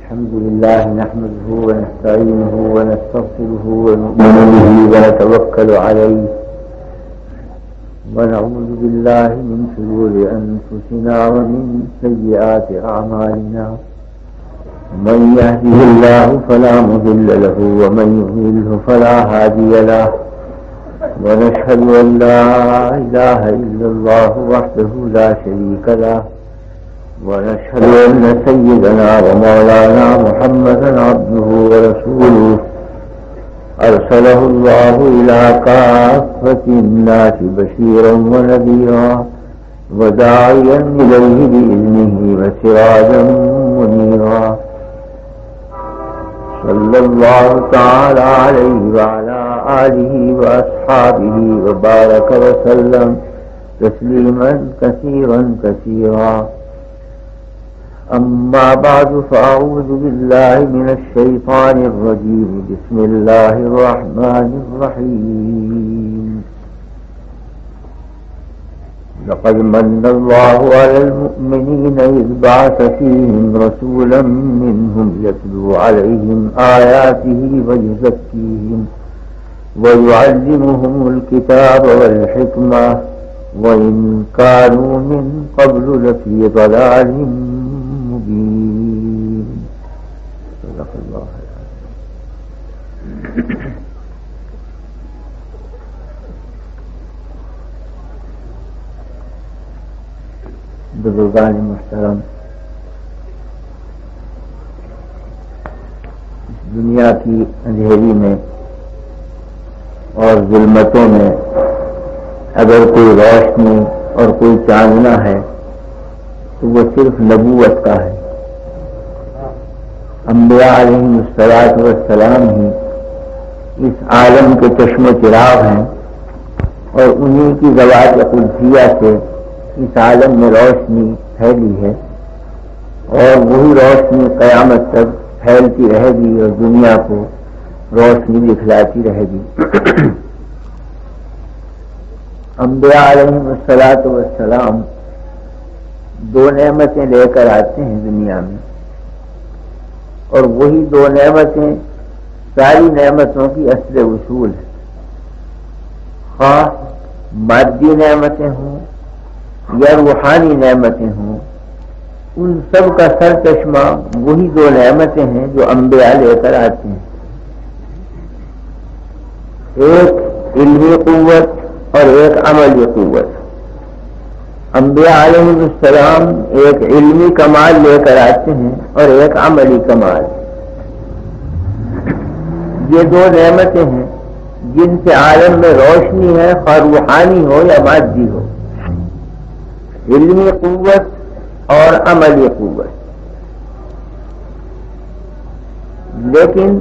الحمد لله نحمده ونستعينه ونستغفره ونؤمن به ونتوكل عليه ونعوذ بالله من شرور أنفسنا ومن سيئات أعمالنا من يهده الله فلا مضل له ومن يضلله فلا هادي له ونشهد أن لا إله إلا الله وحده لا شريك له ونشهد أن سيدنا ومولانا محمدا عبده ورسوله أرسله الله إلى كافة الناس بشيرا ونذيرا وداعيا إليه بإذنه وسراجا منيرا صلى الله تعالى عليه وعلى آله وأصحابه وبارك وسلم تسليما كثيرا كثيرا أما بعد فأعوذ بالله من الشيطان الرجيم بسم الله الرحمن الرحيم لقد من الله على المؤمنين إذ بعث فيهم رسولا منهم يتلو عليهم آياته ويزكيهم ويعلمهم الكتاب والحكمة وإن كانوا من قبل لفي ضلال مبين صدق الله العظيم. بزرگان محترم، اس دنیا کی اندھیری میں اور ظلمتوں میں اگر کوئی روشنی اور کوئی چاندنا ہے تو وہ صرف نبوت کا ہے. انبیاء علیہم الصلاۃ والسلام ہی اس عالم کے چشم و چراغ ہیں اور انہی کی ذوات قدسیہ سے اس عالم میں روشنی پھیلی ہے اور وہی روشنی قیامت تک پھیلتی رہے گی اور دنیا کو روشنی دکھلاتی رہے گی. انبیاء علیہم الصلاۃ والسلام دو نعمتیں لے کر آتے ہیں دنیا میں اور وہی دو نعمتیں ساری نعمتوں کی اصل اصول ہے. خواہ مادی نعمتیں ہوں یا روحانی نعمتیں ہوں، ان سب کا سر چشمہ وہی دو نعمتیں ہیں جو انبیاء لے کر آتے ہیں. ایک علمی قوت اور ایک عملی قوت. انبیاء علیہ السلام ایک علمی کمال لے کر آتے ہیں اور ایک عملی کمال. یہ دو نعمتیں ہیں جن سے عالم میں روشنی ہے، خواہ روحانی ہو یا مادی ہو. علمی قوت اور عملی قوت. لیکن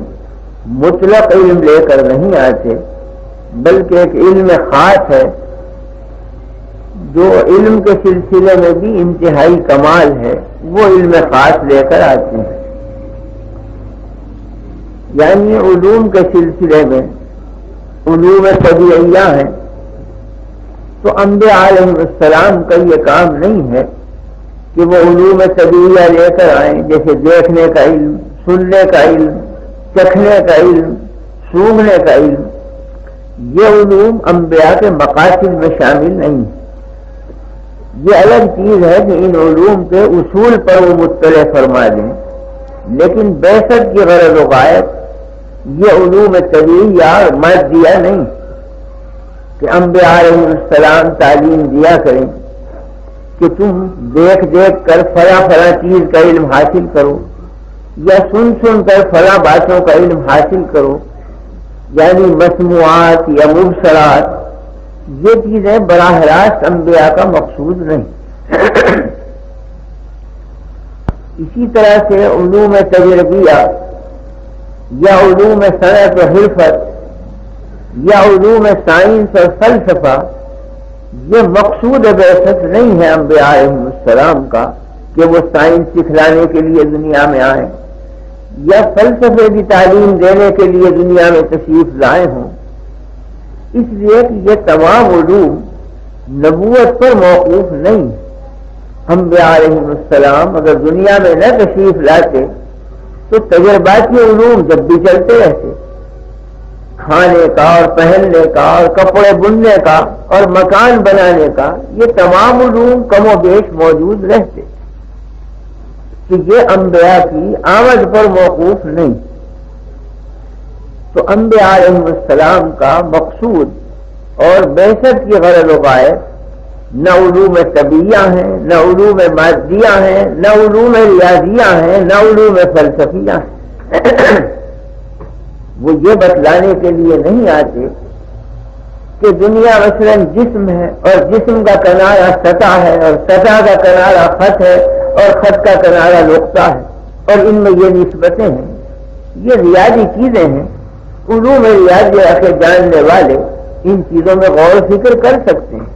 مطلق علم لے کر نہیں آتے، بلکہ ایک علم خاص ہے جو علم کے سلسلے میں بھی انتہائی کمال ہے، وہ علم خاص لے کر آتے ہیں. یعنی علوم کے سلسلے میں علوم طبیعیہ ہیں تو انبیاء علیہ السلام کا یہ کام نہیں ہے کہ وہ علوم طبیعیہ لے کر آئیں، جیسے دیکھنے کا علم، سننے کا علم، چکھنے کا علم، سونگھنے کا علم. یہ علوم انبیاء کے مقاصد میں شامل نہیں ہے. یہ الگ چیز ہے کہ ان علوم کے اصول پر وہ مطلع فرما دیں، لیکن بعثت کی غرض و غایت یہ علوم طبیعیہ اور مادیہ نہیں کہ انبیاء علیہ السلام تعلیم دیا کریں کہ تم دیکھ دیکھ کر فلاں فلاں چیز کا علم حاصل کرو یا سن سن کر فلاں باتوں کا علم حاصل کرو. یعنی مسموعات یا مبصرات یہ چیزیں براہ راست انبیاء کا مقصود نہیں. اسی طرح سے علوم تجربیہ یا علوم صنعت و حرفت یا علوم سائنس اور فلسفہ یہ مقصود بعثت نہیں ہے انبیاء علیہ السلام کا کہ وہ سائنس سکھلانے کے لیے دنیا میں آئیں یا فلسفے کی تعلیم دینے کے لیے دنیا میں تشریف لائے ہوں. اس لیے کہ یہ تمام علوم نبوت پر موقوف نہیں. انبیاء علیہ السلام اگر دنیا میں نہ تشریف لاتے تو تجرباتی علوم جب بھی چلتے رہتے، کھانے کا اور پہننے کا اور کپڑے بننے کا اور مکان بنانے کا، یہ تمام علوم کم و بیش موجود رہتے کہ یہ انبیاء کی آمد پر موقوف نہیں۔ تو انبیاء علیہ السلام کا مقصود اور بعثت کی غرض و غایت نہ علوم طبیعیہ ہیں، نہ علوم مادیہ ہیں، نہ علوم ریاضیہ ہیں، نہ علوم فلسفیہ ہیں۔ وہ یہ بتلانے کے لیے نہیں آتے کہ دنیا مثلا جسم ہے اور جسم کا کنارہ سطح ہے اور سطح کا کنارہ خط ہے اور خط کا کنارہ نقطہ ہے اور ان میں یہ نسبتیں ہیں۔ یہ ریاضی چیزیں ہیں، علوم ریاضیہ کے جاننے والے ان چیزوں میں غور و فکر کر سکتے ہیں۔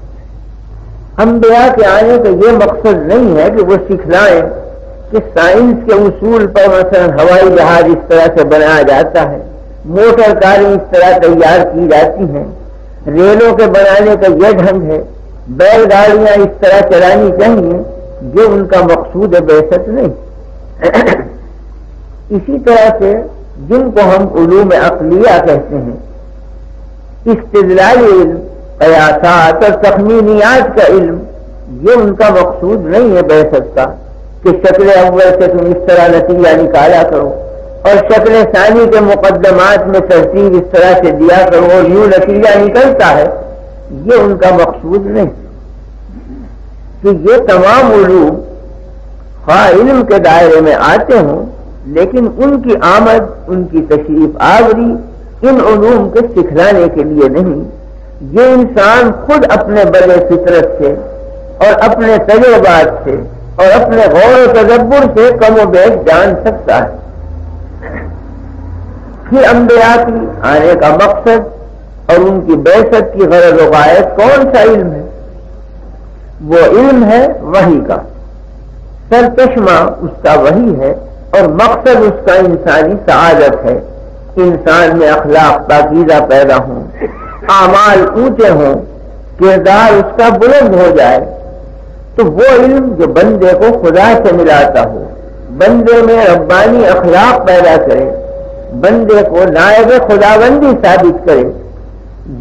انبیاء کے آنے کا یہ مقصد نہیں ہے کہ وہ سکھلائیں کہ سائنس کے اصول پر مثلا ہوائی جہاز اس طرح سے بنایا جاتا ہے، موٹر کاریں اس طرح تیار کی جاتی ہیں، ریلوں کے بنانے کا یہ ڈھنگ ہے، بیل گاڑیاں اس طرح چلانی چاہیے، یہ ان کا مقصود بعثت نہیں۔ اسی طرح سے جن کو ہم علوم عقلیہ کہتے ہیں، استدلالی علم، قیاسات اور تخمینیات کا علم، یہ ان کا مقصود نہیں ہے بعثت کا کہ شکل اول سے تم اس طرح نتیجہ نکالا کرو اور شکل ثانی کے مقدمات میں ترتیب اس طرح سے دیا کرو اور یوں نتیجہ نکلتا ہے، یہ ان کا مقصود نہیں۔ کہ یہ تمام علوم خواہ علم کے دائرے میں آتے ہوں، لیکن ان کی آمد، ان کی تشریف آوری ان علوم کے سکھلانے کے لیے نہیں، یہ انسان خود اپنے بڑے فطرت سے اور اپنے تجربات سے اور اپنے غور و تدبر سے کم و بیش جان سکتا ہے۔ پھر انبیاء کی آنے کا مقصد اور ان کی بعثت کی غرض و غایت کون سا علم ہے؟ وہ علم ہے وحی کا، سرچشمہ اس کا وحی ہے اور مقصد اس کا انسانی سعادت ہے، انسان میں اخلاق پاکیزہ پیدا ہوں، اعمال اونچے ہوں، کردار اس کا بلند ہو جائے۔ تو وہ علم جو بندے کو خدا سے ملاتا ہو، بندے میں ربانی اخلاق پیدا کرے، بندے کو نائب خداوندی ثابت کرے،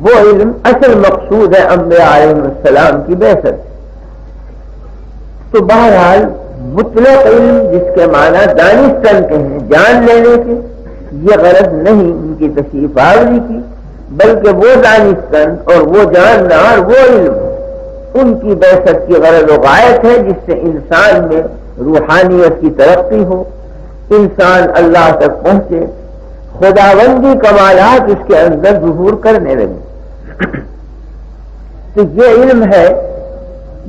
وہ علم اصل مقصود ہے انبیاء علیہ السلام کی بعثت۔ تو بہرحال مطلق علم جس کے معنی دانستن کے ہیں، جان لینے کے، یہ غرض نہیں ان کی تشریف آوری کی، بلکہ وہ دانستن اور وہ جاننا اور وہ علم ان کی بعثت کی غرض و غایت ہے جس سے انسان میں روحانیت کی ترقی ہو، انسان اللہ تک پہنچے، خداوندی کمالات اس کے اندر ظہور کرنے لگے۔ تو یہ علم ہے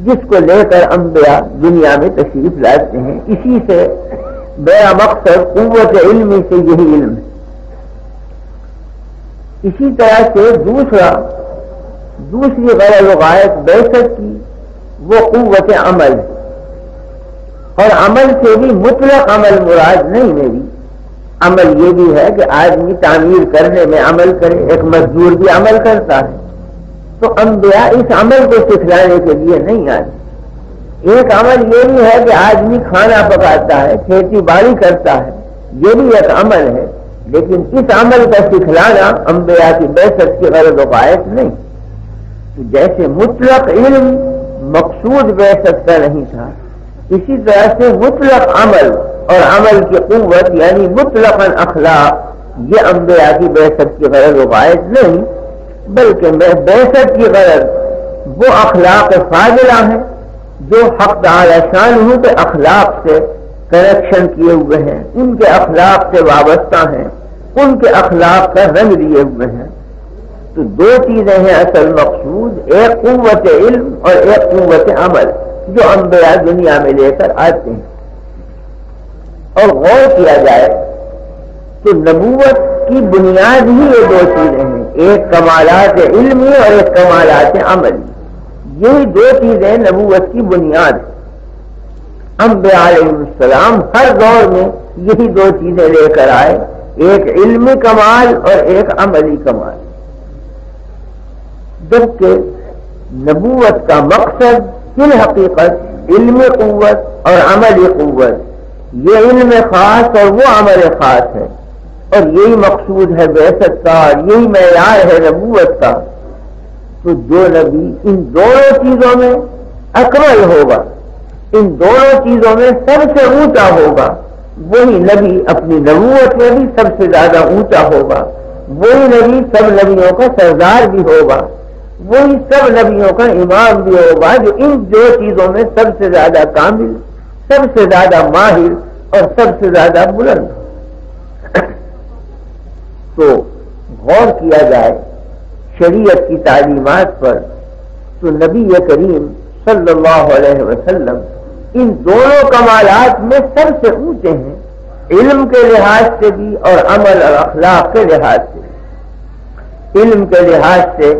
جس کو لے کر انبیاء دنیا میں تشریف لاتے ہیں، اسی سے میرا مقصد قوت علمی سے یہی علم ہے۔ اسی طرح سے دوسری غرض و غایت بعثت کی وہ قوت عمل ہے، اور عمل سے بھی مطلق عمل مراد نہیں میری، عمل یہ بھی ہے کہ آدمی تعمیر کرنے میں عمل کرے، ایک مزدور بھی عمل کرتا ہے۔ تو انبیاء اس عمل کو سکھلانے کے لیے نہیں آتے۔ ایک عمل یہ بھی ہے کہ آدمی کھانا پکاتا ہے، کھیتی باڑی کرتا ہے، یہ بھی ایک عمل ہے، لیکن اس عمل کا سکھلانا انبیاء کی بعثت کی غرض و غایت نہیں۔ تو جیسے مطلق علم مقصود بعثت کا نہیں تھا، اسی طرح سے مطلق عمل اور عمل کی قوت یعنی مطلق اخلاق یہ انبیاء کی بعثت کی غرض و غایت نہیں، بلکہ بعثت کی غرض وہ اخلاق فاضلہ ہیں جو حق تعالی شانہ کے اخلاق سے کنیکشن کیے ہوئے ہیں، ان کے اخلاق سے وابستہ ہیں، ان کے اخلاق کا رنگ لیے ہوئے ہیں۔ تو دو چیزیں ہیں اصل مقصود، ایک قوت علم اور ایک قوت عمل جو انبیاء دنیا میں لے کر آتے ہیں۔ اور غور کیا جائے تو نبوت کی بنیاد ہی یہ دو چیزیں ہیں، ایک کمالات علمی اور ایک کمالات عملی، یہی دو چیزیں نبوت کی بنیاد ہیں۔ انبیاء علیہ السلام ہر دور میں یہی دو چیزیں لے کر آئے، ایک علمی کمال اور ایک عملی کمال، جبکہ نبوت کا مقصد فی الحقیقت علمی قوت اور عملی قوت یہ علم خاص اور وہ عمل خاص ہے، اور یہی مقصود ہے بعثت کا، اور یہی معیار ہے نبوت کا. تو جو نبی ان دونوں چیزوں میں اکمل ہوگا، ان دونوں چیزوں میں سب سے اونچا ہوگا، وہی نبی اپنی نبوت میں بھی سب سے زیادہ اونچا ہوگا، وہی نبی سب نبیوں کا سردار بھی ہوگا، وہی سب نبیوں کا امام بھی ہوگا، جو ان دو چیزوں میں سب سے زیادہ کامل، سب سے زیادہ ماہر اور سب سے زیادہ بلند. تو غور کیا جائے شریعت کی تعلیمات پر تو نبی کریم صلی اللہ علیہ وسلم ان دونوں کمالات میں سب سے اونچے ہیں، علم کے لحاظ سے بھی اور عمل اور اخلاق کے لحاظ سے. علم کے لحاظ سے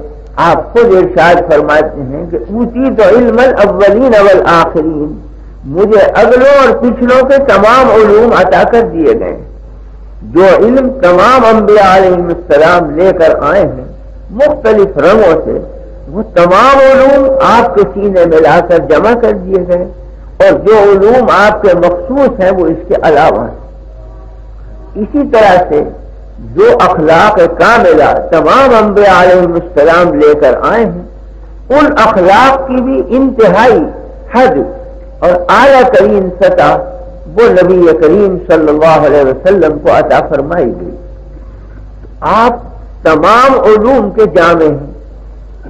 آپ خود ارشاد فرماتے ہیں کہ اوتی تو علم الاولین والآخرین، مجھے اگلوں اور پچھلوں کے تمام علوم عطا کر دیے گئے. جو علم تمام انبیاء علیہ السلام لے کر آئے ہیں مختلف رنگوں سے، وہ تمام علوم آپ کے سینے میں لا کر جمع کر دیے گئے، اور جو علوم آپ کے مخصوص ہیں وہ اس کے علاوہ ہیں. اسی طرح سے جو اخلاق کاملہ تمام انبیاء علیہ السلام لے کر آئے ہیں، ان اخلاق کی بھی انتہائی حد اور اعلیٰ ترین سطح وہ نبی کریم صلی اللہ علیہ وسلم کو عطا فرمائی گئی. آپ تمام علوم کے جامع ہیں.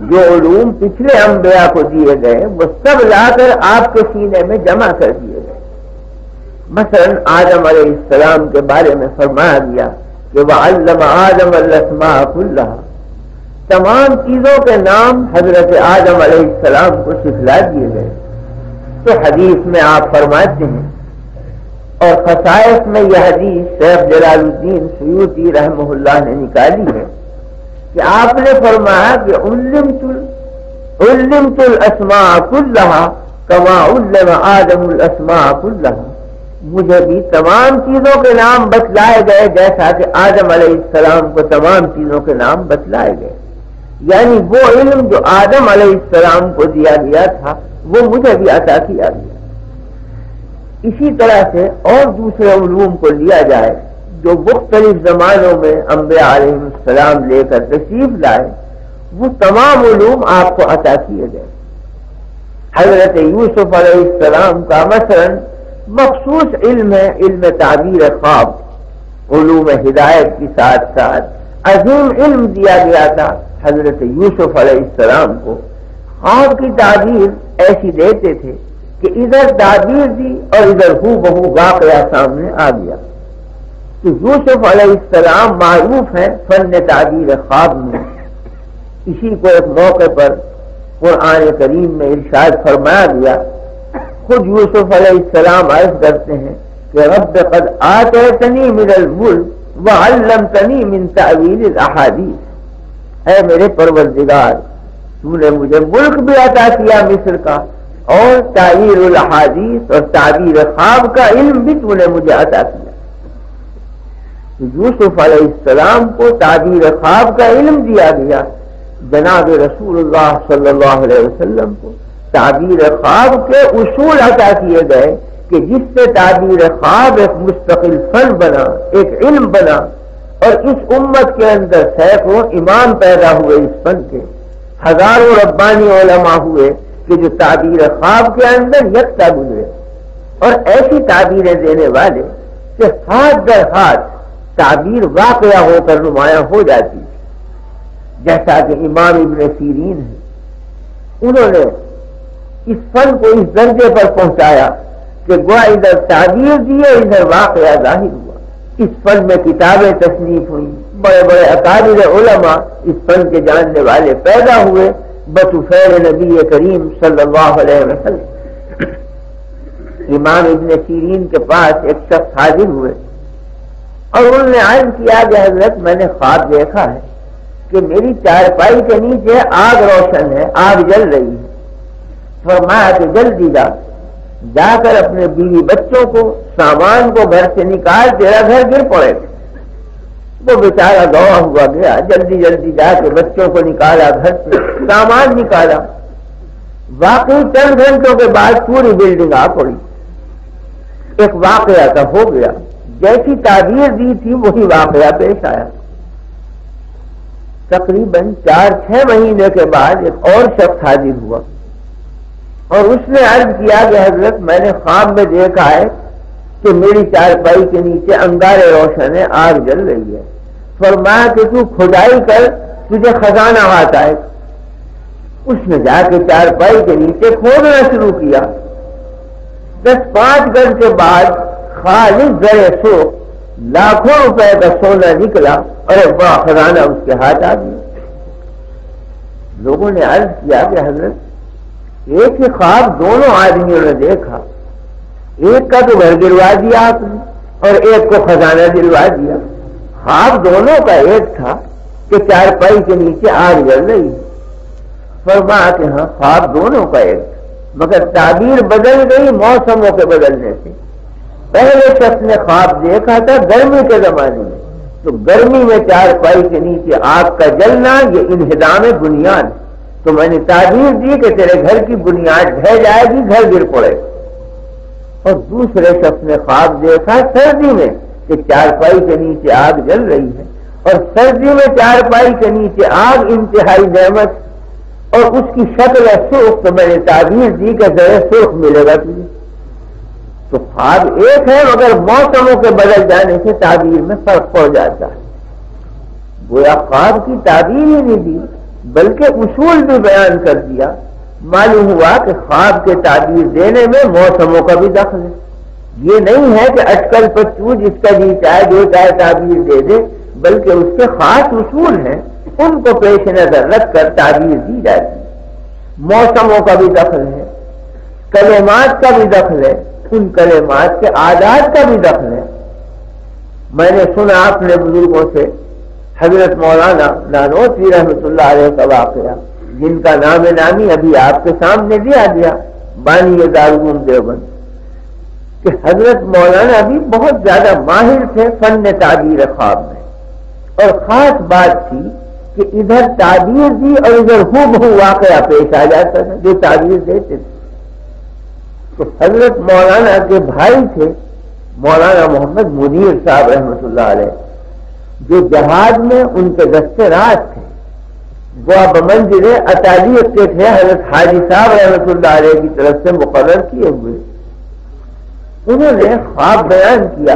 جو علوم پچھلے انبیاء کو دیے گئے وہ سب لا کر آپ کے سینے میں جمع کر دیے گئے. مثلا آدم علیہ السلام کے بارے میں فرمایا گیا کہ وَعَلَّمَ آدَمَ الْأَسْمَاءَ كُلَّهَا، تمام چیزوں کے نام حضرت آدم علیہ السلام کو سکھلا دیے گئے. تو حدیث میں آپ فرماتے ہیں، اور خصائص میں یہ حدیث شیخ جلال الدین سیوطی رحمہ اللہ نے نکالی ہے کہ آپ نے فرمایا کہ علمت الاسماء كلها كما علم آدم الاسماء كلها، مجھے بھی تمام چیزوں کے نام بتلائے گئے جیسا کہ آدم علیہ السلام کو تمام چیزوں کے نام بتلائے گئے. یعنی وہ علم جو آدم علیہ السلام کو دیا گیا تھا وہ مجھے بھی عطا کیا گیا. اسی طرح سے اور دوسرے علوم کو لیا جائے جو مختلف زمانوں میں انبیاء علیہ السلام لے کر تشریف لائے، وہ تمام علوم آپ کو عطا کیے گئے. حضرت یوسف علیہ السلام کا مثلا مخصوص علم ہے علم تعبیر خواب. علوم ہدایت کے ساتھ ساتھ عظیم علم دیا گیا تھا حضرت یوسف علیہ السلام کو. خواب کی تعبیر ایسی دیتے تھے کہ ادھر تعبیر دی اور ادھر ہو بہو واقعہ سامنے آ گیا. تو یوسف علیہ السلام معروف ہیں فن تعبیر خواب میں. اسی کو ایک موقع پر قرآن کریم میں ارشاد فرمایا گیا. خود یوسف علیہ السلام عرض کرتے ہیں کہ رب قد آتیتنی من الملک وعلمتنی من تعویل الاحادیث، اے میرے پروردگار تو نے مجھے ملک بھی عطا کیا مصر کا، اور تعویل الاحادیث اور تعبیر خواب کا علم بھی تو نے مجھے عطا کیا. یوسف علیہ السلام کو تعبیر خواب کا علم دیا گیا. جناب رسول اللہ صلی اللہ علیہ وسلم کو تعبیر خواب کے اصول عطا کیے گئے کہ جس سے تعبیر خواب ایک مستقل فن بنا، ایک علم بنا، اور اس امت کے اندر سینکڑوں امام پیدا ہوئے اس فن کے. ہزاروں ربانی علماء ہوئے کہ جو تعبیر خواب کے اندر یکتا گزرے، اور ایسی تعبیریں دینے والے کہ ہاتھ در ہاتھ تعبیر واقعہ ہو کر نمایاں ہو جاتی. جیسا کہ امام ابن سیرین ہیں، انہوں نے اس فن کو اس درجے پر پہنچایا کہ گویا ادھر تعبیر دیے ادھر واقعہ ظاہر ہوا. اس فن میں کتابیں تصنیف ہوئی، بڑے بڑے اکابر علماء اس فن کے جاننے والے پیدا ہوئے بطفیل نبی کریم صلی اللہ علیہ وسلم. امام ابن سیرین کے پاس ایک شخص حاضر ہوئے اور انہوں نے عرض کیا کہ حضرت میں نے خواب دیکھا ہے کہ میری چارپائی کے نیچے آگ روشن ہے، آگ جل رہی ہے. فرمایا کہ جلدی جا کر اپنے بیوی بچوں کو سامان کو گھر سے نکال، تیرا گھر گر پڑے گا. وہ بیچارہ گوا ہوا گیا، جلدی جلدی جا کے بچوں کو نکالا، گھر سے سامان نکالا. واقعی چند گھنٹوں کے بعد پوری بلڈنگ آ پڑی. ایک واقعہ کا ہو گیا، جیسی تعبیر دی تھی وہی واقعہ پیش آیا۔ تقریباً 4-6 مہینے کے بعد ایک اور شخص حاضر ہوا اور اس نے عرض کیا کہ حضرت میں نے خواب میں دیکھا ہے کہ میری چارپائی کے نیچے انگارے روشن ہے، آگ جل رہی ہے۔ فرمایا کہ تو کھدائی کر، تجھے خزانہ آتا ہے۔ اس نے جا کے چارپائی کے نیچے کھودنا شروع کیا۔ 10-5 گز کے بعد خالص زر سرخ لاکھوں روپے کا سونا نکلا اور ایک بڑا خزانہ اس کے ہاتھ آ گیا۔ لوگوں نے عرض کیا کہ حضرت ایک ہی خواب دونوں آدمیوں نے دیکھا، ایک کا تو گھر گروا دیا آپ نے اور ایک کو خزانہ دلوا دیا۔ خواب دونوں کا ایک تھا کہ چارپائی کے نیچے آگ جل رہی ہے۔ فرمایا کہ ہاں خواب دونوں کا ایک تھا، مگر تعبیر بدل گئی موسموں کے بدلنے سے۔ پہلے شخص نے خواب دیکھا تھا گرمی کے زمانے میں، تو گرمی میں چارپائی کے نیچے آگ کا جلنا یہ انہدام بنیاد، تو میں نے تعبیر دی کہ تیرے گھر کی بنیاد ڈھہ جائے گی، گھر گر پڑے۔ اور دوسرے شخص نے خواب دیکھا سردی میں کہ چارپائی کے نیچے آگ جل رہی ہے، اور سردی میں چارپائی کے نیچے آگ انتہائی نعمت، اور اس کی شکل سرخ، تو میں نے تعبیر دی کہ ذرا سرخ ملے گا تجھے۔ تو خواب ایک ہے مگر موسموں کے بدل جانے سے تعبیر میں فرق پڑ جاتا ہے۔ گویا خواب کی تعبیر ہی نہیں دی بلکہ اصول بھی بیان کر دیا۔ معلوم ہوا کہ خواب کے تعبیر دینے میں موسموں کا بھی دخل ہے۔ یہ نہیں ہے کہ اٹکل پچو جس کا جی چاہے جو چاہے تعبیر دے دے، بلکہ اس کے خاص اصول ہیں، ان کو پیش نظر رکھ کر تعبیر دی جاتی ہے۔ موسموں کا بھی دخل ہے، کلمات کا بھی دخل ہے، ان کلمات کے عادات کا بھی دخل ہے۔ میں نے سنا اپنے بزرگوں سے حضرت مولانا نانوتوی رحمۃ اللہ علیہ کا واقعہ، جن کا نام نامی ابھی آپ کے سامنے دیا گیا، بانی دارالعلوم دیوبند، کہ حضرت مولانا بھی بہت زیادہ ماہر تھے فن تعبیر خواب میں، اور خاص بات تھی کہ ادھر تعبیر دی اور ادھر ہو واقعہ پیش آ جاتا تھا جو تعبیر دیتے تھے۔ تو حضرت مولانا کے بھائی تھے مولانا محمد منیر صاحب رحمۃ اللہ علیہ، جو جہاد میں ان کے دستے راز تھے، وہ بمنزل اطالیت کے تھے، حضرت حاجی صاحب رحمۃ اللہ علیہ کی طرف سے مقرر کیے ہوئے۔ انہوں نے خواب بیان کیا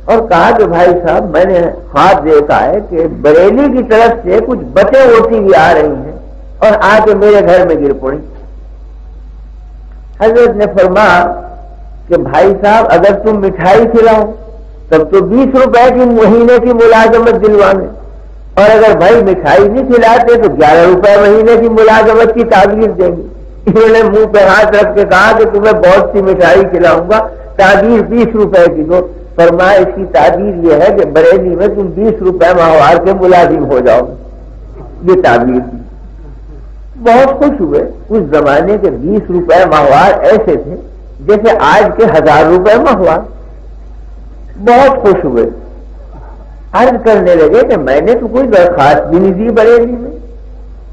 اور کہا کہ بھائی صاحب میں نے خواب دیکھا ہے کہ بریلی کی طرف سے کچھ بتیں اڑتی ہوئی آ رہی ہیں اور آ کے میرے گھر میں گر پڑی۔ حضرت نے فرمایا کہ بھائی صاحب اگر تم مٹھائی کھلاؤ تب تو 20 روپے کی مہینے کی ملازمت دلوانے، اور اگر بھائی مٹھائی نہیں کھلاتے تو 11 روپے مہینے کی ملازمت کی تعبیر دیں گے۔ انہوں نے منہ پہ ہاتھ رکھ کے کہا کہ تمہیں بہت سی مٹھائی کھلاؤں گا، تعبیر 20 روپے کی دو۔ فرمایا اس کی تعبیر یہ ہے کہ بریلی میں تم 20 روپے ماہوار کے ملازم ہو جاؤ گے۔ یہ تعبیر دی۔ بہت خوش ہوئے۔ اس زمانے کے 20 روپے ماہوار ایسے تھے جیسے آج کے 1000 روپے ماہوار۔ بہت خوش ہوئے، عرض کرنے لگے کہ میں نے تو کوئی درخواست بھی نہیں دی بریلی میں،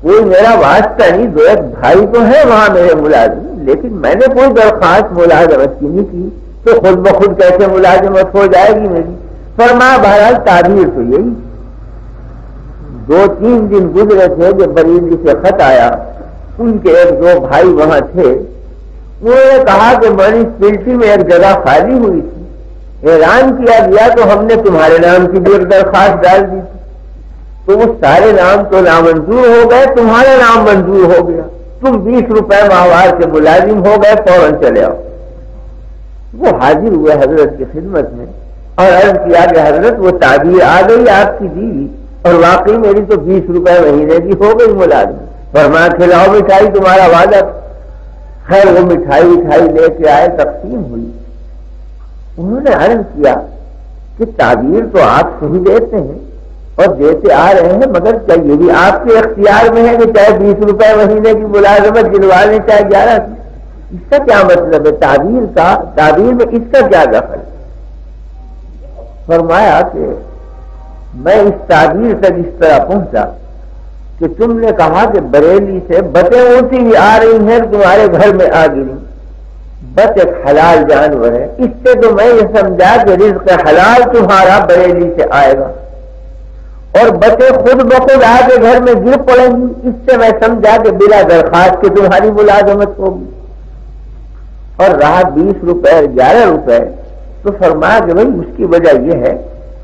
کوئی میرا واسطہ نہیں، دو ایک بھائی تو ہے وہاں میرے ملازم، لیکن میں نے کوئی درخواست ملازمت کی نہیں کی، تو خود بخود کیسے ملازمت ہو جائے گی میری؟ فرمایا بہرحال تعبیر تو یہی۔ 2-3 دن گزرے تھے جب بریلی سے خط آیا، ان کے 1-2 بھائی وہاں تھے، انہوں نے کہا کہ میونسپلٹی میں ایک جگہ خالی ہوئی تھی، اعلان کیا گیا تو ہم نے تمہارے نام کی بھی ایک درخواست ڈال دی تھی، تو وہ سارے نام تو نامنظور ہو گئے، تمہارا نام منظور ہو گیا، تم 20 روپے ماہوار کے ملازم ہو گئے، فوراً چلے آؤ۔ وہ حاضر ہوئے حضرت کی خدمت میں اور عرض کیا کہ حضرت وہ تعبیر آ گئی آپ کی دیوی، اور واقعی میری تو 20 روپے مہینے کی ہو گئی ملازم۔ فرمایا کھلاؤ مٹھائی، تمہارا وعدہ۔ خیر وہ مٹھائی لے کے آئے، تقسیم ہوئی۔ انہوں نے عرض کیا کہ تعبیر تو آپ صحیح دیتے ہیں اور دیتے آ رہے ہیں، مگر کیا یہ بھی آپ کے اختیار میں ہے کہ چاہے 20 روپے مہینے کی ملازمت دلوا لیں چاہے 11 کی؟ اس کا کیا مطلب ہے؟ تعبیر میں اس کا کیا دخل؟ فرمایا کہ میں اس تعبیر تک اس طرح پہنچا کہ تم نے کہا کہ بریلی سے بتیں اڑتی ہوئی آ رہی ہیں تمہارے گھر میں آ گئی، بس ایک حلال جانور ہے، اس سے تو میں یہ سمجھا کہ رزق حلال تمہارا بریلی سے آئے گا، اور بچے خود بخود آ کے گھر میں گر پڑیں گی، اس سے میں سمجھا کہ بلا درخواست کے تمہاری ملازمت ہوگی، اور رہا 20 روپے 11 روپے، تو فرمایا کہ بھائی اس کی وجہ یہ ہے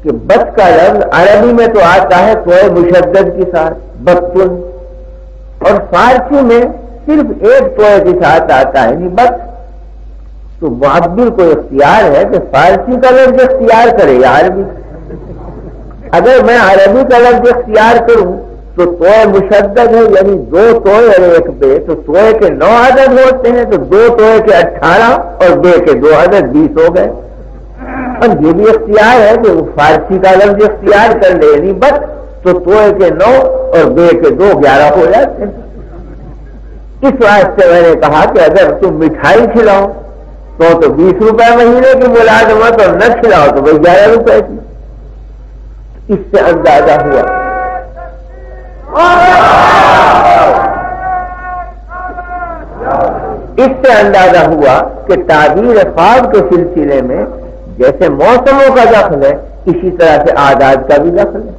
کہ بت کا لفظ عربی میں تو آتا ہے توئے مشدد کے ساتھ بتن، اور فارسی میں صرف ایک توئے کے ساتھ آتا ہے، یعنی بت، تو معبر کو اختیار ہے کہ فارسی کا لفظ اختیار کرے یا عربی۔ اگر میں عربی کا لفظ اختیار کروں تو توئے مشدد ہے، یعنی 2 توئے اور 1 بے، تو توئے کے 9 عدد ہوتے ہیں، تو 2 توئے کے 18 اور بے کے 2 عدد 20 ہو گئے۔ اور یہ بھی اختیار ہے کہ وہ فارسی کا لفظ اختیار کر لے، یعنی بس، تو توئے کے 9 اور بے کے 2 11 ہو جاتے ہیں۔ اس واسطے میں نے کہا کہ اگر تم مٹھائی کھلاؤ تو 20 روپے مہینے کی ملازمت، اور نہ کھلاؤ تو بھائی 11 روپے کی۔ اس سے اندازہ ہوا کہ تعبیر خواب کے سلسلے میں جیسے موسموں کا دخل ہے، اسی طرح سے عادات کا بھی دخل ہے۔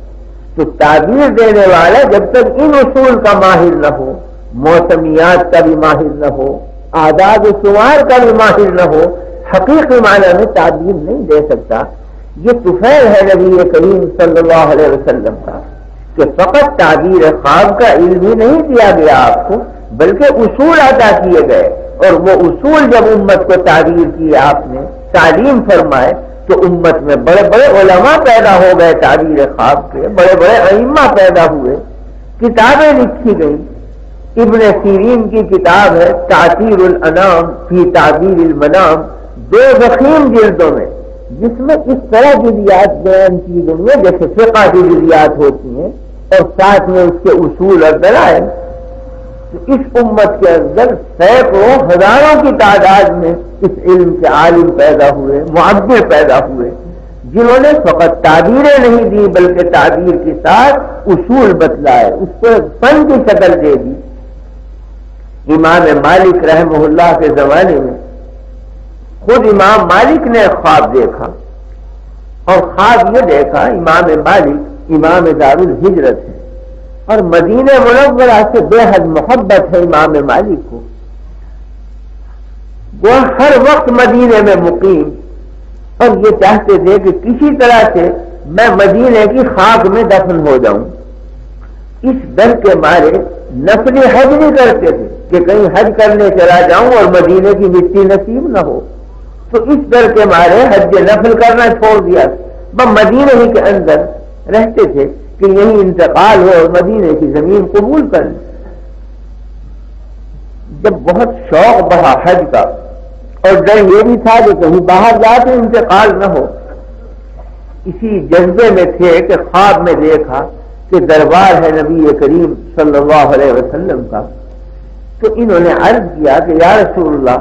تو تعبیر دینے والا جب تک ان اصول کا ماہر نہ ہو، موسمیات کا بھی ماہر نہ ہو، اعداد و شمار کا بھی ماہر نہ ہو، حقیقی معنی میں تعبیر نہیں دے سکتا۔ یہ طفیل ہے نبی کریم صلی اللہ علیہ وسلم کا کہ فقط تعبیر خواب کا علم ہی نہیں دیا گیا آپ کو، بلکہ اصول عطا کیے گئے، اور وہ اصول جب امت کو تعبیر کیے آپ نے، تعلیم فرمائے، تو امت میں بڑے بڑے علماء پیدا ہو گئے تعبیر خواب کے، بڑے بڑے ائمہ پیدا ہوئے، کتابیں لکھی گئیں۔ ابن سیرین کی کتاب ہے تعطیر الانام فی تعبیر المنام، 2 ضخیم جلدوں میں، جس میں اس طرح جزیات بیان کی گئی ہیں جیسے فقہ کی جزیات ہوتی ہیں، اور ساتھ میں اس کے اصول اور دلائل۔ تو اس امت کے اندر سینکڑوں ہزاروں کی تعداد میں اس علم کے عالم پیدا ہوئے، معبر پیدا ہوئے، جنہوں نے فقط تعبیریں نہیں دی بلکہ تعبیر کے ساتھ اصول بتلائے، اس کو فن کی شکل دے دی۔ امام مالک رحمہ اللہ کے زمانے میں خود امام مالک نے خواب دیکھا، اور خواب یہ دیکھا، امام مالک امام دار الہجرت ہے، اور مدینہ منورہ سے بے حد محبت ہے امام مالک کو، وہ ہر وقت مدینے میں مقیم، اور یہ چاہتے تھے کہ کسی طرح سے میں مدینے کی خاک میں دفن ہو جاؤں۔ اس ڈر کے مارے نفلی حج نہیں کرتے تھے کہ کہیں حج کرنے چلا جاؤں اور مدینے کی مٹی نصیب نہ ہو، تو اس ڈر کے مارے حج نفل کرنا چھوڑ دیا، وہ مدینے ہی کے اندر رہتے تھے کہ یہی انتقال ہو اور مدینے کی زمین قبول کر لیں۔ جب بہت شوق بڑھا حج کا، اور ڈر یہ بھی تھا کہ کہیں باہر جا کے انتقال نہ ہو، اسی جذبے میں تھے کہ خواب میں دیکھا کہ دربار ہے نبی کریم صلی اللہ علیہ وسلم کا، تو انہوں نے عرض کیا کہ یا رسول اللہ،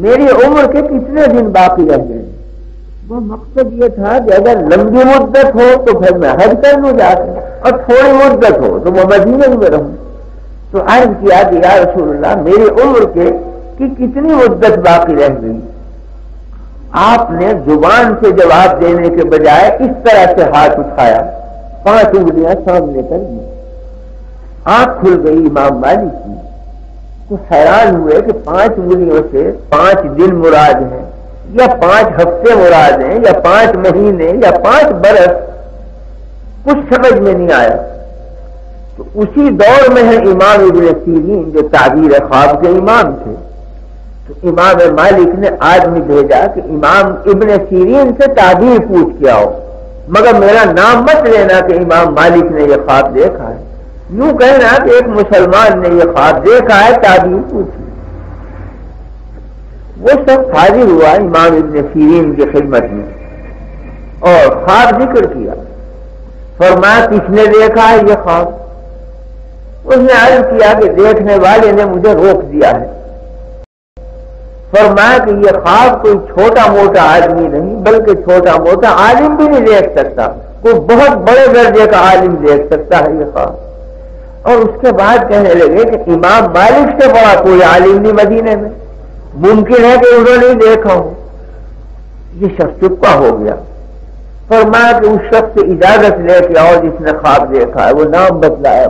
میری عمر کے کتنے دن باقی رہ گئے؟ وہ مقصد یہ تھا کہ اگر لمبی مدت ہو تو پھر میں حج کر لوں جا کے، اور تھوڑی مدت ہو تو میں مدینے میں رہوں۔ تو عرض کیا کہ یا رسول اللہ، میری عمر کے کتنی مدت باقی رہ گئی؟ آپ نے زبان سے جواب دینے کے بجائے اس طرح سے ہاتھ اٹھایا، 5 انگلیاں سامنے کر دی، آنکھ کھل گئی امام مالک کی، تو حیران ہوئے کہ 5 انگلیوں سے 5 دن مراد ہیں، یا 5 ہفتے مراد ہیں، یا 5 مہینے، یا 5 برس، کچھ سمجھ میں نہیں آیا۔ تو اسی دور میں ہے امام ابن سیرین جو تعبیر خواب کے امام تھے، تو امام مالک نے آدمی بھیجا کہ امام ابن سیرین سے تعبیر پوچھ کے آؤ، مگر میرا نام مت لینا کہ امام مالک نے یہ خواب دیکھا ہے، یوں کہنا کہ ایک مسلمان نے یہ خواب دیکھا ہے، تعبیر پوچھی۔ وہ سب حاضر ہوا امام ابن سیرین کی خدمت میں، اور خواب ذکر کیا، فرمایا کس نے دیکھا ہے یہ خواب؟ اس نے عرض کیا کہ دیکھنے والے نے مجھے روک دیا ہے۔ فرمایا کہ یہ خواب کوئی چھوٹا موٹا آدمی نہیں بلکہ چھوٹا موٹا عالم بھی نہیں دیکھ سکتا، کوئی بہت بڑے درجے کا عالم دیکھ سکتا ہے یہ خواب۔ اور اس کے بعد کہنے لگے کہ امام مالک سے بڑا کوئی عالم نہیں مدینے میں، ممکن ہے کہ انہوں نے دیکھا ہو. یہ شخص چپا ہو گیا. فرمایا کہ اس شخص سے اجازت لے کے آؤ جس نے خواب دیکھا ہے. وہ نام بتلایا,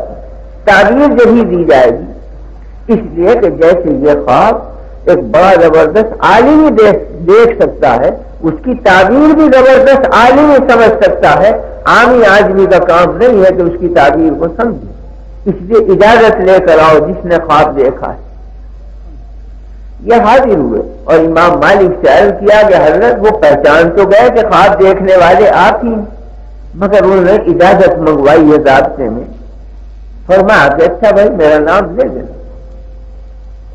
تعبیر یہی دی جائے گی. اس لیے کہ جیسے یہ خواب ایک بڑا زبردست عالم ہی دیکھ سکتا ہے, اس کی تعبیر بھی زبردست عالم ہی سمجھ سکتا ہے. عامی آدمی کا کام نہیں ہے کہ اس کی تعبیر کو سمجھے. اس لیے اجازت لے کر آؤ جس نے خواب دیکھا ہے. یہ حاضر ہوئے اور امام مالک سے عرض کیا کہ حضرت وہ پہچان تو گئے کہ خواب دیکھنے والے آپ ہی, مگر انہوں نے اجازت منگوائی ہے ضابطے میں. فرمایا کہ اچھا بھائی میرا نام لے دینا.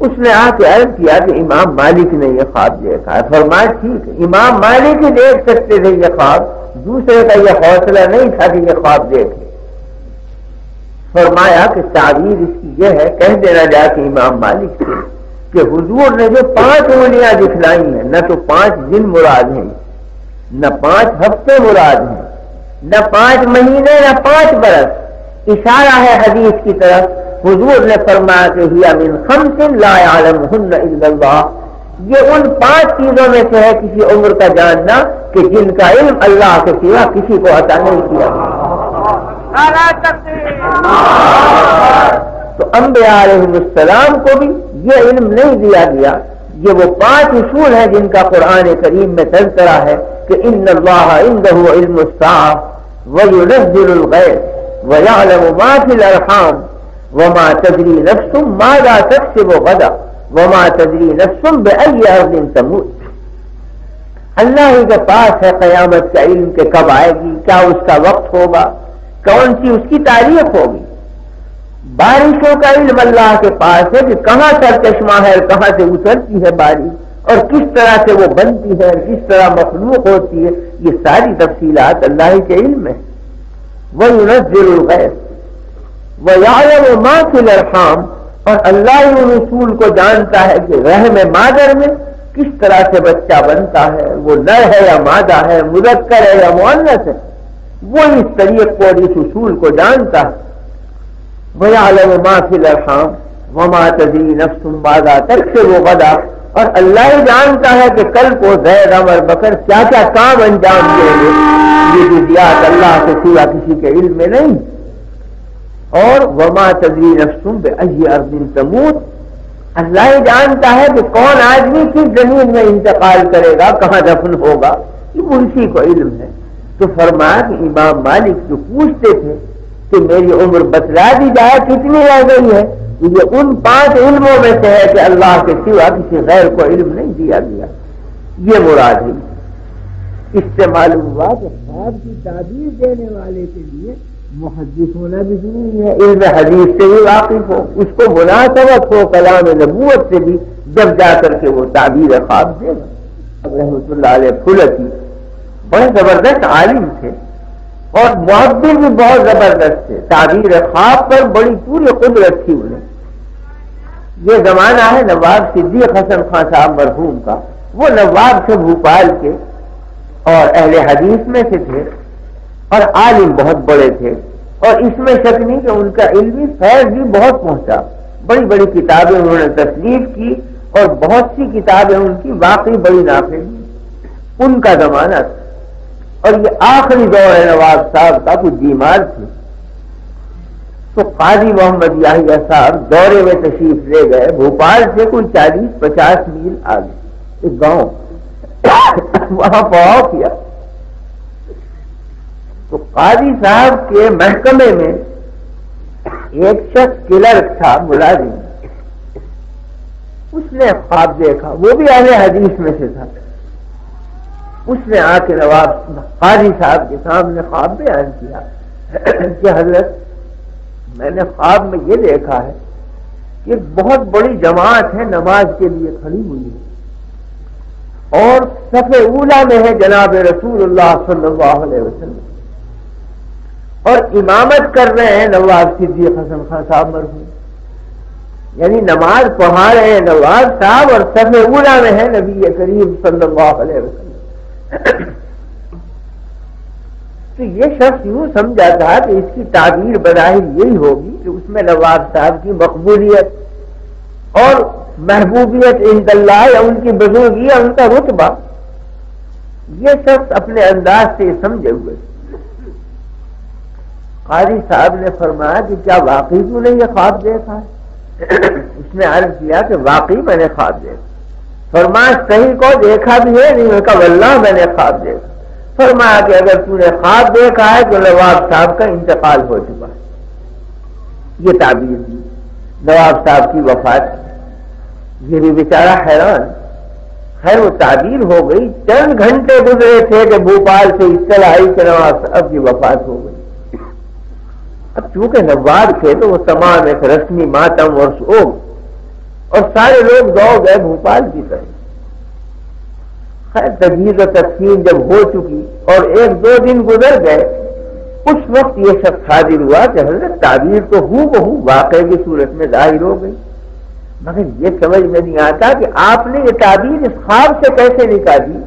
اس نے آ کے عرض کیا کہ امام مالک نے یہ خواب دیکھا ہے. فرمایا ٹھیک ہے, امام مالک ہی دیکھ سکتے تھے یہ خواب, دوسرے کا یہ حوصلہ نہیں تھا کہ یہ خواب دیکھے. فرمایا کہ تعبیر اس کی یہ ہے, کہہ دینا جا کے امام مالک سے کہ حضور نے جو 5 انگلیاں دکھلائی ہیں, نہ تو 5 دن مراد ہیں, نہ 5 ہفتے مراد ہیں, نہ 5 مہینے, نہ 5 برس. اشارہ ہے حدیث کی طرف. حضور نے فرمایا کہ ہی من 5 لا يعلمهن الا اللہ. یہ ان 5 چیزوں میں سے ہے کسی عمر کا جاننا کہ جن کا علم اللہ کے سوا کسی کو عطا نہیں کیا. تو انبیاء علیہ السلام کو بھی یہ علم نہیں دیا گیا. یہ وہ 5 اصول ہیں جن کا قرآن کریم میں تذکرہ ہے کہ ان اللہ عنده علم الساعة وينزل الغیث ويعلم ما في الارحام وما تدری نفس ماذا تکسب غدا وما تدری نفس بأي ارض تموت. اللہ ہی کے پاس ہے قیامت کا علم کہ کب آئے گی, کیا اس کا وقت ہوگا, کون سی اس کی تاریخ ہوگی. بارشوں کا علم اللہ کے پاس ہے کہ کہاں سر چشمہ ہے, کہاں سے اترتی ہے بارش, اور کس طرح سے وہ بنتی ہے, کس طرح مخلوق ہوتی ہے. یہ ساری تفصیلات اللہ کے علم میں. وَيُنَزِّلُ الْغَيْثَ وَيَعْلَمُ مَا فِي الْأَرْحَامِ, اور اللہ ہی ان اصول کو جانتا ہے کہ رحم مادر میں کس طرح سے بچہ بنتا ہے, وہ نر ہے یا مادہ ہے, مذکر ہے یا مؤنث ہے. وہ اس طریق کو اور اس اصول کو جانتا ہے. وَيَعْلَمُ مَا فِي الْأَرْحَامِ وَمَا تَدْرِي نَفْسٌ مَاذَا تَكْسِبُ غَدًا, اور اللہ ہی جانتا ہے کہ کل کو زید عمر بکر کیا کیا کام انجام دیں گے. یہ جزیات اللہ کے سوا کسی کے علم میں نہیں. اور وما تدری نفس بأي ارض تموت, اللہ ہی جانتا ہے کہ کون آدمی کس زمین میں انتقال کرے گا, کہاں دفن ہوگا. یہ اسی کو علم ہے. تو فرمایا کہ امام مالک جو پوچھتے تھے کہ میری عمر بتلا دی جائے کتنی رہ گئی ہے, یہ ان 5 علموں میں سے ہے کہ اللہ کے سوا کسی غیر کو علم نہیں دیا گیا. یہ مراد ہے. اس سے معلوم ہوا کہ خواب کی تعبیر دینے والے کے لیے محدث ہونا بھی ضروری ہے, علم حدیث سے بھی واقف ہو, اس کو مناسبت ہو کلام نبوت سے بھی, جب جا کر کے وہ تعبیر خواب دے گا. رحمۃ اللہ علیہ پھلتی بڑے زبردست عالم تھے اور معبر بھی بہت زبردست تھے. تعبیر خواب پر بڑی پوری قدرت تھی انہیں. یہ زمانہ ہے نواب صدیق حسن خان صاحب مرحوم کا. وہ نواب سے بھوپال کے اور اہل حدیث میں سے تھے اور عالم بہت بڑے تھے, اور اس میں شک نہیں کہ ان کا علمی فیض بھی بہت پہنچا. بڑی بڑی کتابیں انہوں نے تصنیف کی اور بہت سی کتابیں ان کی واقعی بڑی نافع ہوئی. ان کا زمانہ تھا اور یہ آخری دور ہے نواب صاحب کا. کچھ بیمار تھے تو قاضی محمد یحییٰ صاحب دورے میں تشریف لے گئے. بھوپال سے کوئی 40-50 میل آگے ایک گاؤں, وہاں پڑاؤ کیا. تو قاضی صاحب کے محکمے میں ایک شخص کلرک تھا, ملازم, اس نے خواب دیکھا. وہ بھی اہل حدیث میں سے تھا. اس نے آ کے نواب قاضی صاحب کے سامنے خواب بیان کیا کہ حضرت میں نے خواب میں یہ دیکھا ہے کہ بہت بڑی جماعت ہے نماز کے لیے کھڑی ہوئی ہے اور صف اولا میں ہے جناب رسول اللہ صلی اللہ علیہ وسلم, اور امامت کر رہے ہیں نواب صدیق حسن خان صاحب مرحوم. یعنی نماز پڑھا رہے ہیں نواب صاحب اور صف اولا میں ہے نبی کریم صلی اللہ علیہ وسلم. تو یہ شخص یوں سمجھا تھا کہ اس کی تعبیر بظاہر یہی ہوگی کہ اس میں نواب صاحب کی مقبولیت اور محبوبیت عند اللہ یا ان کی بزرگی یا ان کا رتبہ، یہ شخص اپنے انداز سے سمجھے ہوئے۔ قاری صاحب نے فرمایا کہ کیا واقعی تو نے یہ خواب دیکھا ہے؟ اس نے عرض کیا کہ واقعی میں نے خواب دیکھا۔ فرمایا صحیح کو دیکھا بھی ہے؟ نہیں، کہا واللہ میں نے خواب دیکھا۔ فرمایا کہ اگر تو نے خواب دیکھا ہے تو نواب صاحب کا انتقال ہو چکا ہے۔ یہ تعبیر دی، نواب صاحب کی وفات، یہ بھی بیچارہ حیران۔ خیر وہ تعبیر ہو گئی، چند گھنٹے گزرے تھے کہ بھوپال سے اطلاع آئی کہ نواب صاحب کی وفات ہو گئی۔ اب چونکہ نواب تھے تو وہ تمام ایک رسمی ماتم اور سوگ، اور سارے لوگ دوڑ گئے بھوپال کی طرف۔ خیر تجہیز و تقسیم جب ہو چکی اور ایک دو دن گزر گئے، اس وقت یہ شخص حاضر ہوا کہ حضرت تعبیر تو ہو بہو واقعے کی صورت میں ظاہر ہو گئی، مگر یہ سمجھ میں نہیں آتا کہ آپ نے یہ تعبیر اس خواب سے کیسے نکالی۔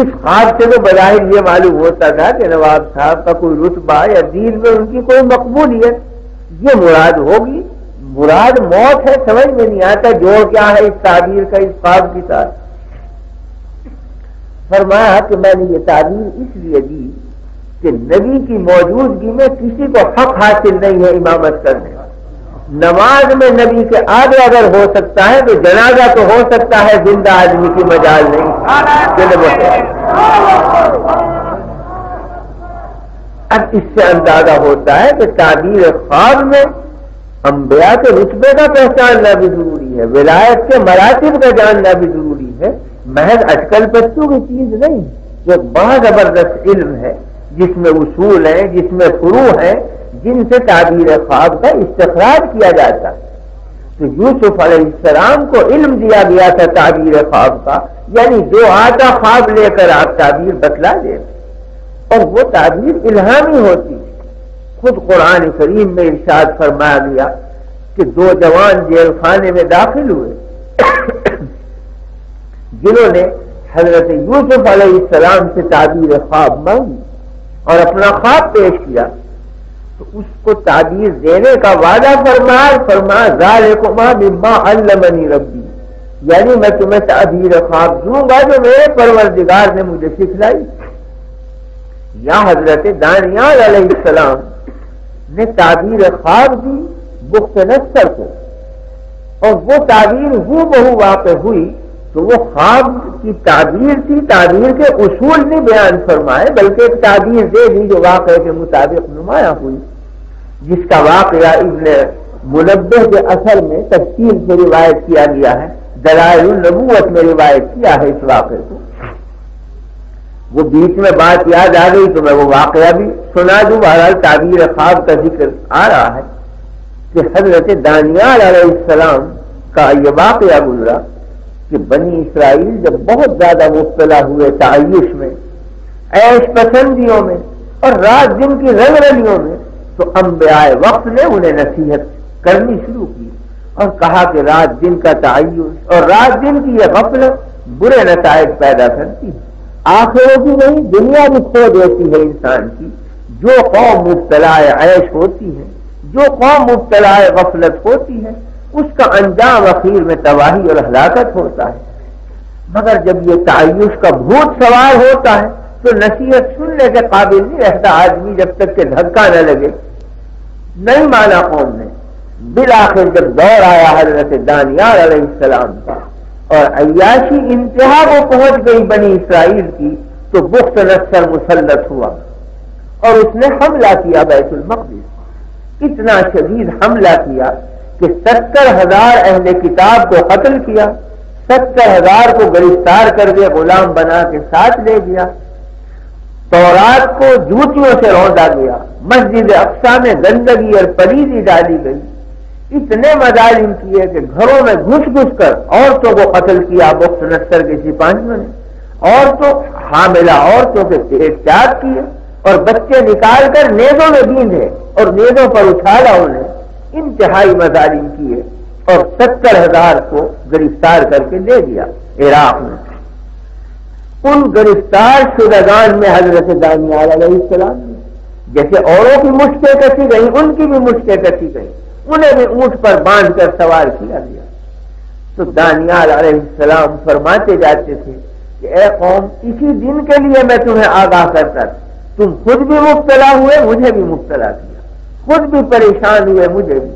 اس خواب سے تو بظاہر یہ معلوم ہوتا تھا کہ نواب صاحب کا کوئی رتبہ یا دین میں ان کی کوئی مقبولیت، یہ مراد ہوگی، مراد موت ہے، سمجھ میں نہیں آتا جوڑ کیا ہے اس تعبیر کا اس خواب کے ساتھ۔ فرمایا کہ میں نے یہ تعبیر اس لیے دی کہ نبی کی موجودگی میں کسی کو حق حاصل نہیں ہے امامت کرنے کا۔ نماز میں نبی کے آگے اگر ہو سکتا ہے تو جنازہ تو ہو سکتا ہے، زندہ آدمی کی مجال نہیں۔ اب اس سے اندازہ ہوتا ہے کہ تعبیر خواب میں انبیاء کے رتبے کا پہچاننا بھی ضروری ہے، ولایت کے مراتب کا جاننا بھی ضروری ہے، محض اٹکل پچو کی چیز نہیں، جو بڑا زبردست علم ہے، جس میں اصول ہیں، جس میں فروع ہیں، جن سے تعبیر خواب کا استخراج کیا جاتا ہے۔ تو یوسف علیہ السلام کو علم دیا گیا تھا تعبیر خواب کا، یعنی جو آتا خواب لے کر آپ تعبیر بتلا دیں، اور وہ تعبیر الہامی ہوتی۔ خود قرآن کریم میں ارشاد فرمایا گیا کہ دو جوان جیل خانے میں داخل ہوئے جنہوں نے حضرت یوسف علیہ السلام سے تعبیر خواب مانگی اور اپنا خواب پیش کیا، تو اس کو تعبیر دینے کا وعدہ فرمایا ذالکما مما علمنی ربی، یعنی میں تمہیں تعبیر خواب دوں گا جو میرے پروردگار نے مجھے سکھلائی۔ یا حضرت دانیال علیہ السلام نے تعبیر خواب دی بخت نصر کو، اور وہ تعبیر ہو بہو واقع ہوئی، تو وہ خواب کی تعبیر تھی، تعبیر کے اصول نہیں بیان فرمائے بلکہ ایک تعبیر دے دی جو واقعے کے مطابق نمایاں ہوئی، جس کا واقعہ ابن منبہ کے اثر میں تفصیل سے روایت کیا گیا ہے، دلائل النبوت میں روایت کیا ہے اس واقعے کو۔ وہ بیچ میں بات یاد آ گئی تو میں وہ واقعہ بھی سنا دوں۔ بہرحال تعبیر خواب کا ذکر آ رہا ہے کہ حضرت دانیال علیہ السلام کا یہ واقعہ گزرا کہ بنی اسرائیل جب بہت زیادہ مبتلا ہوئے تعیش میں، عیش پسندیوں میں اور رات دن کی رنگ رلیوں میں، تو انبیاء وقت نے انہیں نصیحت کرنی شروع کی اور کہا کہ رات دن کا تعیش اور رات دن کی یہ غفلت برے نتائج پیدا کرتی ہے، آخروں کی نہیں دنیا بھی کھو دیتی ہے انسان کی۔ جو قوم مبتلا عیش ہوتی ہے، جو قوم مبتلا غفلت ہوتی ہے، اس کا انجام اخیر میں تباہی اور ہلاکت ہوتا ہے۔ مگر جب یہ تعیش کا بھوت سوار ہوتا ہے تو نصیحت سننے کے قابل نہیں رہتا آدمی جب تک کہ دھکا نہ لگے۔ نہیں مانا قوم نے، بالآخر جب دور آیا حضرت دانیال علیہ السلام کا اور عیاشی انتہا کو پہنچ گئی بنی اسرائیل کی، تو بخت نصر مسلط ہوا اور اس نے حملہ کیا بیت المقدس، اتنا شدید حملہ کیا کہ 70,000 اہل کتاب کو قتل کیا، 70,000 کو گرفتار کر کے غلام بنا کے ساتھ لے گیا، تورات کو جوتیوں سے روندا گیا، مسجد اقصی میں گندگی اور پلیدی ڈالی گئی، اتنے مظالم کیے کہ گھروں میں گھس گھس کر عورتوں کو قتل کیا بخت نصر کے سپاہیوں نے، عورتوں حاملہ عورتوں کے پیٹ چاک کیے اور بچے نکال کر نیزوں میں بیندھے اور نیزوں پر اچھالا انہیں، انتہائی مظالم کیے اور 70,000 کو گرفتار کر کے لے گیا عراق میں۔ ان گرفتار شدگان میں حضرت دانیال علیہ السلام نے جیسے اوروں کی مشکیں کسی گئی، ان کی بھی مشکیں کسی گئی، انہیں بھی اونٹ پر باندھ کر سوار کیا گیا، تو دانیال علیہ السلام فرماتے جاتے تھے کہ اے قوم، اسی دن کے لیے میں تمہیں آگاہ کرتا تھا، تم خود بھی مبتلا ہوئے، مجھے بھی مبتلا کیا، خود بھی پریشان ہوئے، مجھے بھی۔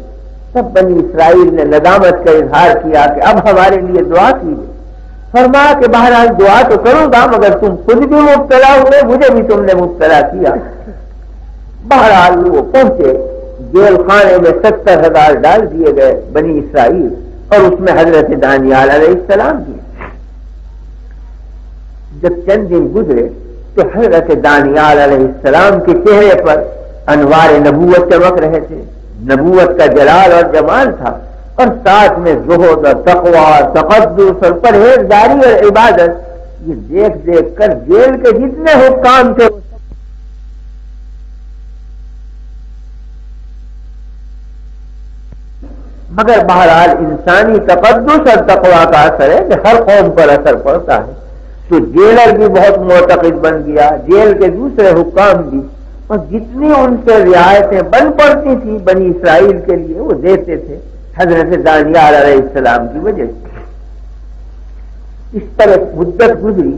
تب بنی اسرائیل نے ندامت کا اظہار کیا کہ اب ہمارے لیے دعا کیجیے۔ فرمایا کہ بہرحال دعا تو کروں گا، مگر تم خود بھی مبتلا ہوئے، مجھے بھی تم نے مبتلا کیا۔ بہرحال وہ پہنچے، جیل خانے میں 70,000 ڈال دیے گئے بنی اسرائیل، اور اس میں حضرت دانیال علیہ السلام بھی۔ جب چند دن گزرے تو حضرت دانیال علیہ السلام کے چہرے پر انوار نبوت چمک رہے تھے، نبوت کا جلال اور جمال تھا، اور ساتھ میں زہد اور تقوی اور تقدس اور پرہیزگاری اور عبادت، یہ دیکھ دیکھ کر جیل کے جتنے حکام تھے مگر بہرحال انسانی تقدس اور تقوی کا اثر ہے کہ ہر قوم پر اثر پڑتا ہے، تو جیلر بھی بہت معتقد بن گیا، جیل کے دوسرے حکام بھی، اور جتنی ان سے رعایتیں بن پڑتی تھی بنی اسرائیل کے لیے وہ دیتے تھے حضرت دانیال علیہ السلام کی وجہ سے۔ اس پر ایک مدت گزری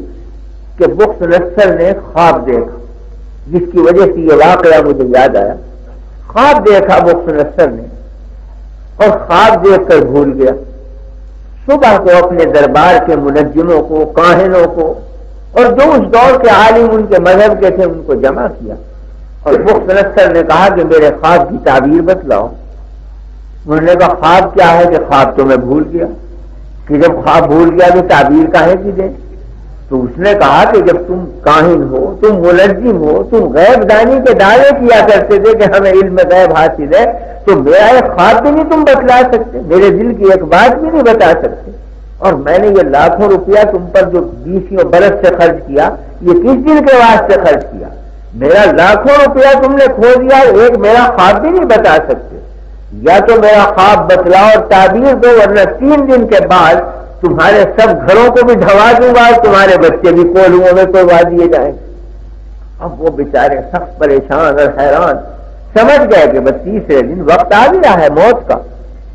کہ بخت نصر نے خواب دیکھا، جس کی وجہ سے یہ واقعہ مجھے یاد آیا۔ خواب دیکھا بخت نصر نے، اور خواب دیکھ کر بھول گیا۔ صبح کو اپنے دربار کے منجموں کو، کاہنوں کو، اور جو اس دور کے عالم ان کے مذہب کے تھے ان کو جمع کیا، اور بخت نصر نے کہا کہ میرے خواب کی تعبیر بتلاؤ۔ انہوں نے کہا خواب کیا ہے؟ کہ خواب تو میں بھول گیا۔ کہ جب خواب بھول گیا تو تعبیر کاہے کی دیں؟ تو اس نے کہا کہ جب تم کاہن ہو، تم ملزم ہو، تم غیب دانی کے دعوے کیا کرتے تھے کہ ہمیں علم غیب حاصل ہے، تو میرا ایک خواب بھی نہیں تم بتلا سکتے، میرے دل کی ایک بات بھی نہیں بتا سکتے، اور میں نے یہ لاکھوں روپیہ تم پر جو 20 برس سے خرچ کیا، یہ کس دن کے واسطے خرچ کیا؟ میرا لاکھوں روپیہ تم نے کھو دیا، ایک میرا خواب بھی نہیں بتا سکتے۔ یا تو میرا خواب بتلاؤ اور تعبیر دو، ورنہ 3 دن کے بعد تمہارے سب گھروں کو بھی ڈھوا دوں گا اور تمہارے بچے بھی کولوں میں توڑوا دیے جائیں۔ اب وہ بیچارے سخت پریشان اور حیران، سمجھ گئے کہ بس تیسرے دن وقت آ بھی رہا ہے موت کا،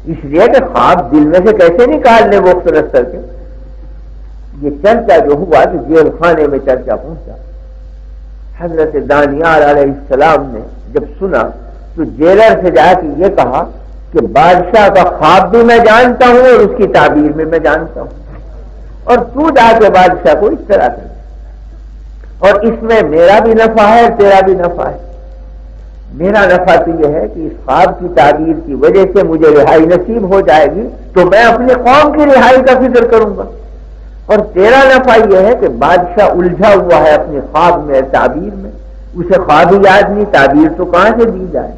اس لیے کہ خواب دل میں سے کیسے نکال لیں وقت نصر کے۔ یہ چرچا جو ہوا کہ جیل خانے میں چرچا پہنچا، حضرت دانیال علیہ السلام نے جب سنا تو جیلر سے جا کے یہ کہا کہ بادشاہ کا خواب بھی میں جانتا ہوں اور اس کی تعبیر بھی میں جانتا ہوں، اور تو جا کے بادشاہ کو اس طرح کر، اور اس میں میرا بھی نفع ہے تیرا بھی نفع ہے۔ میرا نفع تو یہ ہے کہ اس خواب کی تعبیر کی وجہ سے مجھے رہائی نصیب ہو جائے گی تو میں اپنی قوم کی رہائی کا فکر کروں گا، اور تیرا نفع یہ ہے کہ بادشاہ الجھا ہوا ہے اپنے خواب میں، تعبیر میں، اسے خواب ہی یاد نہیں، تعبیر تو کہاں سے دی جائے۔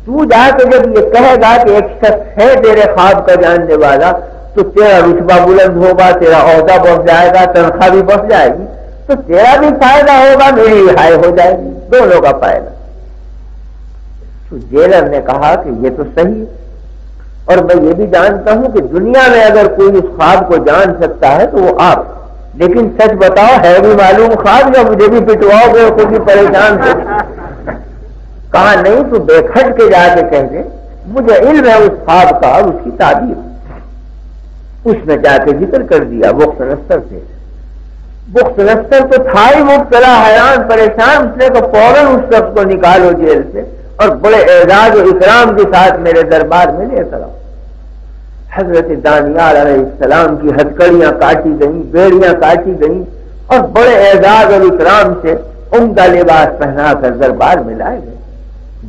تو جا کے جب یہ کہے گا کہ ایک شخص ہے تیرے خواب کا جاننے والا، تو تیرا رتبہ بلند ہوگا، تیرا عہدہ بڑھ جائے گا، تنخواہ بھی بڑھ جائے گی، تو تیرا بھی فائدہ ہوگا، میری رہائی ہو جائے گی، دونوں کا فائدہ۔ تو جیلر نے کہا کہ یہ تو صحیح ہے، اور میں یہ بھی جانتا ہوں کہ دنیا میں اگر کوئی اس خواب کو جان سکتا ہے تو وہ آپ، لیکن سچ بتاؤ ہے بھی معلوم خواب یا مجھے بھی پٹواؤ گے اور خود بھی پریشان ہو؟ کہا نہیں، تو بے کھٹ کے جا کے کہہ دے مجھے علم ہے اس خواب کا اور اس کی تعبیر۔ اس نے جا کے ذکر کر دیا بخت نصر سے۔ بخت نصر تو تھا ہی مبتلا، حیران پریشان، اس نے کہا فوراً اس شخص کو نکالو جیل سے اور بڑے اعزاز و اکرام کے ساتھ میرے دربار میں لے کر آؤ۔ حضرت دانیال علیہ السلام کی ہتھکڑیاں کاٹی گئیں، بیڑیاں کاٹی گئیں، اور بڑے اعزاز اور اکرام سے عمدہ لباس پہنا کر دربار میں لائے گئے۔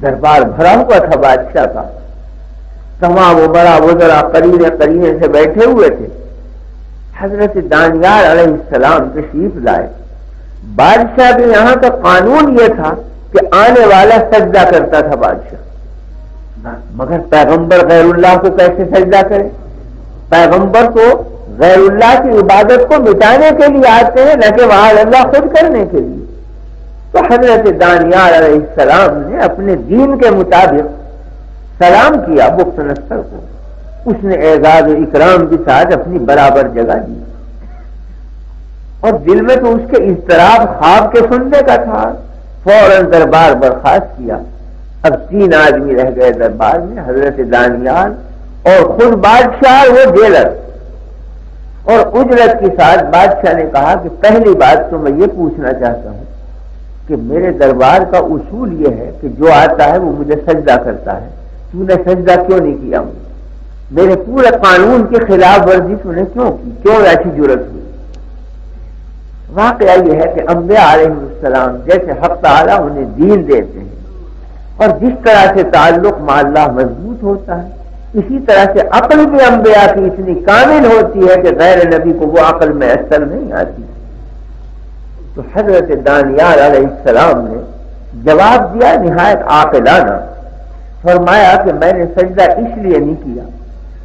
دربار بھرا ہوا تھا بادشاہ کا، تمام بڑا وزراء قرینے قرینے سے بیٹھے ہوئے تھے۔ حضرت دانیال علیہ السلام تشریف لائے۔ بادشاہ بھی یہاں کا قانون یہ تھا کہ آنے والا سجدہ کرتا تھا بادشاہ، مگر پیغمبر غیر اللہ کو کیسے سجدہ کرے؟ پیغمبر کو غیر اللہ کی عبادت کو مٹانے کے لیے آتے ہیں، نہ کہ وہاں اللہ خود کرنے کے لیے۔ تو حضرت دانیال علیہ السلام نے اپنے دین کے مطابق سلام کیا بخت نصر کو، اس نے اعزاز و اکرام کے ساتھ اپنی برابر جگہ دی، اور دل میں تو اس کے اضطراب خواب کے سننے کا تھا، فوراً دربار برخاست کیا۔ اب 3 آدمی رہ گئے دربار میں، حضرت دانیال اور خود بادشاہ وہ جیلر، اور اجرت کے ساتھ بادشاہ نے کہا کہ پہلی بات تو میں یہ پوچھنا چاہتا ہوں کہ میرے دربار کا اصول یہ ہے کہ جو آتا ہے وہ مجھے سجدہ کرتا ہے، تو نے سجدہ کیوں نہیں کیا؟ میرے پورے قانون کی خلاف ورزی تو نے کیوں کی؟ کیوں ایسی جرت ہوئی؟ واقعہ یہ ہے کہ انبیاء علیہ السلام جیسے حق تعالیٰ انہیں دین دیتے ہیں اور جس طرح سے تعلق مع اللہ مضبوط ہوتا ہے، اسی طرح سے عقل بھی انبیاء کی اتنی کامل ہوتی ہے کہ غیر نبی کو وہ عقل میں اثر نہیں آتی۔ تو حضرت دانیال علیہ السلام نے جواب دیا نہایت عاقلانہ، فرمایا کہ میں نے سجدہ اس لیے نہیں کیا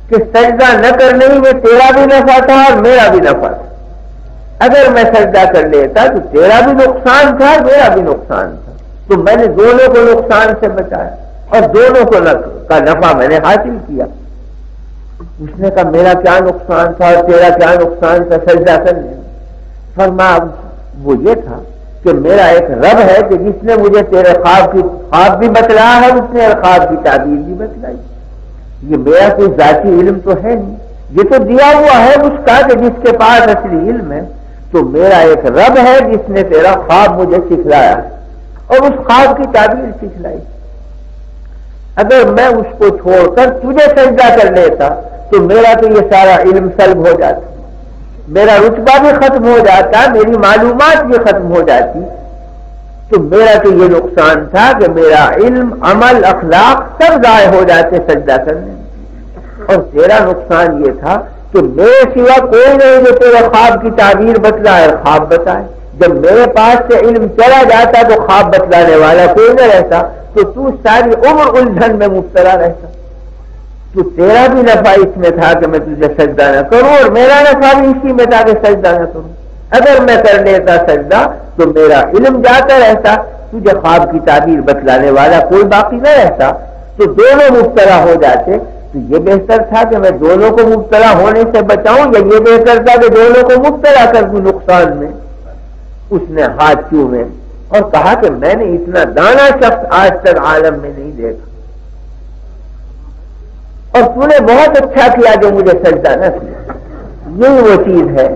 کہ سجدہ نہ کرنے میں تیرا بھی نفع تھا اور میرا بھی نفع تھا۔ اگر میں سجدہ کر لیتا تو تیرا بھی نقصان تھا، میرا بھی نقصان تھا، تو میں نے دونوں کو نقصان سے بچایا اور دونوں کو کا نفع میں نے حاصل کیا۔ اس نے کہا میرا کیا نقصان تھا اور تیرا کیا نقصان تھا سجدہ کرنے میں؟ فرمایا وہ یہ تھا کہ میرا ایک رب ہے کہ جس نے مجھے تیرے خواب بھی بتلایا ہے، اس نے خواب کی تعبیر بھی بتلائی۔ یہ میرا کوئی ذاتی علم تو ہے نہیں، یہ تو دیا ہوا ہے اس کا کہ جس کے پاس اصلی علم ہے۔ تو میرا ایک رب ہے جس نے تیرا خواب مجھے سکھلایا اور اس خواب کی تعبیر سکھلائی۔ اگر میں اس کو چھوڑ کر تجھے سجدہ کر لیتا تو میرا تو یہ سارا علم سلب ہو جاتا، میرا رتبہ بھی ختم ہو جاتا، میری معلومات بھی ختم ہو جاتی۔ تو میرا تو یہ نقصان تھا کہ میرا علم، عمل، اخلاق سب ضائع ہو جاتے سجدہ کرنے میں، اور تیرا نقصان یہ تھا کہ میرے سوا کوئی نہیں جو تیرے خواب کی تعبیر بتلائے، خواب بتائے۔ جب میرے پاس سے علم چلا جاتا تو خواب بتلانے والا کوئی نہ رہتا، تو ساری عمر الجھن میں مبتلا رہتا۔ تو تیرا بھی نفع اس میں تھا کہ میں تجھے سجدہ نہ کروں، اور میرا نفع بھی اسی میں تھا کہ سجدہ نہ کروں۔ اگر میں کر لیتا سجدہ تو میرا علم جاتا رہتا، تجھے خواب کی تعبیر بتلانے والا کوئی باقی نہ رہتا، تو دونوں مبتلا ہو جاتے۔ تو یہ بہتر تھا کہ میں دونوں کو مبتلا ہونے سے بچاؤں، یا یہ بہتر تھا کہ دونوں کو مبتلا کر دوں نقصان میں؟ اس نے ہاتھ چومے اور کہا کہ میں نے اتنا دانا شخص آج تک عالم میں نہیں دیکھا، اور تو نے بہت اچھا کیا جو مجھے سجدہ نہ کیا۔ یہی وہ چیز ہے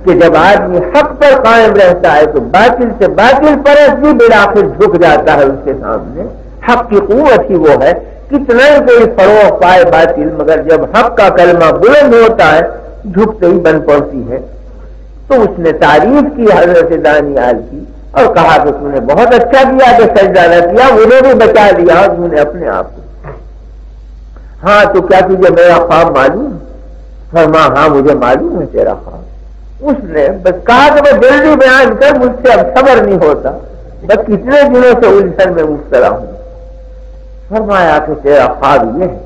کہ جب آدمی حق پر قائم رہتا ہے تو باطل سے باطل پرست بھی بالآخر جھک جاتا ہے اس کے سامنے۔ حق کی قوت ہی وہ ہے، کتنا ہی کوئی فروغ پائے باطل، مگر جب حق کا کلمہ بلند ہوتا ہے جھکتے ہی بن پڑتی ہے۔ تو اس نے تعریف کی حضرت دانیال کی اور کہا کہ تم نے بہت اچھا کیا کہ سجدہ نہ کیا، مجھے بھی بچا لیا تم نے اپنے آپ کو۔ ہاں تو کیا تجھے میرا خواب معلوم؟ فرما ہاں مجھے معلوم ہے تیرا خواب۔ اس نے بس کہا کہ میں جلدی بیان کر، مجھ سے اب صبر نہیں ہوتا، بس کتنے دنوں سے الجھن میں مبتلا ہوں۔ فرمایا کہ تیرا خواب یہ ہے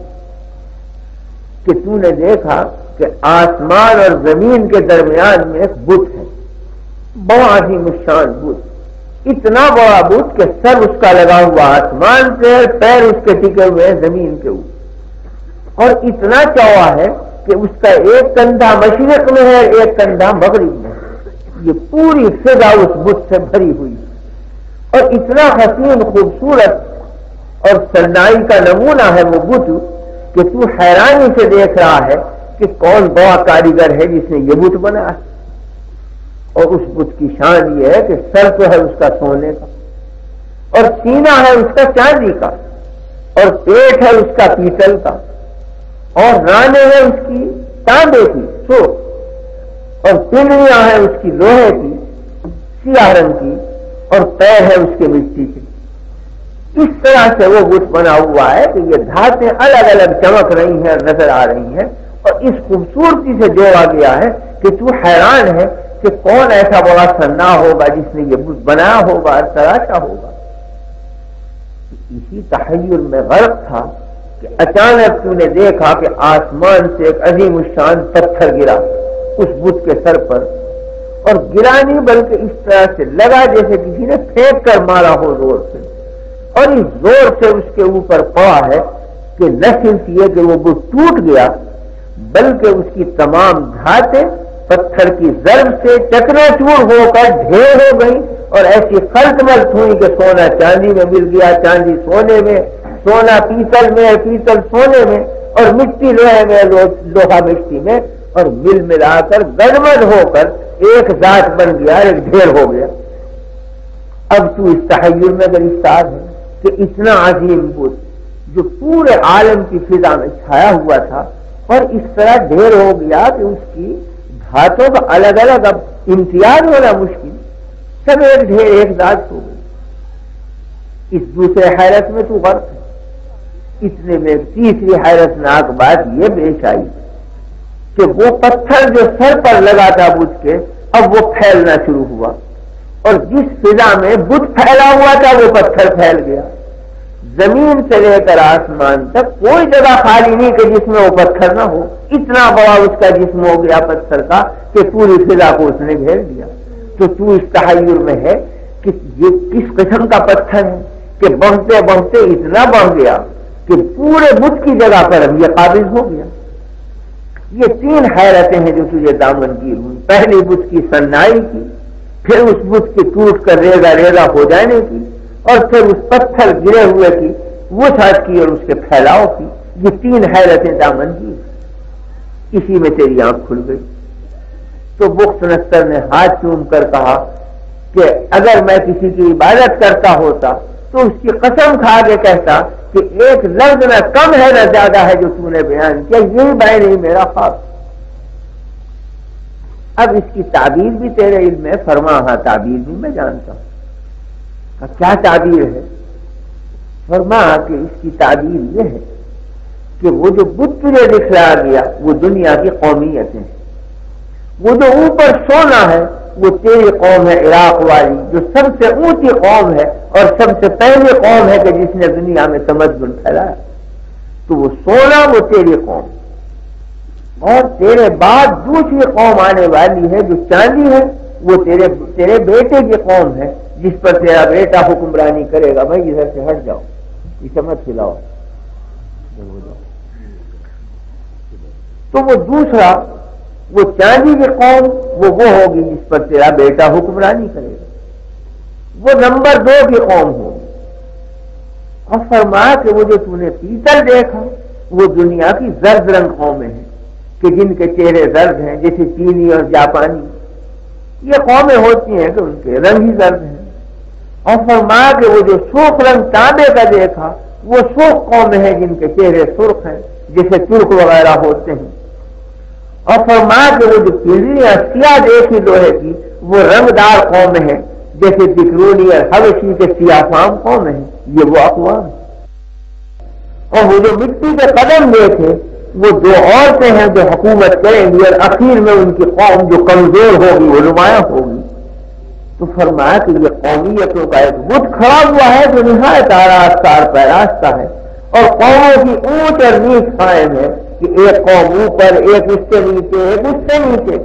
کہ تو نے دیکھا کہ آسمان اور زمین کے درمیان میں ایک بت ہے، بڑا ہی مشان بت، اتنا بڑا بت کہ سر اس کا لگا ہوا آسمان سے، پیر اس کے ٹکے ہوئے زمین کے اوپر، اور اتنا چوڑا ہے کہ اس کا ایک کندھا مشرق میں ہے، ایک کندھا مغرب میں ہے۔ یہ پوری فضا اس بت سے بھری ہوئی، اور اتنا حسین خوبصورت اور صنائی کا نمونہ ہے وہ بت کہ تو حیرانی سے دیکھ رہا ہے کہ کون بڑا کاریگر ہے جس نے یہ بت بنایا۔ اور اس بت کی شان یہ ہے کہ سر تو ہے اس کا سونے کا، اور سینہ ہے اس کا چاندی کا، اور پیٹ ہے اس کا پیتل کا، اور رانے ہے اس کی تانبے کی سو، اور پنڈلیاں ہیں اس کی لوہے کی سیاہ رنگ کی، اور پیر ہے اس کے مٹی کے۔ اس طرح سے وہ بت بنا ہوا ہے کہ یہ دھاتیں الگ الگ چمک رہی ہیں اور نظر آ رہی ہیں، اور اس خوبصورتی سے جوڑا گیا ہے کہ تو حیران ہے کہ کون ایسا بڑا صناع ہوگا جس نے یہ بت بنایا ہوگا اور تراشا ہوگا۔ اسی تحیر میں غرق تھا کہ اچانک تو نے دیکھا کہ آسمان سے ایک عظیم الشان پتھر گرا اس بت کے سر پر، اور گرا نہیں بلکہ اس طرح سے لگا جیسے کسی نے پھینک کر مارا ہو زور سے، اور اس زور سے اس کے اوپر پڑا ہے کہ نہ صرف یہ کہ وہ بت ٹوٹ گیا بلکہ اس کی تمام دھاتیں پتھر کی ضرب سے چکنا چور ہو کر ڈھیر ہو گئی، اور ایسی خلط ملط ہوئی کہ سونا چاندی میں مل گیا، چاندی سونے میں، سونا پیتل میں، پیتل سونے میں، اور مٹی لوہے میں، لوہا مٹی میں، اور مل ملا کر گڑبڑ ہو کر ایک ذات بن گیا، ایک ڈھیر ہو گیا۔ اب تو اس تحیر میں گرفتار ہے کہ اتنا عظیم بت جو پورے عالم کی فضا میں چھایا ہوا تھا اور اس طرح ڈھیر ہو گیا کہ اس کی دھاتوں کا الگ الگ اب امتیاز ہونا مشکل، سب ایک ڈھیر ایک ذات ہو گئی۔ اس دوسرے حیرت میں تو غرق ہے۔ اتنے میں تیسری حیرت ناک بات یہ پیش آئی کہ وہ پتھر جو سر پر لگا تھا بت کے اب وہ پھیلنا شروع ہوا، اور جس فضا میں بت پھیلا ہوا تھا وہ پتھر پھیل گیا۔ زمین سے لے کر آسمان تک کوئی جگہ خالی نہیں کہ جس میں وہ پتھر نہ ہو، اتنا بڑا اس کا جسم ہو گیا پتھر کا کہ پوری فضا کو اس نے گھیر دیا۔ تو اس تحیر میں ہے کہ یہ کس قسم کا پتھر ہے کہ بڑھتے بڑھتے اتنا بڑھ گیا کہ پورے بت کی جگہ پر اب یہ قابض ہو گیا۔ یہ تین حیرتیں ہیں جو تجھے دامن گیر ہوئی، پہلی بت کی سنائی کی، پھر اس بت کے ٹوٹ کر ریزہ ریزہ ہو جانے کی، اور پھر اس پتھر گرے ہوئے کی وسعت کی اور اس کے پھیلاؤ کی۔ یہ تین حیرتیں دامن گیر، اسی میں تیری آنکھ کھل گئی۔ تو بخت نصر نے ہاتھ چوم کر کہا کہ اگر میں کسی کی عبادت کرتا ہوتا تو اس کی قسم کھا کے کہتا کہ ایک لفظ نہ کم ہے نہ زیادہ ہے جو تو نے بیان کیا، یہی بیان نہیں میرا خواب۔ اب اس کی تعبیر بھی تیرے علم میں، فرما ہاں تعبیر بھی میں جانتا ہوں۔ کیا تعبیر ہے؟ فرما کہ اس کی تعبیر یہ ہے کہ وہ جو بت تجھے دکھلایا گیا وہ دنیا کی قومیتیں ہیں، وہ جو اوپر سونا ہے وہ تیری قوم ہے عراق والی، جو سب سے اونچی قوم ہے اور سب سے پہلی قوم ہے کہ جس نے دنیا میں تمدن پھیلایا، تو وہ سونا وہ تیری قوم، اور تیرے بعد دوسری قوم آنے والی ہے جو چاندی ہے، وہ تیرے بیٹے کی قوم ہے جس پر تیرا بیٹا حکمرانی کرے گا۔ بھائی ادھر سے ہٹ جاؤ، اسے مت کھلاؤ۔ تو وہ دوسرا وہ چاندی کی قوم وہ ہوگی جس پر تیرا بیٹا حکمرانی کرے گا، وہ نمبر 2 کی قوم ہوگی۔ اور فرمایا کہ وہ جو تو نے پیتل دیکھا وہ دنیا کی زرد رنگ قومیں ہیں کہ جن کے چہرے زرد ہیں، جیسے چینی اور جاپانی، یہ قومیں ہوتی ہیں کہ ان کے رنگ ہی زرد ہیں۔ اور فرمایا کہ وہ جو سرخ رنگ تانبے کا دیکھا وہ سرخ قومیں ہیں جن کے چہرے سرخ ہیں جیسے ترک وغیرہ ہوتے ہیں۔ اور فرمایا کہ وہ جو پنڈلیاں سیاہ دیکھی لوہے کی وہ رنگدار قومیں ہیں جیسے بکرونی اور حبشی کے سیاہ فام قومیں ہیں، یہ وہ اقوام ہیں۔ اور وہ جو مٹی کے قدم دیکھے وہ 2 عورتیں ہیں جو حکومت کریں گی اور اخیر میں ان کی قوم جو کمزور ہوگی وہ نمایاں ہوگی۔ تو فرمایا کہ یہ قومیتوں کا ایک بت کھڑا ہوا ہے جو نہایت آراستار پیراستہ ہے، اور قوموں کی اونچ اور نیچ قائم ہے کہ ایک قوم اوپر، ایک اس سے نیچے، ایک اس سے نیچے،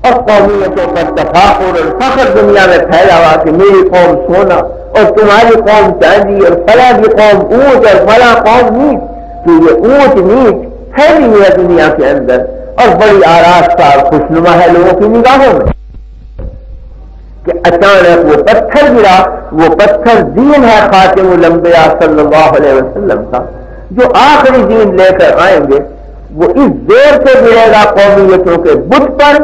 اور قومیتوں پر تفاخر اور فخر دنیا میں پھیلا ہوا کہ میری قوم سونا اور تمہاری قوم چاندی اور فلاں کی قوم اونچ اور فلاں قوم نیچ۔ تو یہ اونچ نیچ پھیلی ہوئی ہے دنیا کے اندر اور بڑی آراستار خوشنما ہے لوگوں کی نگاہوں میں کہ اچانک وہ پتھر گرا۔ وہ پتھر دین ہے خاتم الانبیاء صلی اللہ علیہ وسلم کا، جو آخری دین لے کر آئیں گے، وہ اس زور سے گرے گا قومیتوں کے بت پر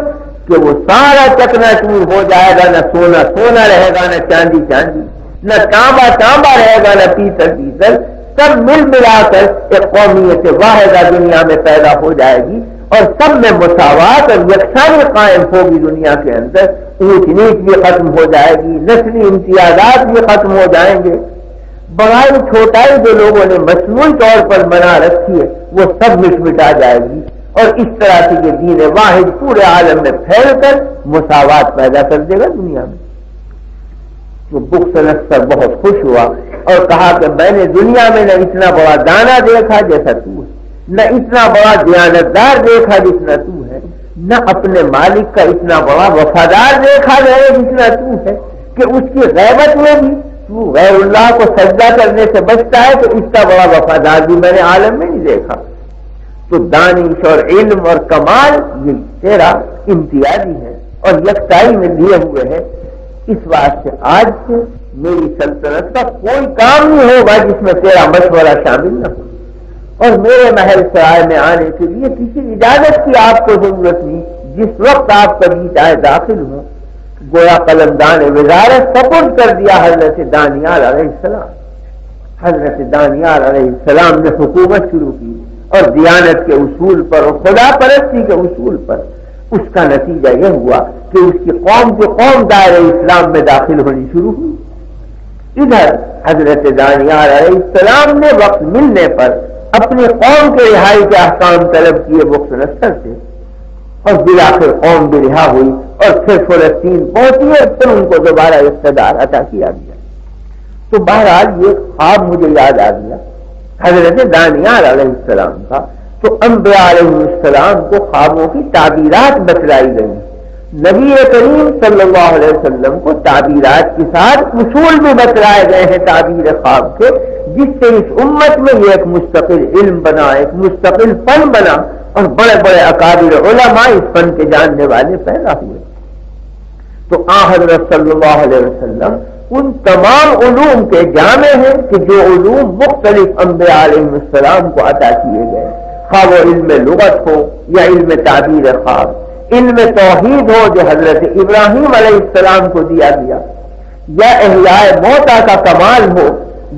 کہ وہ سارا چکنا چور ہو جائے گا، نہ سونا سونا رہے گا، نہ چاندی چاندی، نہ تانبا تانبا رہے گا، نہ پیتل پیتل، سب مل ملا کر ایک قومیت واحدہ دنیا میں پیدا ہو جائے گی، اور سب میں مساوات اور یکسانی قائم ہوگی دنیا کے اندر۔ اونچ نیچ بھی ختم ہو جائے گی، نسلی امتیازات بھی ختم ہو جائیں گے، بڑائی چھوٹائی جو لوگوں نے مصنوعی طور پر بنا رکھی ہے وہ سب مٹا جائے گی، اور اس طرح سے یہ دین واحد پورے عالم میں پھیل کر مساوات پیدا کر دے گا دنیا میں۔ تو بخت نصر بہت خوش ہوا اور کہا کہ میں نے دنیا میں نہ اتنا بڑا دانا دیکھا جیسا تو ہے، نہ اتنا بڑا دیانتدار دیکھا جتنا تو ہے، نہ اپنے مالک کا اتنا بڑا وفادار دیکھا گیا جتنا تو ہے کہ اس کی غیبت میں بھی تو غیر اللہ کو سجدہ کرنے سے بچتا ہے، تو اس کا بڑا وفادار بھی میں نے عالم میں نہیں دیکھا۔ تو دانش اور علم اور کمال یہ تیرا امتیازی ہے اور یکتائی میں لیے ہوئے ہے، اس واسطے آج سے میری سلطنت کا کوئی کام نہیں ہوگا جس میں تیرا مشورہ شامل نہ ہو، اور میرے محل سرائے میں آنے کے لیے کسی اجازت کی آپ کو ضرورت نہیں، جس وقت آپ کبھی چاہے داخل ہوں۔ گویا قلمدان وزارت سپرد کر دیا حضرت دانیال علیہ السلام۔ حضرت دانیال علیہ السلام نے حکومت شروع کی اور دیانت کے اصول پر اور خدا پرستی کے اصول پر۔ اس کا نتیجہ یہ ہوا کہ اس کی قوم دائرہ اسلام میں داخل ہونی شروع ہوئی۔ ادھر حضرت دانیال علیہ السلام نے وقت ملنے پر اپنی قوم کے رہائی کے احکام طلب کیے وقت نصر سے، اور بالآخر قوم بھی رہا ہوئی اور پھر فلسطین پہنچی اور پھر ان کو دوبارہ اقتدار عطا کیا گیا۔ تو بہرحال یہ خواب مجھے یاد آ گیا حضرت دانیال علیہ السلام کا۔ تو انبیاء علیہ السلام کو خوابوں کی تعبیرات بتلائی گئی۔ نبی کریم صلی اللہ علیہ وسلم کو تعبیرات کے ساتھ اصول بھی بتلائے گئے ہیں تعبیر خواب کے، جس سے اس امت میں یہ ایک مستقل علم بنا، ایک مستقل فن بنا، اور بڑے بڑے اکابر علماء اس فن کے جاننے والے پیدا ہوئے۔ تو حضرت صلی اللہ علیہ وسلم ان تمام علوم کے جامع ہیں کہ جو علوم مختلف انبیاء علیہ السلام کو عطا کیے گئے، خواہ وہ علم لغت ہو یا علم تعبیر خواب، علم توحید ہو جو حضرت ابراہیم علیہ السلام کو دیا گیا، یا احیاء موتیٰ کا کمال ہو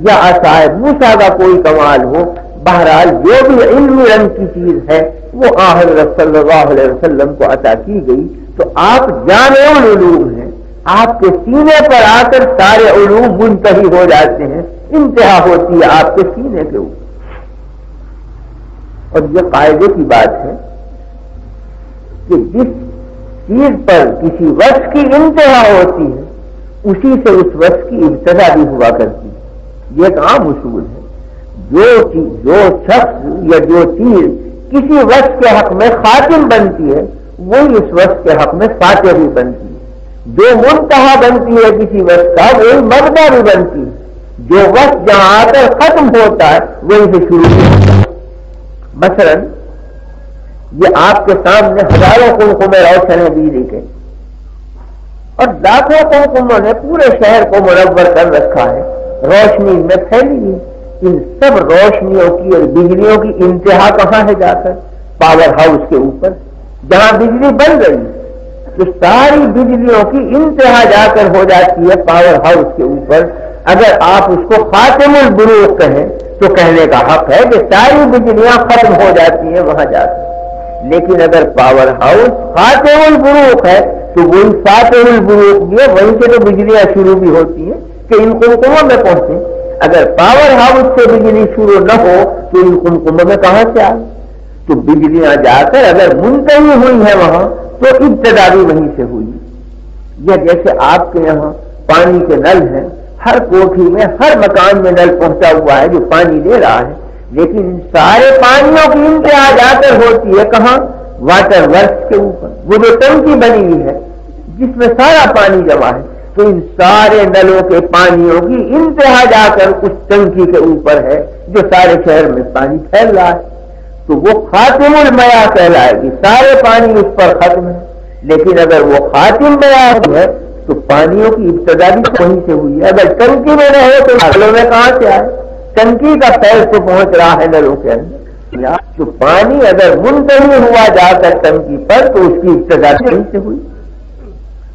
یا عصائے موسیٰ کا کوئی کمال ہو، بہرحال جو بھی علمی رنگ کی چیز ہے وہ حضرت صلی اللہ علیہ وسلم کو عطا کی گئی۔ تو آپ جامع العلوم ہیں، آپ کے سینے پر آ کر سارے علوم منتہی ہو جاتے ہیں، انتہا ہوتی ہے آپ کے سینے کے اوپر۔ اور یہ قاعدے کی بات ہے کہ جس چیز پر کسی وصف کی انتہا ہوتی ہے اسی سے اس وصف کی ابتدا بھی ہوا کرتی ہے۔ یہ ایک عام اصول ہے۔ جو شخص یا جو چیز کسی وصف کے حق میں خاتم بنتی ہے وہی اس وصف کے حق میں فاتح بھی بنتی ہے۔ جو منتہا بنتی ہے کسی وصف کا وہی مبدا بھی بنتی ہے۔ جو وصف جہاں آ کر ختم ہوتا ہے وہی سے شروع ہوتا ہے۔ مثلا یہ آپ کے سامنے ہزاروں قمقمے روشن ہیں بجلی کے، اور لاکھوں قمقموں نے پورے شہر کو منور کر رکھا ہے، روشنی میں پھیلی ہوئی۔ ان سب روشنیوں کی اور بجلیوں کی انتہا کہاں ہے؟ جا کر پاور ہاؤس کے اوپر جہاں بجلی بن رہی ہے، تو ساری بجلیوں کی انتہا جا کر ہو جاتی ہے پاور ہاؤس کے اوپر۔ اگر آپ اس کو خاتم البروق کہیں تو کہنے کا حق ہے کہ ساری بجلیاں ختم ہو جاتی ہیں وہاں جا کر، لیکن اگر پاور ہاؤس خاتم البروق ہے تو وہی فاتح البروق بھی ہے، وہیں سے تو بجلیاں شروع بھی ہوتی ہیں کہ ان قمقموں میں پہنچے۔ اگر پاور ہاؤس سے بجلی شروع نہ ہو تو ان قمقموں میں کہاں سے آئے؟ تو بجلیاں جا کر اگر منتہی ہوئی ہے وہاں تو ابتدا بھی وہیں سے ہوئی۔ یا جیسے آپ کے یہاں پانی کے نل ہیں، ہر کوٹھی میں ہر مکان میں نل پہنچا ہوا ہے جو پانی دے رہا ہے، لیکن سارے پانیوں کی انتہا جا کر ہوتی ہے کہاں؟ واٹر ورکس کے اوپر، وہ جو ٹنکی بنی ہوئی ہے جس میں سارا پانی جمع ہے، تو ان سارے نلوں کے پانیوں کی انتہا جا کر اس ٹنکی کے اوپر ہے جو سارے شہر میں پانی پھیل رہا ہے، تو وہ خاتم المیاں کہلائے گی، سارے پانی اس پر ختم ہے۔ لیکن اگر وہ خاتم میاں ہے تو پانیوں کی ابتدا بھی وہیں سے ہوئی ہے۔ اگر ٹنکی میں رہے تو نلوں میں کہاں سے آئے؟ ٹنکی کا پیر تو پہنچ رہا ہے نلوں کے اندر، تو پانی اگر منتہی ہوا جا کر ٹنکی پر تو اس کی ابتدا وہیں سے ہوئی۔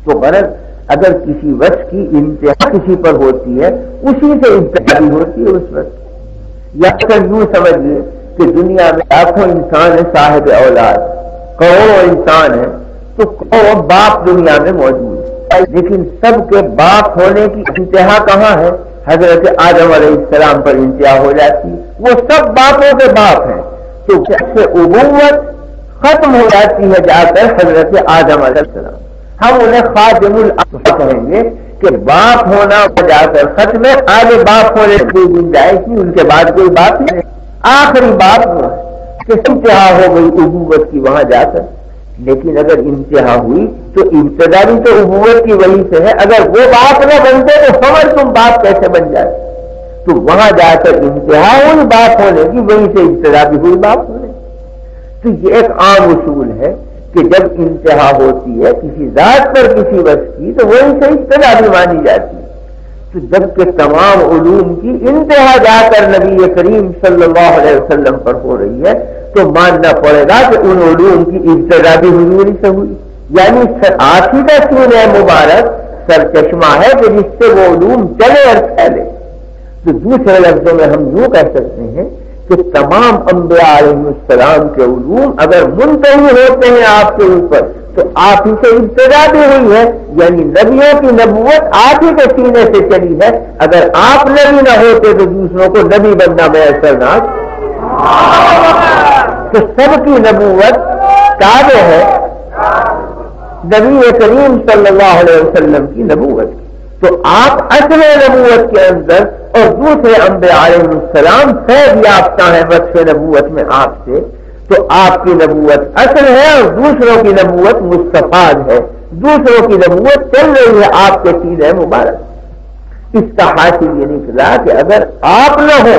تو غرض اگر کسی وصف کی انتہا کسی پر ہوتی ہے اسی سے ابتدا بھی ہوتی ہے اس وقت۔ یا اگر یوں سمجھیے کہ دنیا میں لاکھوں انسان ہیں صاحب اولاد، کروڑوں انسان ہیں، تو کروڑوں باپ دنیا میں موجود ہے، لیکن سب کے باپ ہونے کی انتہا کہاں ہے؟ حضرت آدم علیہ السلام پر انتہا ہو جاتی ہے، وہ سب باپوں کے باپ ہیں، تو سے ابوت ختم ہو جاتی ہے جا کر حضرت آدم علیہ السلام۔ ہم انہیں خاتم الانبیاء کہیں گے کہ باپ ہونا جا کر ختم ہے، آگے باپ ہونے کی گنجائش نہیں، ان کے بعد کوئی باپ نہیں، آخری باپ وہ ہے کہ انتہا ہو گئی ابوت کی وہاں جا کر۔ لیکن اگر انتہا ہوئی تو ابتدا بھی تو ابوت کی وہیں سے ہے، اگر وہ باپ نہ بنتے تو سمجھ تم باپ کیسے بن جائے؟ تو وہاں جا کر انتہا ہوئی باپ ہونے کی، وہیں سے ابتدا بھی ہوئی باپ ہونے۔ تو یہ ایک عام اصول ہے کہ جب انتہا ہوتی ہے کسی ذات پر کسی وصف کی تو وہیں سے ابتدا بھی مانی جاتی ہے۔ تو جبکہ تمام علوم کی انتہا جا کر نبی کریم صلی اللہ علیہ وسلم پر ہو رہی ہے تو ماننا پڑے گا کہ ان علوم کی ابتدا بھی حضور سے ہوئی، یعنی آپ ہی کا سینہ مبارک سر چشمہ ہے کہ جس سے وہ علوم چلے اور پھیلے۔ تو دوسرے لفظوں میں ہم یوں کہہ سکتے ہیں کہ تمام انبیاء علیہ السلام کے علوم اگر منتہی ہوتے ہیں آپ کے اوپر تو آپ ہی سے ابتدا بھی ہوئی ہے، یعنی نبیوں کی نبوت آپ ہی کے سینے سے چلی ہے۔ اگر آپ نبی نہ ہوتے تو دوسروں کو نبی بننا میسر نہ، تو سب کی نبوت تابع ہے نبی کریم صلی اللہ علیہ وسلم کی نبوت کی۔ تو آپ اصل نبوت کے اندر اور دوسرے انبیاء علیہ السلام فیض یافتہ ہیں وصف نبوت میں آپ سے، تو آپ کی نبوت اصل ہے اور دوسروں کی نبوت مستفاد ہے، دوسروں کی نبوت چل رہی ہے آپ کے سینے مبارک۔ اس کا حاصل یہ نکلا کہ اگر آپ نہ ہو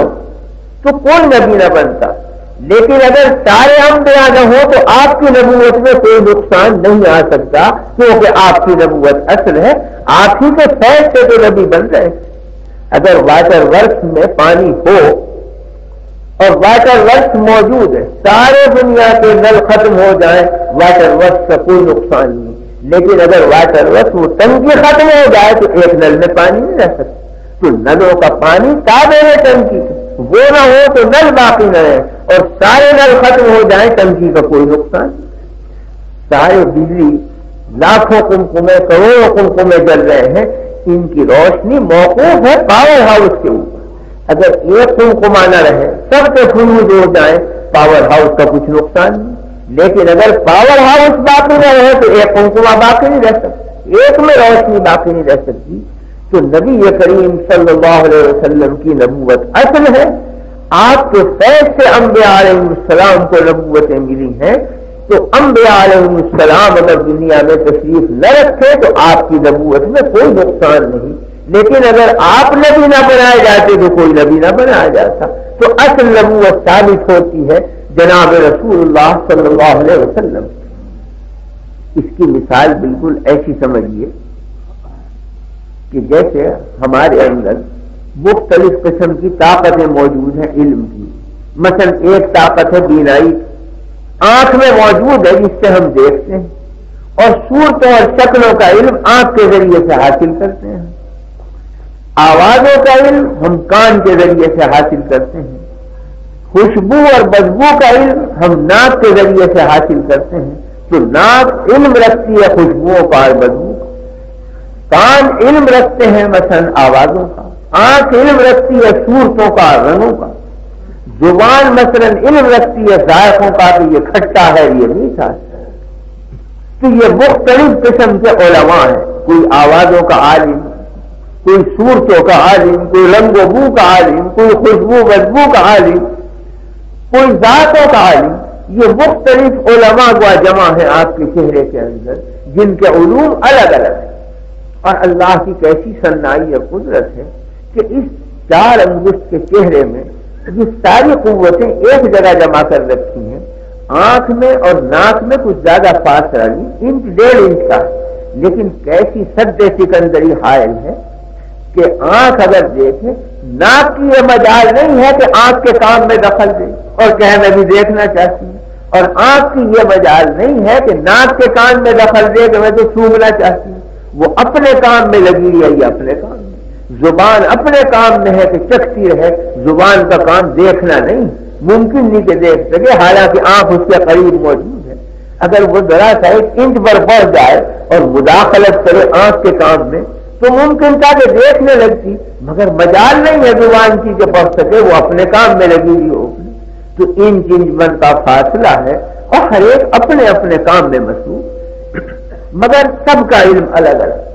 تو کوئی نبی نہ بنتا، لیکن اگر سارے انبیاء نہ ہو تو آپ کی نبوت میں کوئی نقصان نہیں آ سکتا، کیونکہ آپ کی نبوت اصل ہے، آپ ہی کے فیض سے تو نبی بن رہے۔ اگر واٹر ورکس میں پانی ہو اور واٹر ورکس موجود ہے، سارے دنیا کے نل ختم ہو جائیں، واٹر ورکس کا کوئی نقصان نہیں، لیکن اگر واٹر ورکس وہ ٹنکی ختم ہو جائے تو ایک نل میں پانی نہیں رہ سکتا۔ تو نلوں کا پانی تابع ہے ٹنکی کا، وہ نہ ہو تو نل باقی نہ رہے، اور سارے نل ختم ہو جائیں ٹنکی کا کوئی نقصان۔ سارے بجلی لاکھوں کمکمے کروڑوں کمکمے جل رہے ہیں، ان کی روشنی موقوف ہے پاور ہاؤس کے اوپر۔ اگر ایک کمکما نہ رہے، سب کے فیوز ہو جائیں، پاور ہاؤس کا کچھ نقصان نہیں، لیکن اگر پاور ہاؤس باقی نہ رہے تو ایک کمکما باقی نہیں رہ سکتا، ایک میں روشنی باقی نہیں رہ سکتی۔ تو نبی کریم صلی اللہ علیہ وسلم کی نبوت اصل ہے، آپ کے فیض سے انبیاء علیہ السلام کو نبوتیں ملی ہیں، تو انبیاء علیہ السلام اگر دنیا میں تشریف نہ رکھے تو آپ کی نبوت میں کوئی نقصان نہیں، لیکن اگر آپ نبی نہ بنائے جاتے تو کوئی نبی نہ بنایا جاتا، تو اصل نبوت ثابت ہوتی ہے جناب رسول اللہ صلی اللہ علیہ وسلم۔ اس کی مثال بالکل ایسی سمجھیے کہ جیسے ہمارے اندر مختلف قسم کی طاقتیں موجود ہیں علم کی، مثلا ایک طاقت ہے بینائی، آنکھ میں موجود ہے جس سے ہم دیکھتے ہیں، اور صورتوں اور شکلوں کا علم آنکھ کے ذریعے سے حاصل کرتے ہیں، آوازوں کا علم ہم کان کے ذریعے سے حاصل کرتے ہیں، خوشبو اور بدبو کا علم ہم ناک کے ذریعے سے حاصل کرتے ہیں۔ تو ناک علم رکھتی ہے خوشبوؤں کا اور بدبو کا، کان علم رکھتے ہیں مثلا آوازوں کا، آنکھ علم رکھتی ہے صورتوں کا اور رنگوں کا، زبان مثلا علم رکھتی ہے ذائقوں کا کہ یہ کھٹا ہے یہ میٹھا ہے۔ تو یہ مختلف قسم کے علماء ہیں، کوئی آوازوں کا عالم، کوئی صورتوں کا عالم، کوئی رنگ و بو کا عالم، کوئی خوشبو بدبو کا عالم، کوئی ذاتوں کا عالم۔ یہ مختلف علماء کا جمع ہے آپ کے چہرے کے اندر، جن کے علوم الگ الگ ہیں۔ اور اللہ کی کیسی صنائی اور قدرت ہے کہ اس 4 انگشت کے چہرے میں یہ ساری قوتیں ایک جگہ جمع کر رکھی ہیں۔ آنکھ میں اور ناک میں کچھ زیادہ فاصلہ نہیں، انچ 1.5 انچ کا، لیکن کیسی سد سکندری حائل ہے کہ آنکھ اگر دیکھے، ناک کی یہ مجال نہیں ہے کہ آنکھ کے کام میں دخل دے اور کہے میں بھی دیکھنا چاہتی ہوں، اور آنکھ کی یہ مجال نہیں ہے کہ ناک کے کان میں دخل دے کہ میں تو سونگنا چاہتی ہوں۔ وہ اپنے کام میں لگی ہے، یہ اپنے کام میں۔ زبان اپنے کام میں ہے کہ چکھتی رہے، زبان کا کام دیکھنا نہیں، ممکن نہیں کہ دیکھ سکے، حالانکہ آنکھ اس کے قریب موجود ہے۔ اگر وہ ذرا سا 1 انچ پر بڑھ جائے اور مداخلت کرے آنکھ کے کام میں تو ممکن تھا کہ دیکھنے لگتی، مگر مجال نہیں ہے زبان کی کہ بڑھ سکے، وہ اپنے کام میں لگی ہوئی ہوگی۔ تو انچ بن کا فاصلہ ہے اور ہر ایک اپنے اپنے کام میں مصروف، مگر سب کا علم الگ الگ۔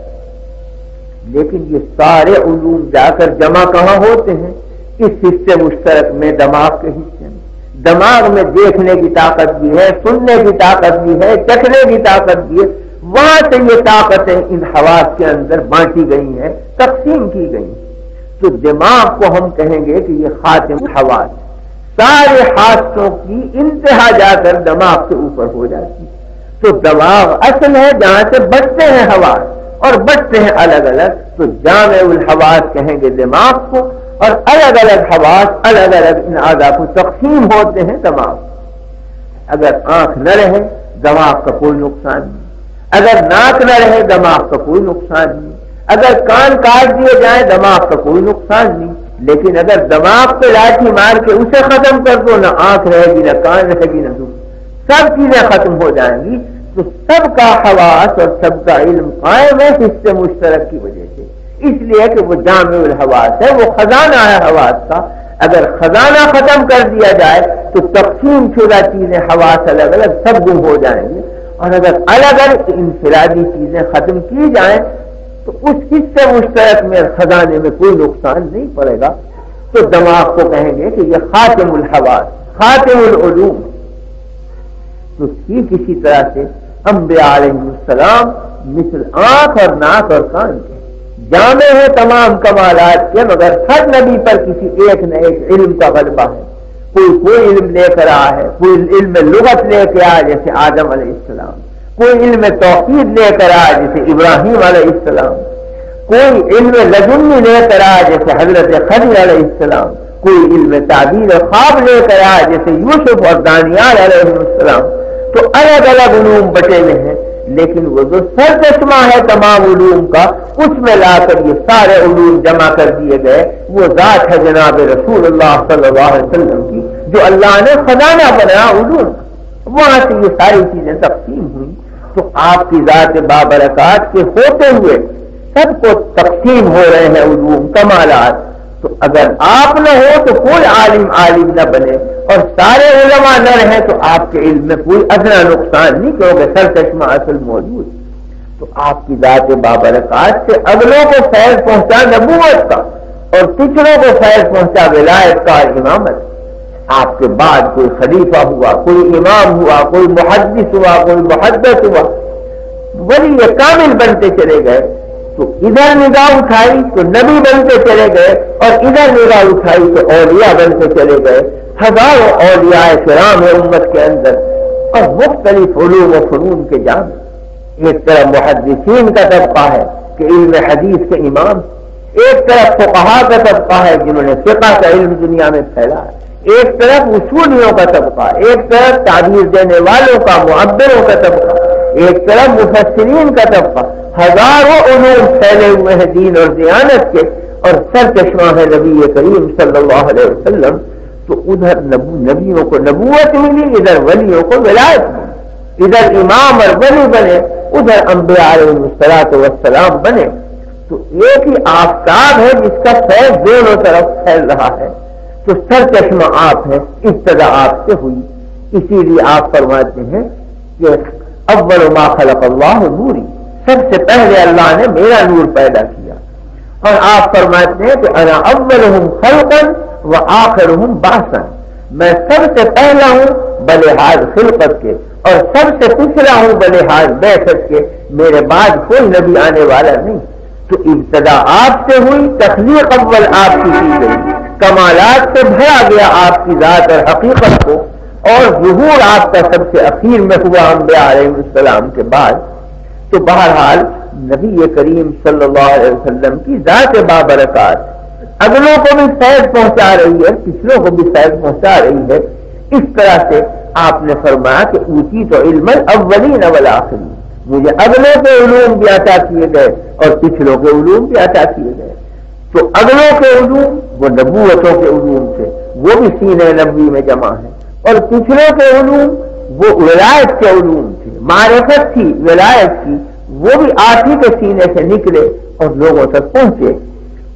لیکن یہ سارے علوم جا کر جمع کہاں ہوتے ہیں؟ اس حصے مشترک میں، دماغ کے حصے میں۔ دماغ میں دیکھنے کی طاقت بھی ہے، سننے کی طاقت بھی ہے، چکھنے کی طاقت بھی ہے، وہاں سے یہ طاقتیں ان حواس کے اندر بانٹی گئی ہیں، تقسیم کی گئی ہیں۔ تو دماغ کو ہم کہیں گے کہ یہ خاتم حواس، سارے حاسوں کی انتہا جا کر دماغ کے اوپر ہو جاتی ہے۔ تو دماغ اصل ہے جہاں سے بٹتے ہیں حواس اور بٹتے ہیں الگ الگ، تو تو جامع الحواس کہیں گے دماغ کو، اور الگ الگ حواس الگ الگ ان اعضاء کو تقسیم ہوتے ہیں دماغ۔ اگر آنکھ نہ رہے دماغ کا کوئی نقصان نہیں، اگر ناک نہ رہے دماغ کا کوئی نقصان نہیں، اگر کان کاٹ دیے جائیں دماغ کا کوئی نقصان نہیں، لیکن اگر دماغ پہ لاٹھی مار کے اسے ختم کر دو، نہ آنکھ رہے گی، نہ کان رہے گی، نہ سب چیزیں ختم ہو جائیں گی۔ تو سب کا حواس اور سب کا علم قائم ہے حصے مشترک کی وجہ سے، اس لیے کہ وہ جامع الحواس ہے، وہ خزانہ ہے حواس کا۔ اگر خزانہ ختم کر دیا جائے تو تقسیم شدہ چیزیں حواس الگ الگ سب گم ہو جائیں گے، اور اگر الگ الگ انفرادی چیزیں ختم کی جائیں تو اس حصے مشترک میں خزانے میں کوئی نقصان نہیں پڑے گا۔ تو دماغ کو کہیں گے کہ یہ خاتم الحواس، خاتم العلوم۔ تو ٹھیک اسی طرح سے انبیاء علیہ السلام مثل آنکھ اور ناک اور کان کے جامع ہے تمام کمالات کے، مگر ہر نبی پر کسی ایک نہ ایک علم کا غلبہ ہے۔ کوئی علم لے کر آیا ہے، کوئی علم لغت لے کے آیا جیسے آدم علیہ السلام، کوئی علم توحید لے کر آیا جیسے ابراہیم علیہ السلام، کوئی علم لدنی لے کر آیا جیسے حضرت خضر علیہ السلام، کوئی علم تعبیر خواب لے کر آیا جیسے یوسف اور دانیال علیہ السلام۔ تو الگ الگ علوم بٹے ہوئے ہیں، لیکن وہ جو سر چشمہ ہے تمام علوم کا، اس میں لا کر یہ سارے علوم جمع کر دیے گئے، وہ ذات ہے جناب رسول اللہ صلی اللہ علیہ وسلم کی، جو اللہ نے خزانہ بنایا علوم، وہاں سے یہ ساری چیزیں تقسیم ہوئی۔ تو آپ کی ذات بابرکات کے ہوتے ہوئے سب کو تقسیم ہو رہے ہیں علوم کمالات۔ تو اگر آپ نہ ہو تو کوئی عالم نہ بنے، اور سارے علماء نہ رہیں تو آپ کے علم میں کوئی ادنا نقصان نہیں، کیونکہ سر چشمہ اصل موجود۔ تو آپ کی ذات بابرکات سے اگلوں کو فیض پہنچا نبوت کا، اور پچھلوں کو فیض پہنچا ولایت کا اور امامت۔ آپ کے بعد کوئی خلیفہ ہوا، کوئی امام ہوا، کوئی محدث ہوا، کوئی محدث ہوا، ولی کامل بنتے چلے گئے۔ تو ادھر نگاہ اٹھائی تو نبی بنتے چلے گئے، اور ادھر نگاہ اٹھائی تو اولیاء بنتے چلے گئے۔ ہزاروں اولیاء کرام ہے امت کے اندر، اور مختلف علوم و فنون کے جامع۔ ایک طرف محدثین کا طبقہ ہے کہ علم حدیث کے امام، ایک طرف فقہا کا طبقہ ہے جنہوں نے فقہ کا علم دنیا میں پھیلا ہے، ایک طرف اصولیوں کا طبقہ، ایک طرف تعبیر دینے والوں کا، معبروں کا طبقہ، ایک طرف مفسرین کا طبقہ۔ ہزاروں علوم پھیلے ہوئے ہیں دین اور دیانت کے، اور سر چشمہ ہے نبی کریم صلی اللہ علیہ وسلم۔ تو ادھر نبیوں کو نبوت ملی، ادھر ولیوں کو ولایت ملی، ادھر امام اور ولی بنے، ادھر انبیاء علیہ السلام بنے۔ تو ایک ہی آفتاب ہے جس کا فیض دونوں طرف پھیل رہا ہے۔ تو سر چشمہ آپ ہے، ابتدا آپ سے ہوئی، اسی لیے آپ فرماتے ہیں کہ اول ما خلق اللہ نوری، سب سے پہلے اللہ نے میرا نور پیدا کیا۔ اور آپ فرماتے ہیں کہ انا اولہم خلقا وآخرہم بعثا، میں سب سے پہلا ہوں بلحاظ خلقت کے، اور سب سے پچھلا ہوں بلحاظ بعثت کے، میرے بعد کوئی نبی آنے والا نہیں۔ تو ابتدا آپ سے ہوئی، تخلیق اول آپ کی گئی، کمالات سے بھرا گیا آپ کی ذات اور حقیقت کو، اور ظہور آپ کا سب سے اخیر میں ہوا انبیاء علیہ السلام کے بعد۔ تو بہرحال نبی کریم صلی اللہ علیہ وسلم کی ذات بابرکات اگلوں کو بھی فیض پہنچا رہی ہے، پچھلوں کو بھی فیض پہنچا رہی ہے۔ اس طرح سے آپ نے فرمایا کہ اوتی تو علم الاولین والآخرین، مجھے اگلوں کے علوم بھی عطا کیے گئے اور پچھلوں کے علوم بھی عطا کیے گئے۔ تو اگلوں کے علوم وہ نبوتوں کے علوم تھے، وہ بھی سینہ نبوی میں جمع ہے، اور پچھلوں کے علوم وہ ولایت کے علوم تھے، معرفت تھی ولایت کی، وہ بھی آپ ہی کے سینے سے نکلے اور لوگوں تک پہنچے۔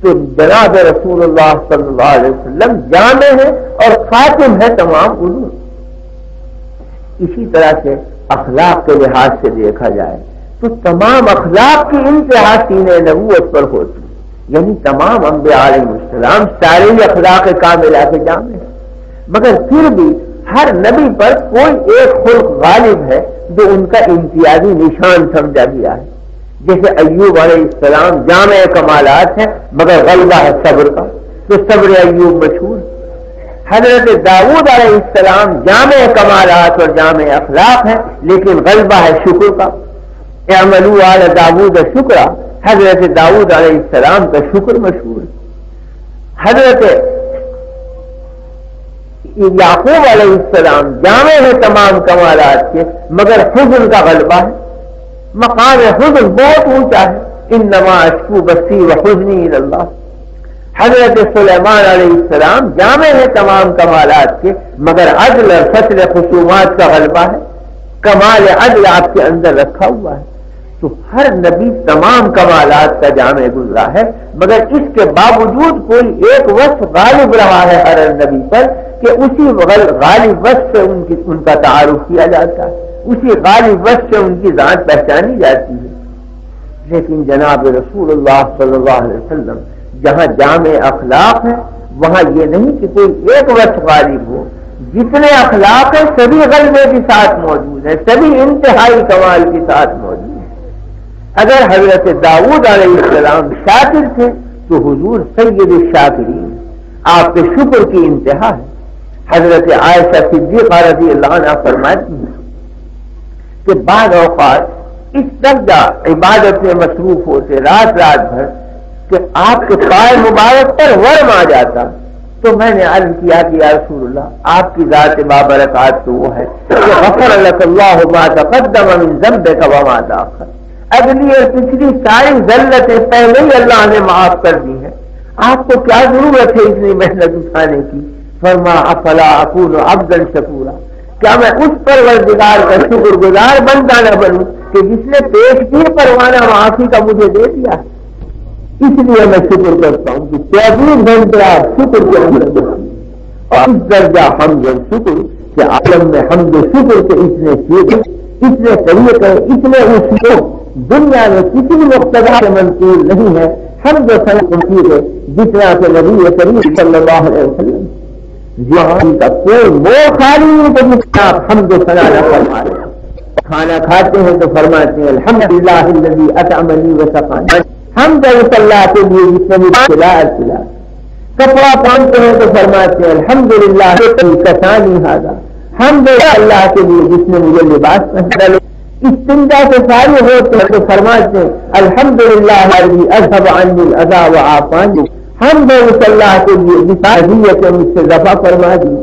تو جناب رسول اللہ صلی اللہ علیہ وسلم جامع ہے اور خاتم ہے تمام علوم۔ اسی طرح سے اخلاق کے لحاظ سے دیکھا جائے تو تمام اخلاق کی انتہا سینہ نبوت پر ہوتی، یعنی تمام انبیاء علیہ السلام سارے اخلاق کاملہ کے جامع ہیں، مگر پھر بھی ہر نبی پر کوئی ایک خلق غالب ہے جو ان کا امتیازی نشان سمجھا گیا ہے۔ جیسے ایوب علیہ السلام جامع کمالات ہیں مگر غلبہ ہے صبر کا، تو صبر ایوب مشہور۔ حضرت داؤد علیہ السلام جامع کمالات اور جامع اخلاق ہیں لیکن غلبہ ہے شکر کا، اعملوا علی داؤد شکرا۔ حضرت داؤد علیہ السلام کا شکر مشہور ہے، حضرت یعقوب علیہ السلام جامع ہے تمام کمالات کے، مگر حزن کا غلبہ ہے، مقام حزن بہت اونچا ہے، انما اشکو بثی وحزنی الی اللہ۔ حضرت سلیمان علیہ السلام جامع ہے تمام کمالات کے، مگر عدل اور فصل خصومات کا غلبہ ہے، کمال عدل آپ کے اندر رکھا ہوا ہے۔ تو ہر نبی تمام کمالات کا جامع گزرا ہے، مگر اس کے باوجود کوئی ایک وصف غالب رہا ہے ہر نبی پر کہ اسی غالب وصف سے ان کا تعارف کیا جاتا ہے، اسی غالب وصف سے ان کی ذات پہچانی جاتی ہے۔ لیکن جناب رسول اللہ صلی اللہ علیہ وسلم جہاں جامع اخلاق ہے وہاں یہ نہیں کہ کوئی ایک وصف غالب ہو، جتنے اخلاق ہیں سبھی غلبے کے ساتھ موجود ہیں، سبھی انتہائی کمال کے ساتھ موجود ہیں۔ اگر حضرت داؤد علیہ السلام شاکر تھے تو حضور سید الشاکرین، آپ کے شکر کی انتہا ہے۔ حضرت عائشہ صدیقہ رضی اللہ عنہا فرماتی ہیں کہ بعض اوقات اس درجہ عبادت میں مصروف ہوتے رات بھر کہ آپ کے پائے مبارک پر ورم آ جاتا، تو میں نے عرض کیا کہ یا رسول اللہ آپ کی ذات بابرکات تو وہ ہے کہ غفر لک اللہ ما تقدم من ذنبک وما تاخر، اگلی اور پچھلی ساری ذلتیں پہلے ہی اللہ نے معاف کر دی ہیں، آپ کو کیا ضرورت ہے اتنی محنت اٹھانے کی؟ فرما افلا اکون عبدا شکورا، کیا میں اس پروردگار کا شکر گزار بنتا نہ بنوں کہ جس نے پیش کی پروانہ معافی کا مجھے دے دیا؟ اس لیے میں شکر کرتا ہوں کہ 24 گھنٹے آپ شکر کے اندر دیکھیں، اور اس درجہ حمد و شکر کہ عالم میں حمد و شکر کے اتنے سیکھے، اتنے طریقے، اتنے اصول دنیا میں کسی مقتدا سے منقول نہیں ہے حمد و ثنا ہے جتنا کہ نبی کریم صلی اللہ علیہ وسلم جہاں کا کوئی موہ خالی نہیں کہ جس کا آپ حمد و ثنا نہ فرما رہے ہیں۔ کھانا کھاتے ہیں تو فرماتے ہیں الحمدللہ الذی اطعمنی وسقانی، حمد اللہ کے لیے جس نے مجھے کھلایا۔ کپڑا پہنتے ہیں تو فرماتے ہیں الحمدللہ کسانی ھذا، حمد اللہ کے لیے جس نے مجھے لباس پہنا۔ استنجا سے فارغ ہوتے ہیں تو فرماتے ہیں الحمدللہ الذی اذهب عنی الاذى وعافانی، حمد اللہ کے لیے جس اذیت سے مجھ سے دفع فرما دی۔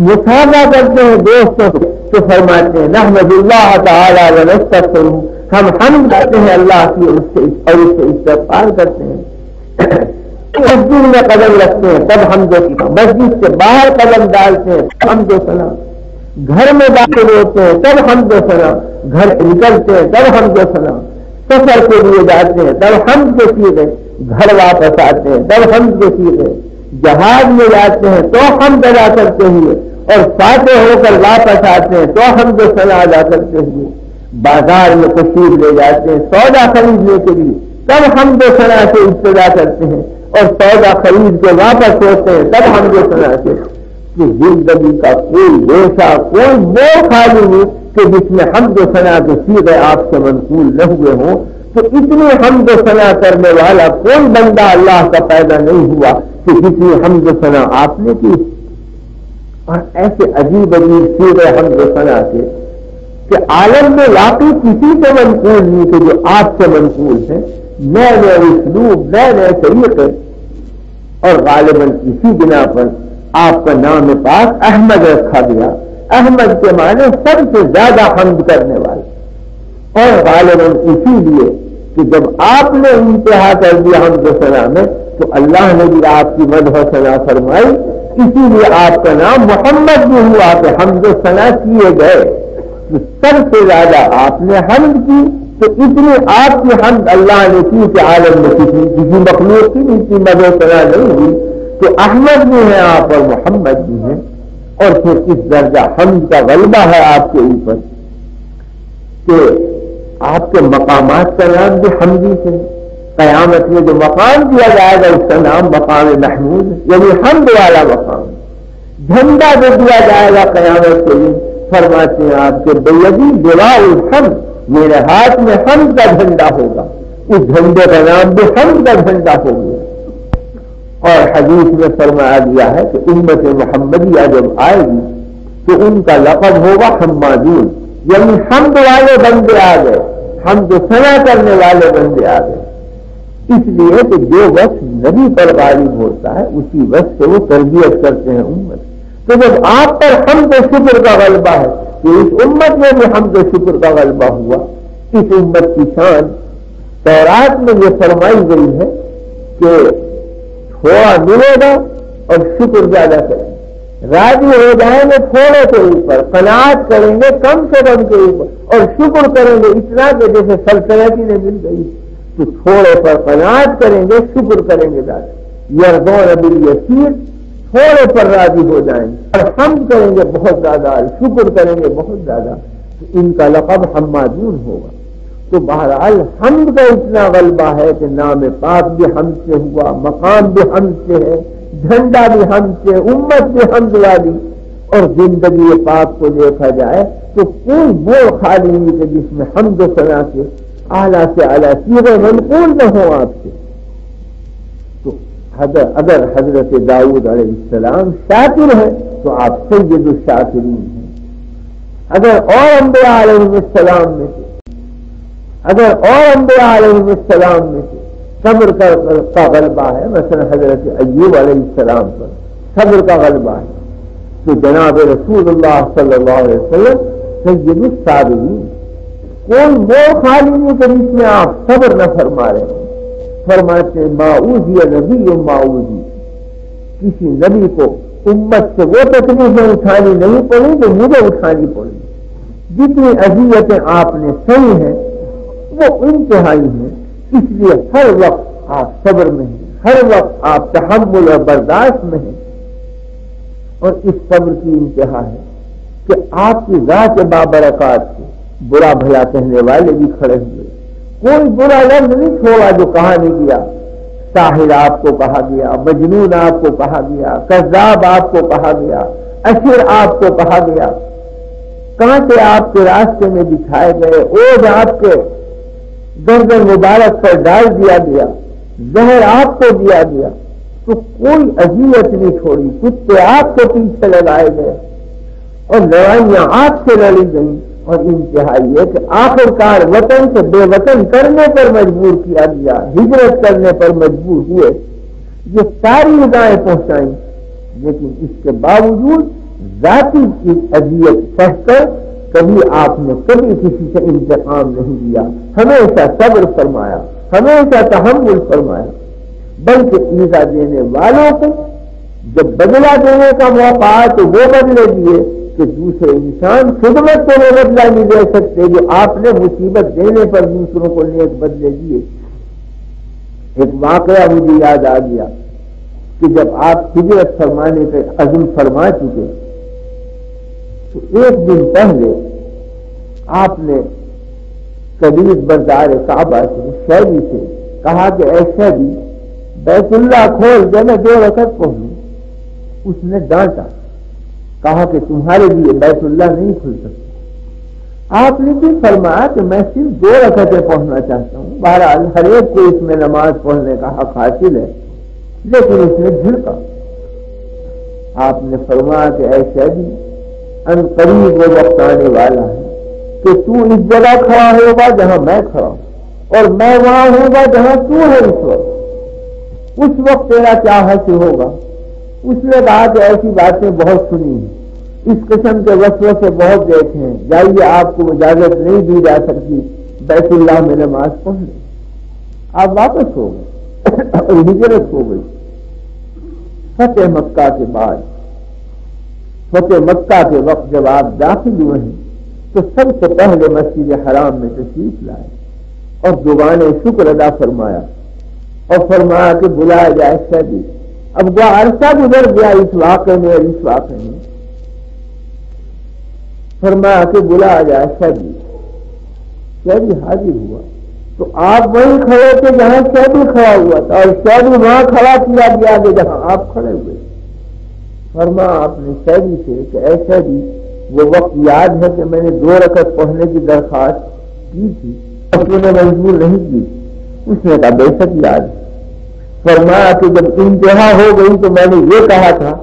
مصافحہ کرتے ہیں دوستوں سے تو فرماتے ہیں نحمد اللہ تعالی ونستغفرہ، ہم حمد کرتے ہیں اللہ کی اور اس سے استغفار کرتے ہیں۔ مسجد میں قدم رکھتے ہیں تب حمد و ثنا، مسجد سے باہر قدم ڈالتے ہیں تب حمد و ثنا، گھر میں داخل ہوتے ہیں تب حمد و ثنا، گھر نکلتے ہیں تب حمد و ثنا، سفر کے لیے جاتے ہیں تب حمد کے سیغے، گھر واپس آتے ہیں تب حمد کے سیغے، جہاز میں جاتے ہیں تو حمد ادا کرتے ہوئے، اور فاتح ہو کر واپس آتے ہیں تو حمد و ثنا ادا کرتے ہوئے، بازار میں تشریف لے جاتے ہیں سودا خریدنے کے لیے تب حمد و ثنا سے ابتدا کرتے ہیں، اور سودا خرید کے واپس ہوتے ہیں تب حمد و ثنا سے۔ کہ زندگی کا کوئی ریشہ کوئی موہ خالی نہیں کہ جس میں حمد و ثنا کے سیغے آپ سے منقول نہ ہوئے ہوں۔ تو اتنی حمد و ثنا کرنے والا کوئی بندہ اللہ کا پیدا نہیں ہوا کہ جتنی حمد و ثنا آپ نے کی، اور ایسے عجیب عجیب سیغے حمد و ثنا کے کہ عالم میں واقعی کسی سے منقول نہیں کہ جو آپ سے منقول ہے، نئے نئے اسلوب، نئے نئے طریقے، اور غالباً اسی بنا پر آپ کا نام پاک احمد رکھا گیا۔ احمد کے معنی سب سے زیادہ حمد کرنے والے، اور غالباً اسی لیے کہ جب آپ نے انتہا کر دیا حمد و ثنا میں تو اللہ نے بھی آپ کی مدح و ثنا فرمائی، اسی لیے آپ کا نام محمد بھی ہوا کہ حمد و ثنا کیے گئے۔ سب سے زیادہ آپ نے حمد کی، تو اتنی آپ کی حمد اللہ نے کی کہ عالم میں کسی مخلوق کی اتنی مدح و ثنا نہیں ہوئی کہ احمد بھی ہیں آپ اور محمد بھی ہیں۔ اور پھر اس درجہ حمد کا غلبہ ہے آپ کے اوپر کہ آپ کے مقامات کا نام بھی حمدی سے، قیامت میں جو مقام دیا جائے گا اس کا نام مقام محمود یعنی حمد والا مقام۔ جھنڈا جو دیا جائے گا قیامت کے دن فرماتے ہیں آپ کے بیدی لواء الحمد، میرے ہاتھ میں حمد کا جھنڈا ہوگا، اس جھنڈے کا نام بھی حمد کا جھنڈا ہو گیا۔ اور حدیث میں فرمایا گیا ہے کہ امت محمدیہ جب آئے گی تو ان کا لقب ہوگا حمادون، یعنی حمد والے بندے آ گئے، حمد و ثنا کرنے والے بندے آ گئے۔ اس لیے کہ جو وقت نبی پر غالب ہوتا ہے اسی وقت سے وہ تربیت کرتے ہیں امت. تو جب آپ پر حمد و شکر کا غلبہ ہے کہ اس امت میں بھی حمد و شکر کا غلبہ ہوا. اس امت کی شان تورات میں یہ فرمائی گئی ہے کہ تھوڑا ملے گا اور شکر زیادہ کریں گے. راضی ہو جائیں گے تھوڑے کے اوپر, قناعت کریں گے کم سے کم کے اوپر, اور شکر کریں گے اتنا کہ جیسے سلطنت نے مل گئی. تو تھوڑے پر قناعت کریں گے, شکر کریں گے زیادہ. یرضون بالیسیر, تھوڑے پر راضی ہو جائیں گے, اور حمد کریں گے بہت زیادہ, شکر کریں گے بہت زیادہ. تو ان کا لقب حمادون ہوگا. تو بہرحال حمد کا اتنا غلبہ ہے کہ نام پاک بھی حمد سے ہوا, مقام بھی حمد سے ہے, جھنڈا بھی حمد سے, امت بھی حمد والی. اور زندگی پاک کو دیکھا جائے تو کوئی بول خالی نہیں کہ جس میں حمد و ثنا کے اعلیٰ سے اعلیٰ چیزیں منقول نہ ہوں آپ سے. تو اگر حضرت داؤد علیہ السلام شاکر ہے تو آپ سید الشاکرین ہیں. اگر اور انبیاء علیہ السلام میں سے صبر کا غلبہ ہے, مثلا حضرت ایوب علیہ السلام پر صبر کا غلبہ ہے, تو جناب رسول اللہ صلی اللہ علیہ وسلم سید الصابرین. کوئی وہ خالی نہیں کہ جس میں آپ صبر نہ فرما رہے ہیں. فرماتے ماؤذی نبی ماؤذی, کسی نبی کو امت سے وہ تکلیفیں اٹھانی نہیں پڑی جو مجھے اٹھانی پڑی. جتنی اذیتیں آپ نے سہی ہیں وہ انتہائی ہیں. اس لیے ہر وقت آپ صبر میں ہیں, ہر وقت آپ تحمل اور برداشت میں ہیں. اور اس صبر کی انتہا ہے کہ آپ کی ذات بابرکات سے برا بھلا کہنے والے بھی کھڑے ہوئے. کوئی برا لفظ نہیں چھوڑا جو کہا نہیں گیا. ساحر آپ کو کہا گیا, مجنون آپ کو کہا گیا, کذاب آپ کو کہا گیا, اشر آپ کو کہا گیا, کانٹے آپ کے راستے میں بچھائے گئے, اوج آپ کے گردن مبارک پر ڈال دیا گیا, زہر آپ کو دیا گیا. تو کوئی اذیت نہیں چھوڑی. کتے آپ کو پیچھے لگائے گئے اور لڑائیاں آپ سے لڑی گئیں. اور انتہائی ہے کہ آخرکار وطن سے بے وطن کرنے پر مجبور کیا گیا, ہجرت کرنے پر مجبور ہوئے. یہ ساری ادائیں پہنچائیں, لیکن اس کے باوجود ذاتی کی اذیت سہ کر کبھی آپ نے کبھی کسی سے انتقام نہیں لیا. ہمیشہ صبر فرمایا, ہمیشہ تحمل فرمایا. بلکہ ایذا دینے والوں کو جب بدلہ دینے کا موقع آئے تو وہ بدلے دیے کہ دوسرے انسان خدمت سے وہ بدلہ نہیں دے سکتے جو آپ نے مصیبت دینے پر دوسروں کو نیک بدلے دیے. ایک واقعہ مجھے یاد آ گیا کہ جب آپ ہجرت فرمانے کا عزم فرما چکے تو ایک دن پہلے آپ نے قبیل بردار کعبہ سے شہری سے کہا کہ اے شہری بیت اللہ کھول دے, میں 2 رکعت پڑھ لوں. اس نے ڈانٹا, کہا کہ تمہارے لیے بیت اللہ نہیں کھل سکتا. آپ نے بھی فرمایا کہ میں صرف 2 رکعتیں پڑھنا چاہتا ہوں. بہرحال ہر ایک کو اس میں نماز پڑھنے کا حق حاصل ہے, لیکن اس نے جھڑکا. آپ نے فرمایا کہ اے شہری ان قریب وہ وقت آنے والا ہے کہ تو اس جگہ کھڑا ہوگا جہاں میں کھڑا ہوں, اور میں وہاں ہوں گا جہاں تو ہے اس وقت. اس وقت تیرا کیا حاصل ہوگا؟ اس نے کہا کہ ایسی باتیں بہت سنی ہیں, اس قسم کے وسوسے بہت دیکھے ہیں, جائیے آپ کو اجازت نہیں دی جا سکتی بیت اللہ میں نماز پڑھ لیں. آپ واپس ہو گئے اور ہجرت ہو گئی. فتح مکہ کے بعد, فتح مکہ کے وقت جب آپ داخل ہوئے ہیں تو سب سے پہلے مسجد حرام میں تشریف لائے اور زبان شکر ادا فرمایا اور فرمایا کہ بلایا جائے شہری. اب وہ عرصہ گزر گیا اس واقعے میں اور اس واقعے میں. فرمایا کہ بلایا جائے شہری. شہری حاضر ہوا تو آپ وہیں کھڑے تھے جہاں شہری کھڑا ہوا تھا, اور شہری وہاں کھڑا کیا گیا کہ جہاں آپ کھڑے ہوئے. فرمایا آپ نے شہری سے کہ اے شہری وہ وقت یاد ہے کہ میں نے 2 رکعت پڑھنے کی درخواست کی تھی اور تو نے منظور نہیں کی؟ اس نے کہا بے شک یاد ہے. فرمایا کہ جب انتہا ہو گئی تو میں نے یہ کہا تھا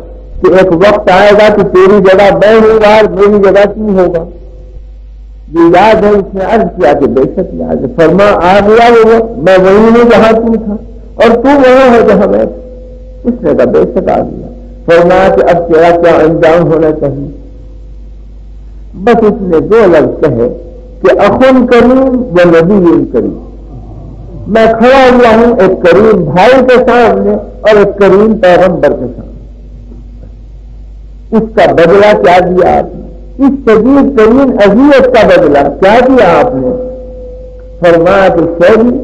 کہ ایک وقت آئے گا کہ تیری جگہ میں ہوں گا اور میری جگہ تو ہوگا. یہ یاد ہے؟ اس نے عرض کیا کہ بے شک یاد ہے. فرما آ گیا وہ، میں وہیں ہوں جہاں تو تھا اور تو وہاں ہے جہاں میں تھا. اس نے کہا بے شک آ گیا. فرمایا کہ اب تیرا کیا انجام ہونا چاہیے؟ بس اس نے دو لفظ کہے کہ اخن کریم و نبی کریم. میں کھڑا ہوا ہوں ایک کریم بھائی کے سامنے اور ایک کریم پیغمبر کے سامنے. اس کا بدلہ کیا دیا آپ نے؟ اس شدید ترین اذیت کا بدلہ کیا دیا آپ نے؟ فرمایا کہ شہری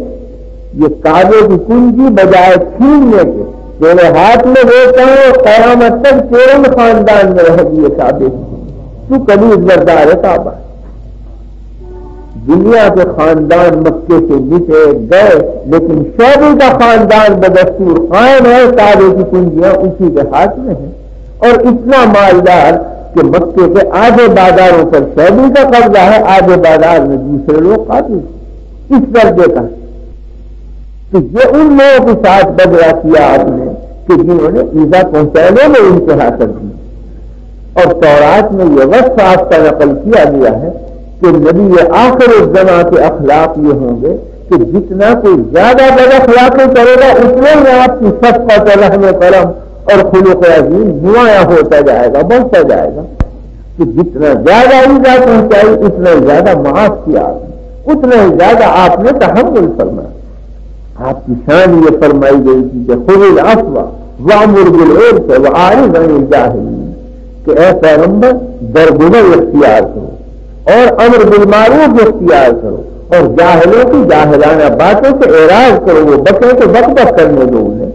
یہ کعبے کی کنجی بجائے چھیننے کے تیرے ہاتھ میں دیتا ہوں، قیامت تک تیرے خاندان میں رہ گئی کعبے کی. تو کلیز بردار کعبہ. دنیا کے خاندان مکے سے مٹے گئے لیکن شعبے کا خاندان بدستور قائم ہے. کعبے کی کنجیاں اسی کے ہاتھ میں ہیں اور اتنا مالدار کہ مکے کے آدھے بازاروں پر شعبے کا قبضہ ہے، آدھے بازار میں دوسرے لوگ قابل اس درجے کا. تو یہ ان لوگوں کے ساتھ بدلا کیا آپ نے کہ جنہوں نے ایزا پہنچانے میں انتہا کر دی. اور تورات میں یہ وصف آپ کا نقل کیا گیا ہے کہ نبی آخر الزماں کے اخلاق یہ ہوں گے کہ جتنا کوئی زیادہ بد اخلاقی کرے گا اتنا ہی آپ کی شفقت اور رحم کرم اور خلق عظیم نمایاں ہوتا جائے گا، بڑھتا جائے گا. کہ جتنا زیادہ ایزا پہنچائی اتنا ہی زیادہ معاف کیا آپ نے، اتنا ہی زیادہ آپ نے تحمل فرمایا. آپ کی شان یہ فرمائی گئی تھی کہ خذ العفو وامر بالعرف واعرض عن الجاہلین، کہ اے پیغمبر درگزر اختیار کرو اور امر بالمعروف اختیار کرو اور جاہلوں کی جاہلانہ باتوں سے اعراض کرو. وہ بکے تو بک بک کرنے دو انہیں.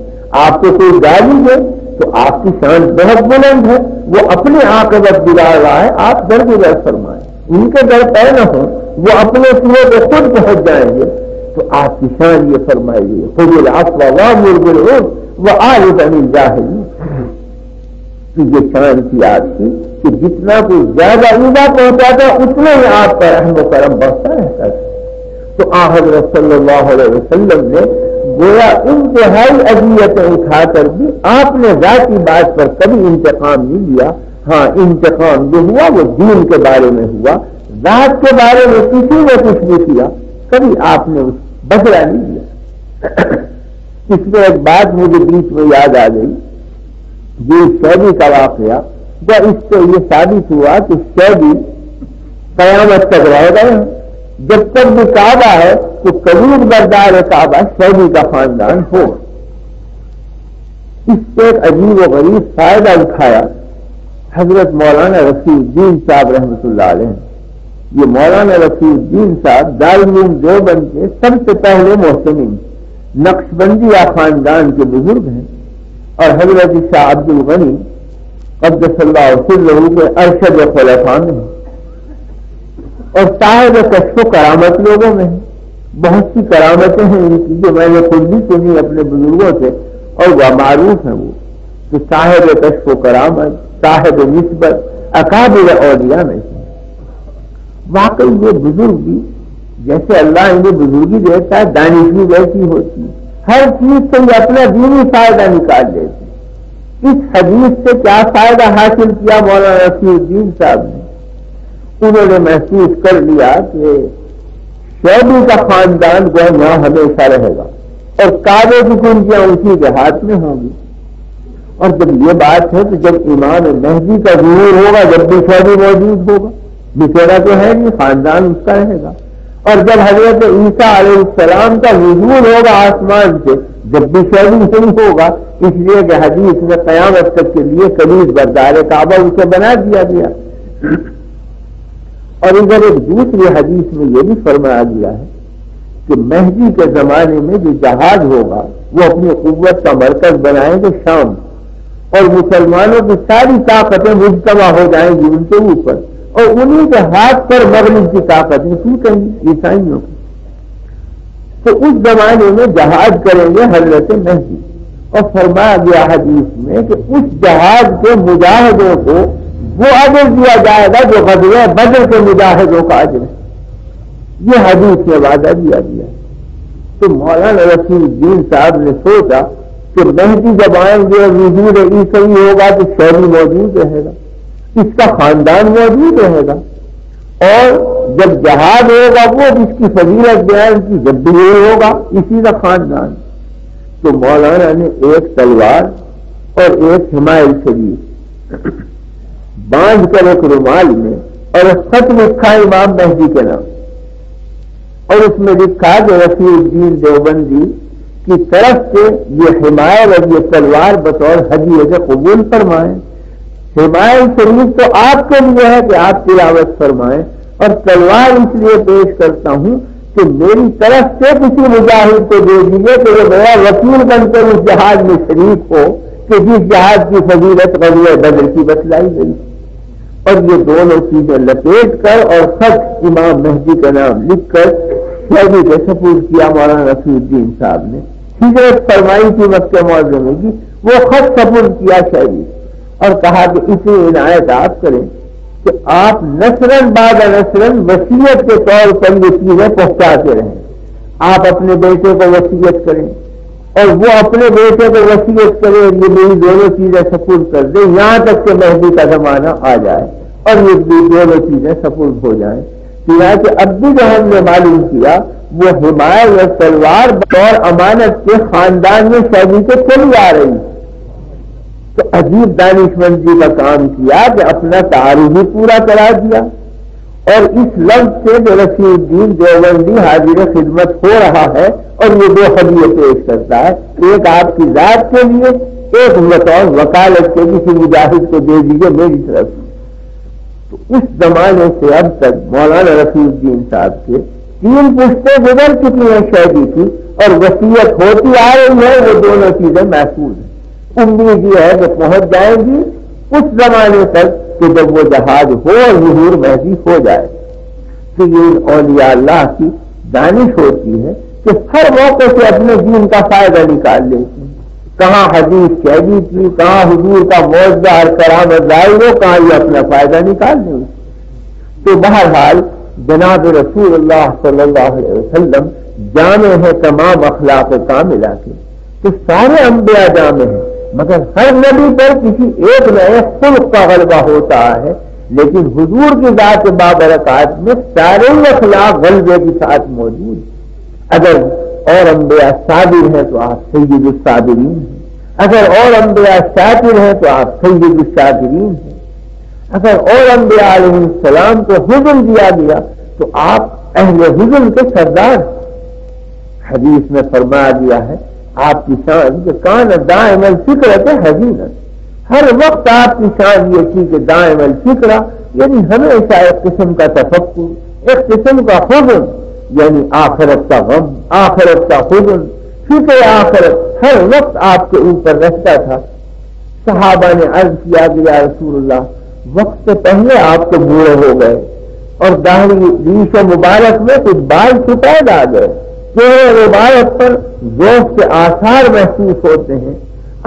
آپ کو کوئی گالی دے تو آپ کی شان بہت بلند ہے، وہ اپنی عاقبت بگاڑ رہا ہے، آپ درگزر فرمائیں. ان کے در پہ نہ ہوں، وہ اپنے سرے پہ خود پہنچ جائیں گے. تو آپ کی شان یہ فرمائی گئی خذ العفو وامر بالعرف واعرض عن الجاہلین. یہ شان تھی آپ کی کہ جتنا کوئی زیادہ ایزا پہنچاتا اتنا ہی آپ کا رحم و کرم بڑھتا رہتا ہے. تو حضرت صلی اللہ علیہ وسلم نے گویا انتہائی اذیتیں اٹھا کر بھی آپ نے ذاتی بات پر کبھی انتقام نہیں لیا. ہاں انتقام جو ہوا وہ دین کے بارے میں ہوا، ذات کے بارے میں کسی نے کچھ نہیں کیا، کبھی آپ نے بدلہ نہیں لیا. اس میں ایک بات مجھے بیچ میں یاد آ گئی، یہ شعبی کا واقعہ. جب اس سے یہ ثابت ہوا کہ شعبی قیامت تک رہ گئے، جب تک بھی کعبہ ہے تو کبیر بردار کعبہ شعبی کا خاندان ہو. اس سے ایک عجیب و غریب فائدہ اٹھایا حضرت مولانا رفیع الدین صاحب رحمۃ اللہ علیہ. یہ مولانا رفیع الدین صاحب دارالعلوم دیوبند کے سب سے پہلے محسنین نقشبندیہ خاندان کے بزرگ ہیں اور حضرت شاہ عبد الغنی قدس اللہ سرہ کے ارشد خلفاء میں ہیں اور صاحب کشف و کرامت لوگوں میں ہیں. بہت سی کرامتیں ہیں ان کی جو میں نے خود بھی سنی اپنے بزرگوں سے اور وہ معروف ہیں. وہ تو صاحب کشف و کرامت، صاحب نسبت، اکابر اولیاء میں سے. واقعی یہ بزرگ بھی جیسے اللہ انہیں بزرگی دیتا ہے دانش بھی ویسی ہوتی ہے. ہر چیز سے یہ اپنا دینی فائدہ نکال لیتے. اس حدیث سے کیا فائدہ حاصل کیا مولانا رفیع الدین صاحب نے؟ انہوں نے محسوس کر لیا کہ شعبی کا خاندان جو ہے یہاں ہمیشہ رہے گا اور کعبے کی کنجیاں اسی کے ہاتھ میں ہوں گی. اور جب یہ بات ہے تو جب امام مہدی کا ظہور ہوگا جب بھی شعبی موجود ہوگا، بچیرا تو ہے نہیں، خاندان اس کا رہے گا. اور جب حضرت عیسیٰ علیہ السلام کا نزول ہوگا آسمان سے جب بھی شعبی نہیں ہوگا، اس لیے کہ حدیث میں قیامت تک کے لیے کلیز بردار کعبہ اسے بنا دیا گیا. اور ادھر ایک دوسری حدیث میں یہ بھی فرمایا گیا ہے کہ مہدی کے زمانے میں جو جہاد ہوگا وہ اپنی قوت کا مرکز بنائیں گے شام، اور مسلمانوں کی ساری طاقتیں مجتمع ہو جائیں گی ان کے اوپر اور انہی کے ہاتھ پر مغرب کی طاقتیں ٹوٹیں گی عیسائیوں کی. تو اس زمانے میں جہاد کریں گے حضرت مہدی. اور فرمایا گیا حدیث میں کہ اس جہاد کے مجاہدوں کو وہ اجر دیا جائے گا جو غزوہ بدر کے مجاہدوں کا اجر ہے. یہ حدیث میں وعدہ دیا گیا. تو مولانا رفیع الدین صاحب نے سوچا کہ مہدی جب آئیں گے اور وجود عیسوی ہوگا تو شعبی موجود رہے گا، اس کا خاندان موجود رہے گا اور جب جہاد ہوگا وہ جس کی فضیلت بیان کی جب بھی یہ ہوگا اسی کا خاندان. تو مولانا نے ایک تلوار اور ایک حمایل شریف باندھ کر ایک رومال میں اور خط لکھا امام مہدی کے نام, اور اس میں لکھا کہ رفیع الدین دیوبندی کی طرف سے یہ حمایل اور یہ تلوار بطور ہدیے سے قبول فرمائیں. حمایل شریف تو آپ کے لیے ہے کہ آپ تلاوت فرمائیں, اور تلوار اس لیے پیش کرتا ہوں کہ میری طرف سے کسی مجاہد کو دے دیجیے کہ وہ میرا وکیل بن کر اس جہاد میں شریک ہو کہ جس جہاد کی فضیلت غزوہ بدر کی بتلائی گئی. اور یہ دونوں چیزیں لپیٹ کر اور خط امام مہدی کا نام لکھ کر شہری کے سپرد کیا مولانا رفیع الدین صاحب نے. ہجرت فرمائی تھی مکہ معظمہ کی, وہ خط سپرد کیا شہری اور کہا کہ اتنی عنایت آپ کریں کہ آپ نسرن بعد نسرن وصیت کے طور پر یہ چیزیں پہنچاتے رہیں. آپ اپنے بیٹے کو وصیت کریں اور وہ اپنے بیٹے کو وصیت کرے, یہ میری دونوں چیزیں سپرد کر دیں یہاں تک کہ مہدی کا زمانہ آ جائے اور یہ دونوں چیزیں سپرد ہو جائیں. چنانچہ اب بھی جو ہم نے معلوم کیا وہ حمایت اور تلوار بطور امانت کے خاندان میں شادی کے چلی آ رہی. تو عجیب دانشمندی کا کام کیا کہ اپنا تعارف ہی پورا کرا دیا, اور اس لفظ سے جو رفیع الدین دیوبندی حاضر خدمت ہو رہا ہے اور یہ دو ہدیے پیش کرتا ہے, ایک آپ کی ذات کے لیے, ایک بطور وکالت کے کسی مجاہد کو دے دیجیے میری طرف سے. تو اس زمانے سے اب تک مولانا رفیع الدین صاحب کے 3 پشتیں گزر چکی ہیں شہری کی, اور وصیت ہوتی آ رہی ہے, وہ دونوں چیزیں محفوظ ہیں. امید یہ ہے کہ پہنچ جائیں گی اس زمانے تک کہ جب وہ جہاد ہو اور ظہور مہدی ہو جائے. تو یہ اولیاء اللہ کی دانش ہوتی ہے کہ ہر موقع سے اپنے دین کا فائدہ نکال لیتے ہیں. کہاں حدیث کہہ دی تھی, کہاں حضور کا معجزہ اور کرامت ظاہر ہو, کہاں یہ اپنا فائدہ نکال لیں. تو بہرحال جناب رسول اللہ صلی اللہ علیہ وسلم جامع ہے تمام اخلاق کاملہ کے. تو سارے انبیاء جامع ہیں, مگر ہر نبی پر کسی ایک نئے خلق کا غلبہ ہوتا ہے, لیکن حضور کی ذات بابرکات میں سارے اخلاق غلبے کے ساتھ موجود. اگر اور انبیاء صابر ہیں تو آپ سید الصابرین ہیں, اگر اور انبیاء شاکر ہیں تو آپ سید الشاکرین ہیں, اگر اور انبیاء علیہ السلام کو حزن دیا گیا تو آپ اہل حزن کے سردار. حدیث میں فرمایا گیا ہے آپ کی شان کہ کان دائم الفکرت حزینا, ہر وقت آپ کی شان یہ تھی کہ دائم الفکرہ یعنی ہمیشہ ایک قسم کا تفکر, ایک قسم کا حزن, یعنی آخرت کا غم, آخرت کا حزن, فکر آخرت ہر وقت آپ کے اوپر رہتا تھا. صحابہ نے عرض کیا کہ یا رسول اللہ, وقت سے پہلے آپ تو بوڑھے ہو گئے اور داڑھی ریش مبارک میں کچھ بال سفید آ گئے, چہرے مبارک پر ذوق کے آثار محسوس ہوتے ہیں,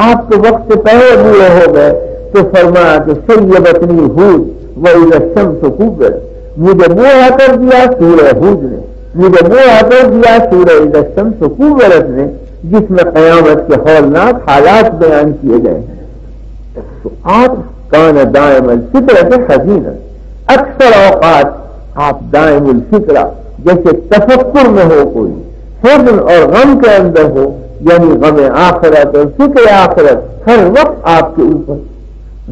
آپ تو وقت سے پہلے بوڑھے ہو گئے. تو فرمایا کہ سیبتنی ہود واذا الشمس کورت, مجھے بوڑھا کر دیا سورہ ہود نے, مجھے بوڑھا کر دیا سورہ اذا الشمس کورت نے, جس میں قیامت کے ہولناک حالات بیان کیے گئے ہیں. تو آپ کان دائم الفکرۃ حزینا, اکثر اوقات آپ دائم الفکرہ جیسے تفکر میں ہو, کوئی حزن اور غم کے اندر ہو, یعنی غم آخرت اور فکر آخرت ہر وقت آپ کے اوپر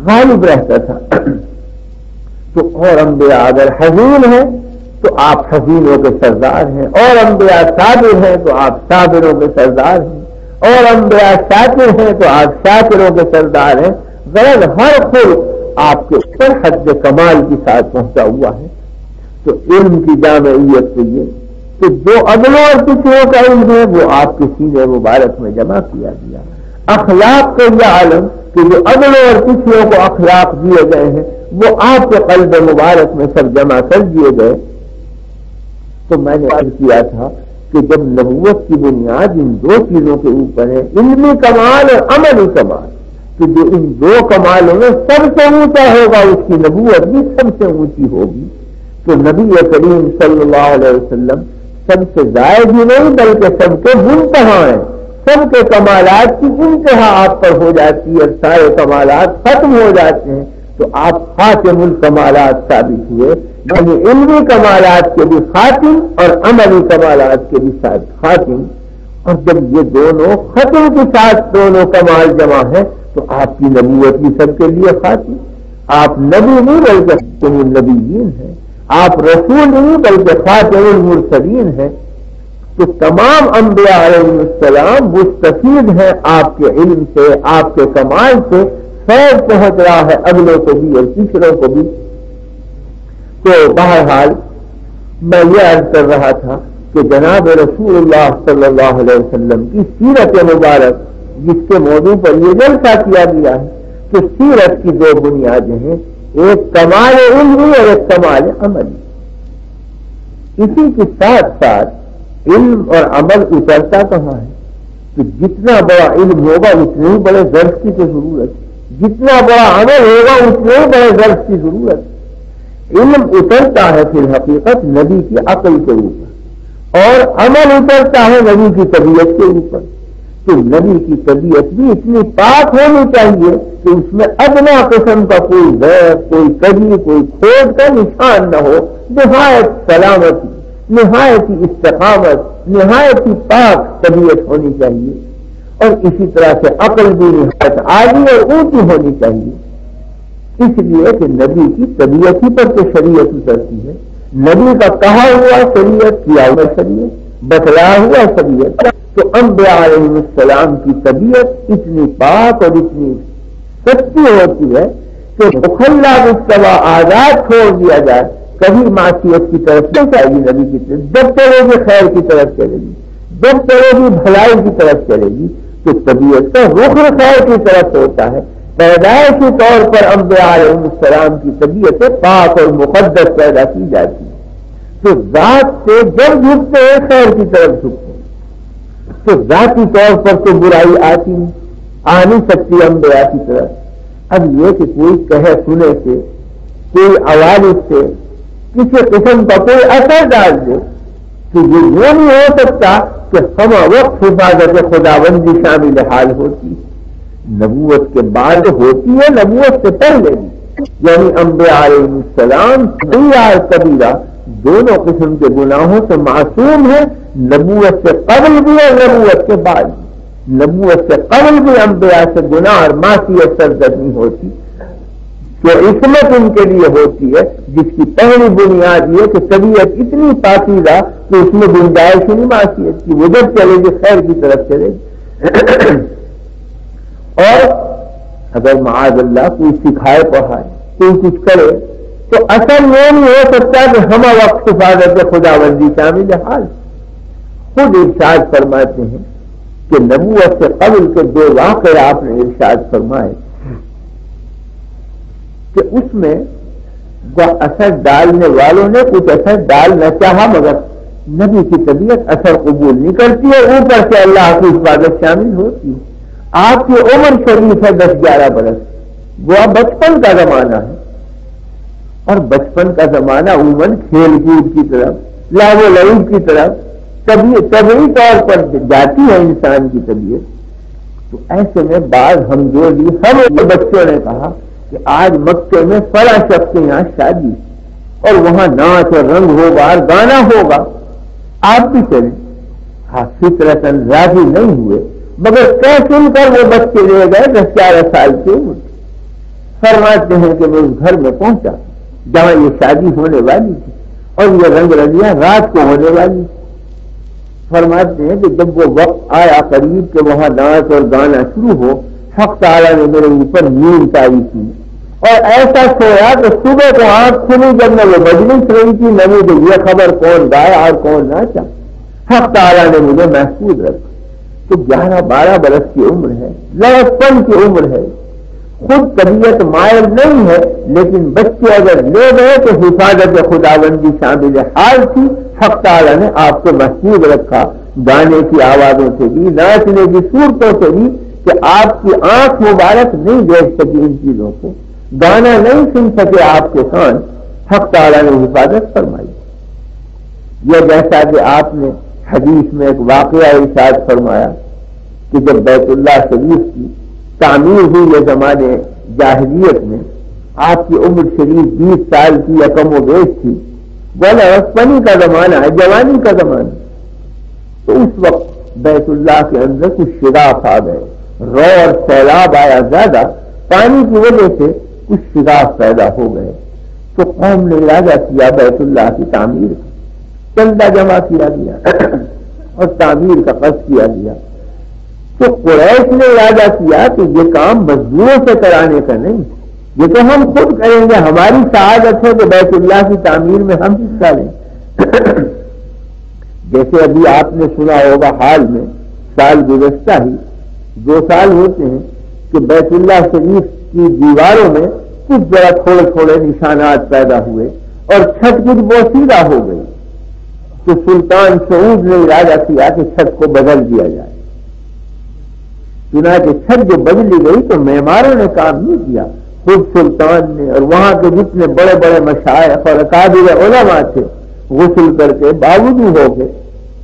غالب رہتا تھا. تو اور انبیاء اگر حزین ہیں تو آپ حزینوں کے سردار ہیں, اور انبیاء صابر ہیں تو آپ صابروں کے سردار ہیں, اور انبیاء شاکر ہیں تو آپ شاکروں کے سردار ہیں. غیر ہر خلق آپ کے اوپر حد کمال کے ساتھ پہنچا ہوا ہے. تو علم کی جامعیت سے یہ کہ جو اگلوں اور پچھلوں کا علم ہے وہ آپ کے سینے مبارک میں جمع کیا گیا. اخلاق کا یہ عالم کہ جو اگلوں اور پچھلوں کو اخلاق دیے گئے ہیں وہ آپ کے قلب مبارک میں سب جمع کر دیے گئے. تو میں نے عرض کیا تھا کہ جب نبوت کی بنیاد ان 2 چیزوں کے اوپر ہے, علمی کمال اور عملی کمال, تو جو ان 2 کمالوں میں سب سے اونچا ہوگا اس کی نبوت بھی سب سے اونچی ہوگی. تو نبی کریم صلی اللہ علیہ وسلم سب سے زائد ہی نہیں بلکہ سب کے منتہا ہیں, سب کے کمالات کی انتہا آپ پر ہو جاتی ہے, سارے کمالات ختم ہو جاتے ہیں. تو آپ خاتم الکمالات ثابت ہوئے، یعنی علمی کمالات کے بھی خاتم اور عملی کمالات کے بھی خاتم. اور جب یہ دونوں ختم کے ساتھ دونوں کمال جمع ہے تو آپ کی نبوت بھی سب کے لیے خاتم. آپ نبی نہیں بلکہ خاتم النبیین ہیں، آپ رسول نہیں بلکہ خاتم المرسلین ہیں. تو تمام انبیاء علیہ السلام مستفید ہیں آپ کے علم سے، آپ کے کمال سے. فیض پہنچ رہا ہے اگلوں کو بھی اور تیسروں کو بھی. تو بہرحال میں یہ عرض کر رہا تھا کہ جناب رسول اللہ صلی اللہ علیہ وسلم کی سیرت مبارک، جس کے موضوع پر یہ جلسہ کیا گیا ہے کہ سیرت کی دو بنیادیں ہیں، ایک کمال علمی اور ایک کمال عملی. اسی کے ساتھ ساتھ علم اور عمل اترتا کہاں ہے؟ تو جتنا بڑا علم ہوگا اتنے ہی بڑے درس کی تو ضرورت ہے، جتنا بڑا عمل ہوگا اتنے ہی بڑے درس کی ضرورت ہے. علم اترتا ہے فی الحقیقت نبی کی عقل کے اوپر اور عمل اترتا ہے نبی کی طبیعت کے اوپر. تو نبی کی طبیعت بھی اتنی پاک ہونی چاہیے کہ اس میں ادنا قسم کا کوئی ضعف، کوئی کمی، کوئی کھوٹ کا نشان نہ ہو. نہایت سلامتی، نہایت استقامت، نہایت پاک طبیعت ہونی چاہیے. اور اسی طرح سے عقل بھی نہایت عالی اور اونچی ہونی چاہیے. اس لیے کہ نبی کی طبیعت ہی پر تو شریعت اترتی ہے. نبی کا کہا ہوا شریعت، کیا ہوا شریعت، بتلایا ہوا شریعت. تو انبیاء علیہ السلام کی طبیعت اتنی پاک اور اتنی سچی ہوتی ہے کہ مخلہ مستوى آزاد چھوڑ دیا جائے، کبھی معصیت کی طرف نہیں جائے گی. نبی کی طرف جب چلے گی خیر کی طرف چلے گی، جب چلے گی بھلائی کی طرف چلے گی. تو طبیعت کا رخ خیر کی طرف ہوتا ہے. پیدائشی طور پر انبیاء علیہ السلام کی طبیعت پاک اور مقدس پیدا کی جاتی ہے. تو ذات سے جب جھکتے ہیں خیر کی طرف جھکتے ہیں. تو ذاتی طور پر تو برائی آتی نہیں، آ نہیں سکتی انبیاء کی طرف. اب یہ کہ کوئی کہے سنے سے، کوئی عوالد سے کسی قسم کا کوئی اثر ڈال دے تو یہ نہیں ہو سکتا کہ ہم وقت حفاظت خداوندی شامل حال ہوتی ہے. نبوت کے بعد ہوتی ہے، نبوت سے پہلے بھی. یعنی انبیاء علیہ السلام اور کبیرہ دونوں قسم کے گناہوں سے معصوم ہے، نبوت سے قبل بھی اور نبوت کے بعد بھی. نبوت سے قبل بھی انبیاء سے گناہ اور معصیت سرزد نہیں ہوتی. کہ عصمت ان کے لیے ہوتی ہے، جس کی پہلی بنیاد یہ کہ طبیعت اتنی پاکیزہ کہ اس میں گنجائش نہیں معصیت کی. وہ جب چلے گی خیر کی طرف چلے گی. اور اگر معاذ اللہ کوئی سکھائے پڑھائے، کوئی کچھ کرے، تو اصل یہ نہیں ہو سکتا کہ ہم وقت حفاظت خداوندی شامل حال. خود ارشاد فرماتے ہیں کہ نبوت سے قبل کے دو واقعے آپ نے ارشاد فرمائے کہ اس میں اثر ڈالنے والوں نے کچھ اثر ڈال نہ چاہا، مگر نبی کی طبیعت اثر قبول نہیں کرتی ہے. اوپر سے اللہ کی حفاظت شامل ہوتی ہے. آپ کی عمر شریف ہے 10-11 برس، وہ بچپن کا زمانہ ہے. اور بچپن کا زمانہ عموماً کھیل کود کی طرف، لعب و لعب کی طرف طبعی طور پر جاتی ہے انسان کی طبیعت. تو ایسے میں بعض ہمجولی ہم بچوں نے کہا کہ آج مکے میں فلاں شخص کے یہاں شادی اور وہاں ناچ اور رنگ ہوگا، گانا ہوگا، آپ بھی چلیں. فطرتاً راضی نہیں ہوئے، مگر کہہ سن کر وہ بچے لے گئے 10-11 سال کے عمر. فرماتے ہیں کہ میں اس گھر میں پہنچا جہاں یہ شادی ہونے والی تھی اور یہ رنگ رلیاں رات کو ہونے والی تھی. فرماتے ہیں کہ جب وہ وقت آیا قریب کہ وہاں ناچ اور گانا شروع ہو، حق تعالیٰ نے میرے اوپر نیند تاری کی اور ایسا سویا کہ صبح کو آنکھ کھلی جب میں وہ مجلس رہی تھی، نہ مجھے یہ خبر کون گایا اور کون ناچا. حق تعالیٰ نے مجھے محفوظ رکھا. تو 11-12 برس کی عمر ہے، لڑکپن کی عمر ہے. خود طبیعت مائل نہیں ہے، لیکن بچے اگر لے گئے تو حفاظت خداوندی شامل حال تھی. حق تعالیٰ نے آپ کو محفوظ رکھا گانے کی آوازوں سے بھی، ناچنے کی صورتوں سے بھی، کہ آپ کی آنکھ مبارک نہیں دیکھ سکی ان چیزوں کو، گانا نہیں سن سکے آپ کے کان. حق تعالیٰ نے حفاظت فرمائی. یہ جیسا کہ آپ نے حدیث میں ایک واقعہ ارشاد فرمایا کہ جب بیت اللہ شریف کی تعمیر ہوئی یہ زمانے جاہلیت میں آپ کی عمر شریف 20 سال کی یا کم و بیش تھی، بولا پنی کا زمانہ ہے، جوانی کا زمانہ، تو اس وقت بیت اللہ کے اندر کچھ شگاف آ گئے، رو اور سیلاب آیا زیادہ، پانی کی وجہ سے کچھ شگاف پیدا ہو گئے، تو قوم نے ارادہ کیا بیت اللہ کی تعمیر کا، چندہ جمع کیا گیا اور تعمیر کا قصد کیا گیا۔ تو قریش نے ارادہ کیا کہ یہ کام مزدوروں سے کرانے کا نہیں، یہ تو ہم خود کریں گے، ہماری سعادت ہے کہ بیت اللہ کی تعمیر میں ہم حصہ لیں۔ جیسے ابھی آپ نے سنا ہوگا حال میں، سال گزشتہ ہی 2 سال ہوتے ہیں کہ بیت اللہ شریف کی دیواروں میں کچھ ذرا تھوڑے تھوڑے نشانات پیدا ہوئے اور چھت کچھ بوسیدہ ہو گئی، تو سلطان سعود نے ارادہ کیا کہ چھت کو بدل دیا جائے۔ چنانچہ چھت جو بدلی گئی تو معماروں نے کام نہیں کیا، خود سلطان نے اور وہاں کے جتنے بڑے بڑے مشائخ اور اکابر علماء تھے غسل کر کے باوضو ہو کے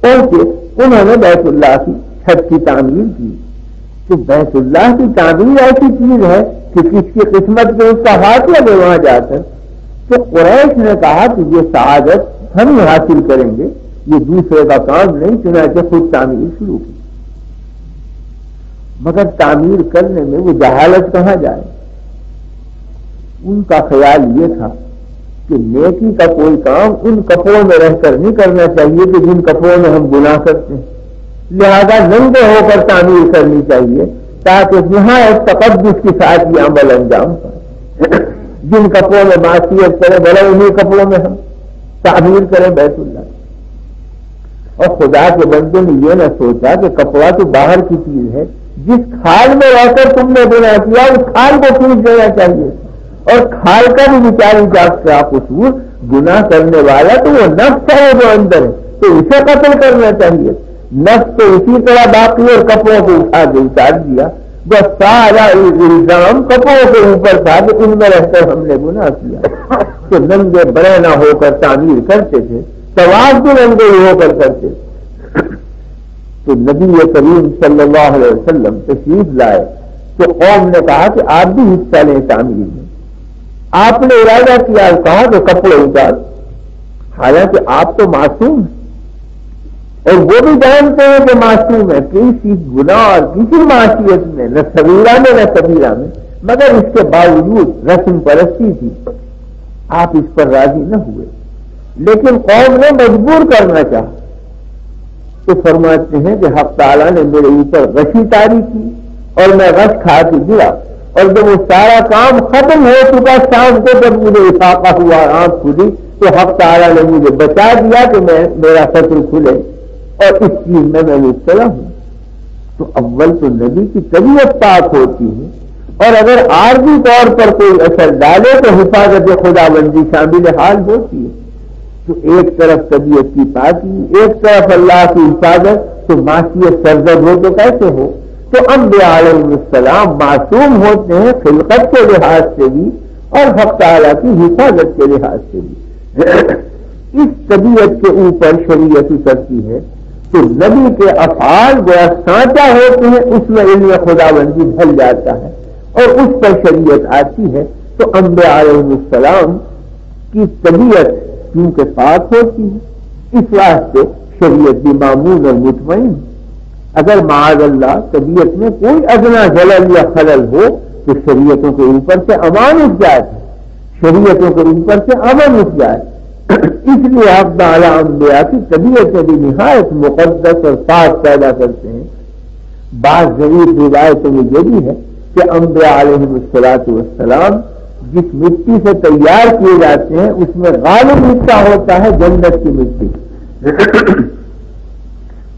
پہنچے، انہوں نے بیت اللہ کی چھت کی تعمیر کی۔ تو بیت اللہ کی تعمیر ایسی چیز ہے کہ کس کی قسمت پہ اس کا ہاتھ لگے وہاں جا کر، تو قریش نے کہا کہ یہ سعادت ہم ہی حاصل کریں گے، یہ دوسرے کا کام نہیں، چنانچہ خود تعمیر شروع کی۔ مگر تعمیر کرنے میں وہ جہالت کہاں جائے، ان کا خیال یہ تھا کہ نیکی کا کوئی کام ان کپڑوں میں رہ کر نہیں کرنا چاہیے کہ جن کپڑوں میں ہم گناہ کرتے ہیں، لہذا ننگے ہو کر تعمیر کرنی چاہیے تاکہ نہایت تقدس کے ساتھ یہ عمل انجام پائے۔ جن کپڑوں میں معصیت کرے بڑے انہیں کپڑوں میں ہم تعمیر کریں بیت اللہ۔ اور خدا کے بندے نے یہ نہ سوچا کہ کپڑا تو باہر کی چیز ہے، جس کھال میں رہ کر تم نے گناہ کیا اس کھال کو کھینچ دینا چاہیے، اور کھال کا بھی بیچاری جاگ کا قصور، گناہ کرنے والا تو وہ نفس ہے جو اندر ہے، تو اسے قتل کرنا چاہیے۔ نفس تو اسی طرح باقی اور کپڑوں کو اٹھا کے اتار دیا، بس سارا الزام کپڑوں کے اوپر تھا کہ ان میں رہ کر ہم نے گناہ کیا۔ تو ننگے بڑے نہ ہو کر تعمیر کرتے تھے، طواف بھی ننگے ہو کر کرتے تھے۔ تو نبی کریم صلی اللہ علیہ وسلم تشریف لائے تو قوم نے کہا کہ آپ بھی حصہ لیں تعمیر میں۔ آپ نے ارادہ کیا، کہا کہ کپڑے اتار، حالانکہ آپ تو معصوم ہیں اور وہ بھی جانتے ہیں کہ معصوم ہے، کسی گناہ اور کسی معصیت میں نہ صغیرہ میں نہ کبیرہ میں، مگر اس کے باوجود رسم پرستی تھی، آپ اس پر راضی نہ ہوئے، لیکن قوم نے مجبور کرنا چاہا۔ تو فرماتے ہیں کہ حق تعالیٰ نے میرے اوپر غشی طاری کی اور میں غش کھا کے گرا، اور جب وہ سارا کام ختم ہو چکا شام کو جب مجھے افاقہ ہوا، آنکھ کھلی، تو حق تعالیٰ نے مجھے بچا دیا کہ میرا سطر کھلے، اور اس چیز میں مبتلا ہوں۔ تو اول تو نبی کی طبیعت پاک ہوتی ہے، اور اگر عارضی طور پر کوئی اثر ڈالے تو حفاظت خدا بندی شامل حال ہوتی ہے۔ تو ایک طرف طبیعت کی پاکی، ایک طرف اللہ کی حفاظت، تو معصیت سرزد ہو تو کیسے ہو؟ تو انبیاء علیہ السلام معصوم ہوتے ہیں خلقت کے لحاظ سے بھی اور حق تعالیٰ کی حفاظت کے لحاظ سے بھی۔ اس طبیعت کے اوپر شریعت اترتی ہے تو نبی کے افعال گویا سانچہ ہوتے ہیں، اس میں علم خدا بندی ڈھل جاتا ہے اور اس پر شریعت آتی ہے۔ تو انبیاء علیہ السلام کی طبیعت کیونکہ پاک ہوتی ہے، اس واسطے شریعت بھی معمول اور مطمئن۔ اگر معاذ اللہ طبیعت میں کوئی ادنا جلل یا خلل ہو تو شریعتوں کے اوپر سے امان اٹھ جاتا ہے، شریعتوں کے اوپر سے امن اٹھ جائے۔ اس لیے حق تعالیٰ انبیاء کی طبیعت میں بھی نہایت مقدس اور پاک پیدا کرتے ہیں۔ بعض ضعیف روایتوں میں یہ بھی ہے کہ انبیاء علیہ السلام جس مٹی سے تیار کیے جاتے ہیں اس میں غالب حصہ ہوتا ہے جنت کی مٹی،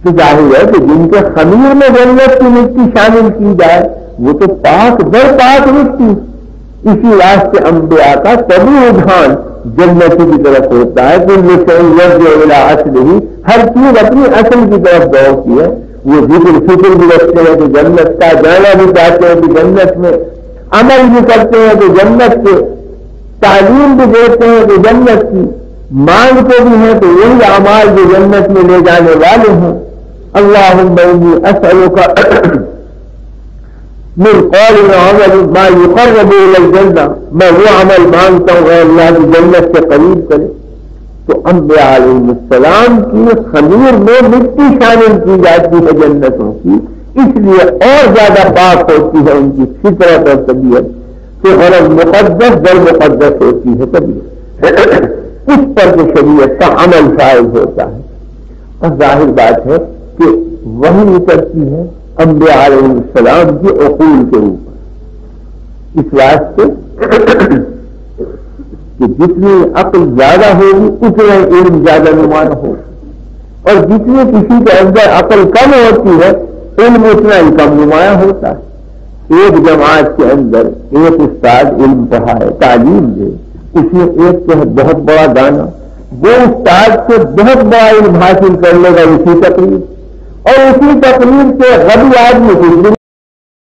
تو ظاہر ہے کہ جن کے خمیر میں جنت کی مٹی شامل کی جائے وہ تو پاک در پاک مٹی۔ اسی واسطے انبیاء کا سبھی رجحان جنتی کی طرف ہوتا ہے، کل شیء یرجع الی اصلہ، ہر چیز اپنی اصل کی طرف دوڑتی ہے۔ وہ ذکر فکر بھی رکھتے ہیں کہ جنت کا، جانا بھی چاہتے ہیں کہ جنت میں، عمل بھی کرتے ہیں کہ جنت کے، تعلیم بھی دیتے ہیں کہ جنت کی، مانگتے بھی ہیں تو وہی اعمال جو جنت میں لے جانے والے ہیں۔ اللہم انی اسألک من قول وعمل ما يقرب الى الجنہ، میں وہ عمل مانگتا ہوں اے اللہ کی جنت سے قریب کرے. تو انبیاء علیہ السلام کی خمیر میں مٹی شامل کی جاتی ہے جنتوں کی، اس لیے اور زیادہ پاک ہوتی ہے ان کی فطرت اور طبیعت. تو غرض مقدس در مقدس ہوتی ہے طبیعت، اس پر جو شریعت کا عمل فائز ہوتا ہے. اور ظاہر بات ہے کہ وہی اترتی ہے انبیاء علیہ السلام کی عقول کے اوپر، اس واسطے کہ جتنی عقل زیادہ ہوگی اتنا علم زیادہ نمایاں ہوگا، اور جتنی کسی کے اندر عقل کم ہوتی ہے علم اتنا ہی کم نمایاں ہوتا ہے. ایک جماعت کے اندر ایک استاد علم پڑھائے، تعلیم دے، اس میں ایک تو بہت بڑا دانا، وہ استاد سے بہت بڑا علم حاصل کر لے گا اسی تقریر، اور اسی تقریر سے غبی آدمی کو